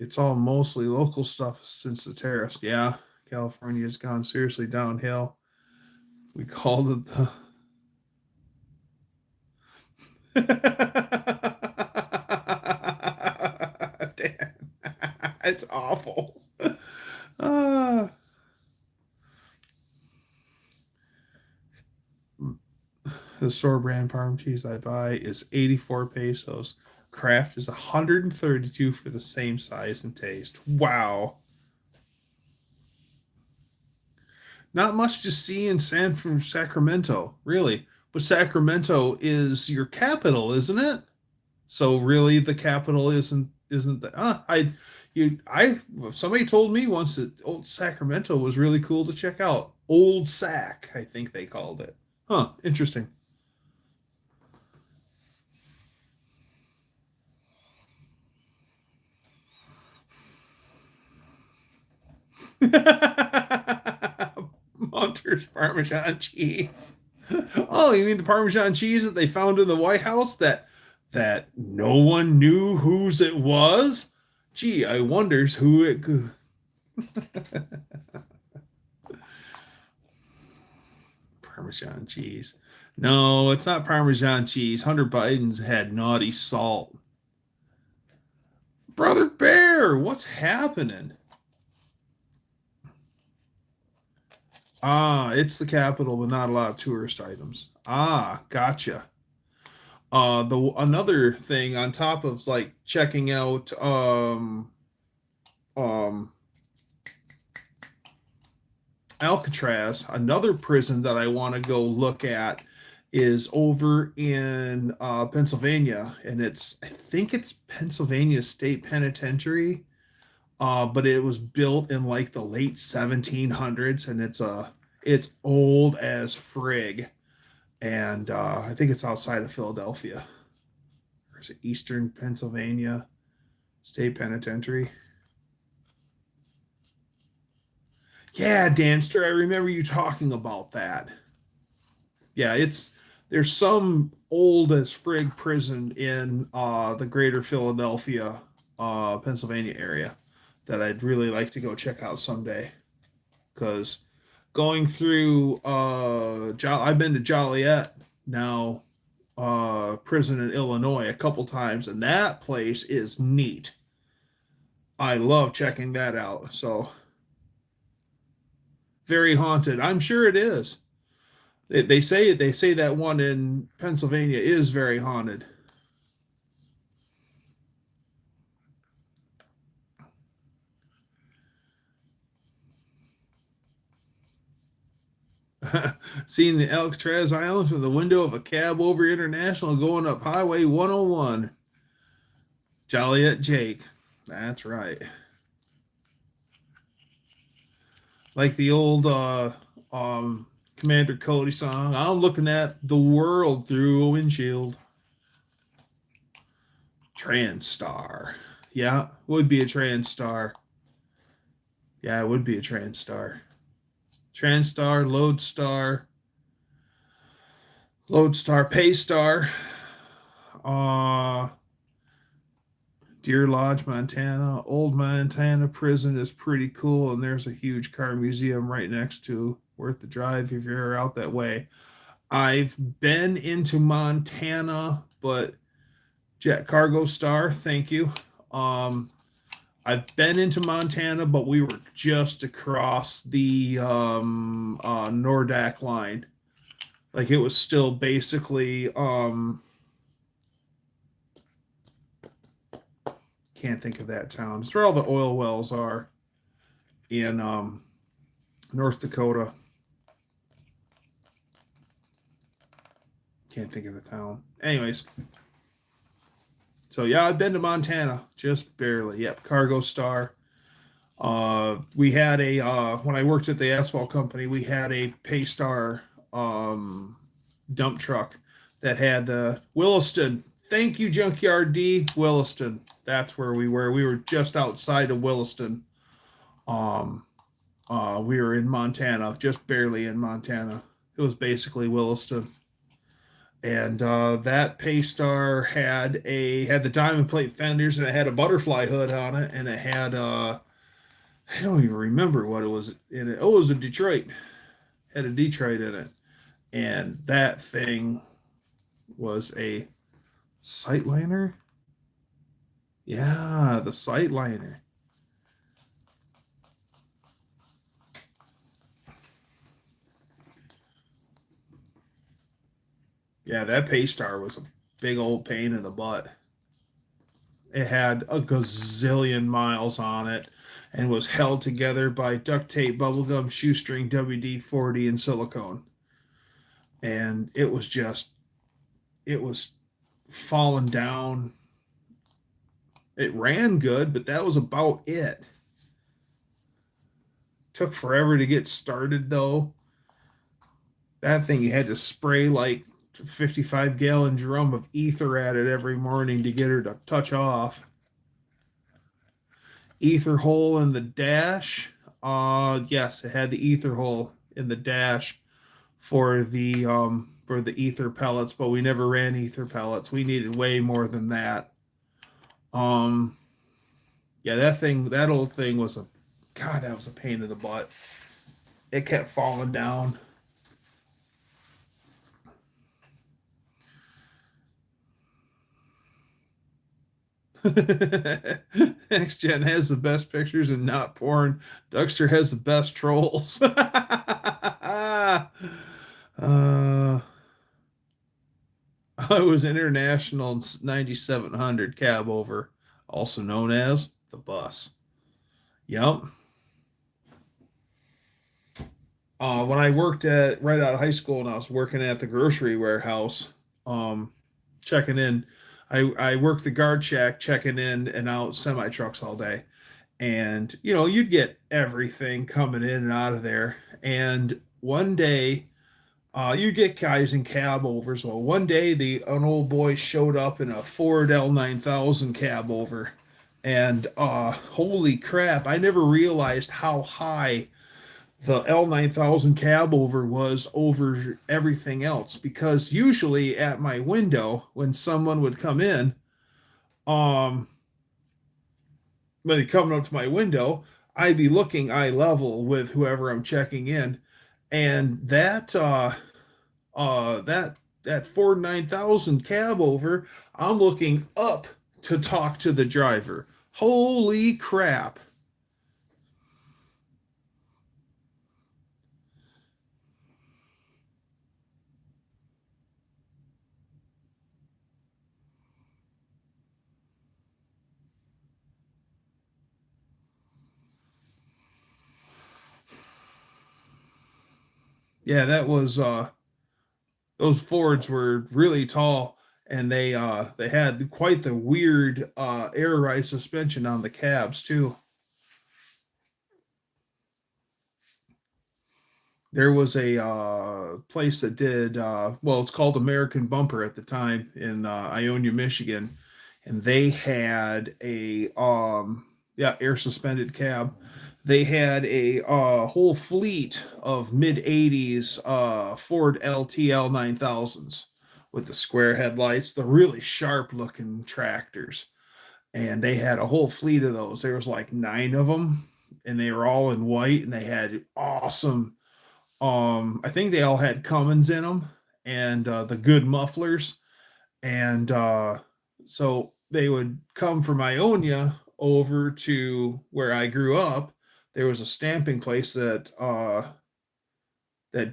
It's all mostly local stuff since the tariffs. Yeah, California's gone seriously downhill. We called it the Damn. It's awful. Uh, the store brand Parm cheese I buy is 84 pesos. Kraft is 132 for the same size and taste. Wow. Not much to see in from Sacramento, really. But Sacramento is your capital, isn't it? So really, the capital isn't the I somebody told me once that old Sacramento was really cool to check out. Old Sac, I think they called it. Huh, interesting. Monter's Parmesan cheese. Oh, you mean the Parmesan cheese that they found in the White House that no one knew whose it was? Gee, I wonders who it could. Parmesan cheese. No, it's not Parmesan cheese. Hunter Biden's had naughty salt. Brother Bear, what's happening? Ah, it's the capital, but not a lot of tourist items. Ah, gotcha. The another thing on top of like checking out um Alcatraz, another prison that I want to go look at is over in Pennsylvania, and I think it's Pennsylvania State Penitentiary, but it was built in like the late 1700s, and it's old as frig, and I think it's outside of Philadelphia. Or is it Eastern Pennsylvania State Penitentiary? Yeah, Danster, I remember you talking about that. Yeah, there's some old as frig prison in the greater Philadelphia, Pennsylvania area that I'd really like to go check out someday. Because going through, I've been to Joliet now, prison in Illinois a couple times, and that place is neat. I love checking that out. So very haunted. I'm sure it is. They say that one in Pennsylvania is very haunted. Seeing the Alcatraz Islands from the window of a cab over International going up Highway 101. Joliet Jake. That's right. Like the old Commander Cody song, I'm looking at the world through a windshield. TransStar. Yeah, would be a TransStar. Yeah, it would be a TransStar. TransStar, Lodestar, Paystar, Deer Lodge, Montana. Old Montana prison is pretty cool, and there's a huge car museum right next to, worth the drive if you're out that way. I've been into Montana, but Jet Cargo Star, thank you. I've been into Montana, but we were just across the Nordak line. Like it was still basically can't think of that town. It's where all the oil wells are in North Dakota. Can't think of the town. Anyways, so yeah, I've been to Montana, just barely. Yep, Cargo Star. We had a when I worked at the asphalt company, we had a Paystar dump truck that had the Williston. Thank you, Junkyard D. Williston. That's where we were. We were just outside of Williston. We were in Montana, just barely in Montana. It was basically Williston. And that Paystar had the diamond plate fenders, and it had a butterfly hood on it, and it had I don't even remember what it was in it. Oh, it was a Detroit. Had a Detroit in it. And that thing was a Sightliner. Yeah, the Sightliner. Yeah, that Paystar was a big old pain in the butt. It had a gazillion miles on it and was held together by duct tape, bubblegum, shoestring, WD-40, and silicone. And it was falling down. It ran good, but that was about it. Took forever to get started, though. That thing, you had to spray like 55-gallon drum of ether at it every morning to get her to touch off. Ether hole in the dash. Yes, it had the ether hole in the dash for the ether pellets, but we never ran ether pellets. We needed way more than that. Yeah, that old thing was that was a pain in the butt. It kept falling down. Next Gen has the best pictures and not porn. Dougster has the best trolls. I was International 9700 cab over, also known as the bus. Yep. When I worked right out of high school and I was working at the grocery warehouse, checking in, I worked the guard shack, checking in and out semi trucks all day. And, you'd get everything coming in and out of there. And one day, you'd get guys in cab overs. Well, one day, an old boy showed up in a Ford L9000 cab over. And holy crap, I never realized how high the L9000 cab over was over everything else, because usually at my window when someone would come in, when they coming up to my window, I'd be looking eye level with whoever I'm checking in, and that Ford 9000 cab over, I'm looking up to talk to the driver. Holy crap. Yeah, that was those Fords were really tall, and they had quite the weird air ride suspension on the cabs too. There was a place that did it's called American Bumper at the time in Ionia, Michigan, and they had a air suspended cab. They had a whole fleet of mid 80s Ford LTL 9000s with the square headlights, the really sharp looking tractors. And they had a whole fleet of those. There was like 9 of them, and they were all in white, and they had awesome I think they all had Cummins in them, and the good mufflers. And so they would come from Ionia over to where I grew up. There was a stamping place that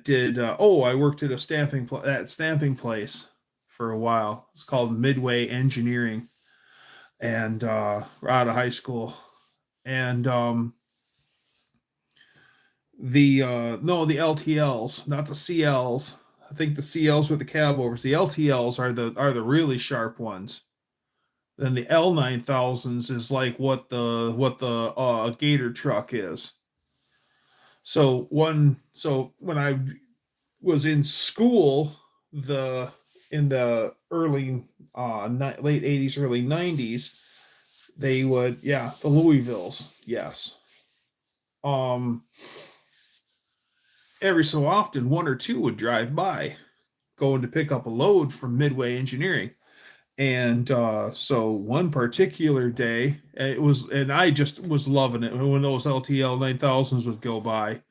did. I worked at a stamping place for a while. It's called Midway Engineering, and out of high school. And the LTLs, not the CLs. I think the CLs were the cab overs. The LTLs are the really sharp ones. Then the L9000s is like what the Gator truck is. So when I was in school, in the early late 80s, early 90s, they would, the Louisvilles, yes. Every so often, one or two would drive by, going to pick up a load from Midway Engineering. And so one particular day, and I just was loving it when those LTL 9000s would go by.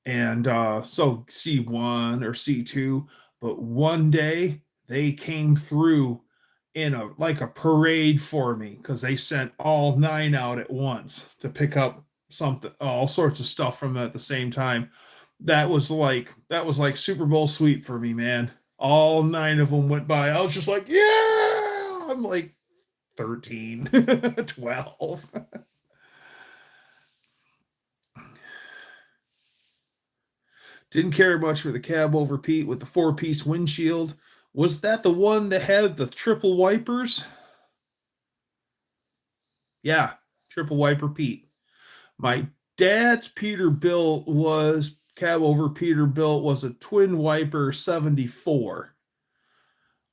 And so C1 or C2, but one day they came through in a parade for me, because they sent all 9 out at once to pick up all sorts of stuff from them at the same time. That was like Super Bowl sweep for me, man. All 9 of them went by. I was just like, yeah, I'm like 13, 12. Didn't care much for the cab over Pete with the 4-piece windshield. Was that the one that had the triple wipers? Yeah, triple wiper Pete. My dad's Peterbilt was cab over Peterbilt was a twin wiper 74.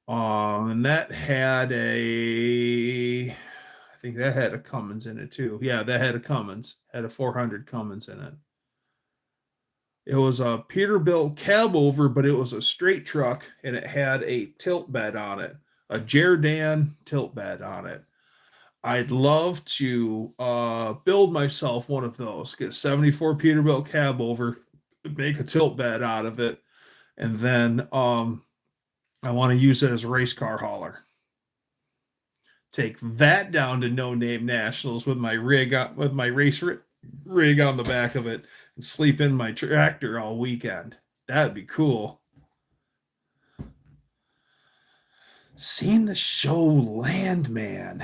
And that had I think that had a Cummins in it too. Yeah, that had a Cummins. Had a 400 Cummins in it. It was a Peterbilt cab over, but it was a straight truck, and it had a tilt bed on it, a Jerdan tilt bed on it. I'd love to build myself one of those, get a 74 Peterbilt cab over, make a tilt bed out of it, and then I want to use it as a race car hauler. Take that down to No Name Nationals with my rig, with my race rig on the back of it, and sleep in my tractor all weekend. That'd be cool. Seen the show Landman.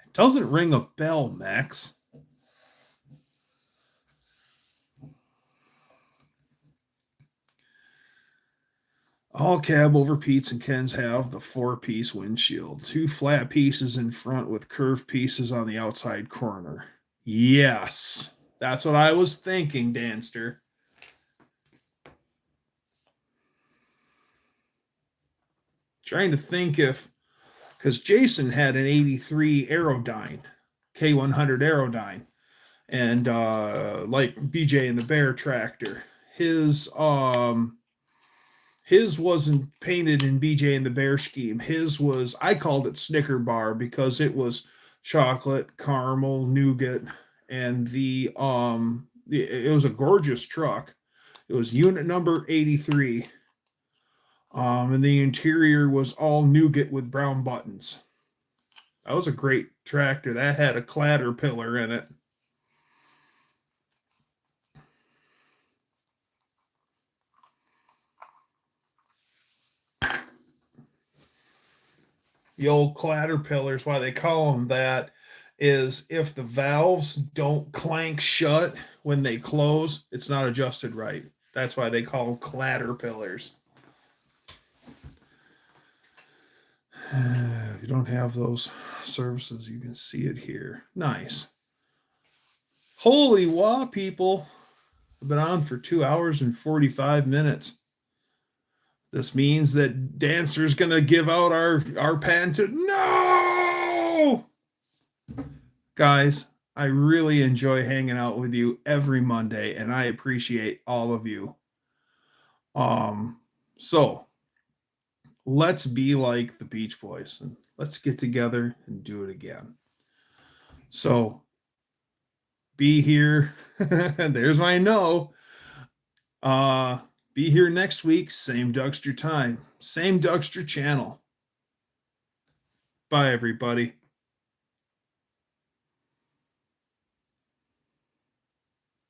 It doesn't ring a bell, Max. All cab over Pete's and Ken's have the 4-piece windshield. 2 flat pieces in front with curved pieces on the outside corner. Yes, that's what I was thinking, Danster. Trying to think because Jason had an 83 Aerodyne, K100 Aerodyne, and like BJ and the Bear tractor. His wasn't painted in BJ and the Bear scheme. His was, I called it Snicker Bar because it was chocolate, caramel, nougat, and it was a gorgeous truck. It was unit number 83. And the interior was all nougat with brown buttons. That was a great tractor. That had a Caterpillar in it. The old Caterpillars, why they call them that, is if the valves don't clank shut when they close, it's not adjusted right. That's why they call them Caterpillars. If you don't have those services, you can see it here. Nice. Holy wow, people. I've been on for 2 hours and 45 minutes. This means that Dancer's going to give out our patent. No! Guys, I really enjoy hanging out with you every Monday, and I appreciate all of you. So let's be like the Beach Boys, and let's get together and do it again. So be here. There's my no. Be here next week, same Dougster time, same Dougster channel. Bye, everybody.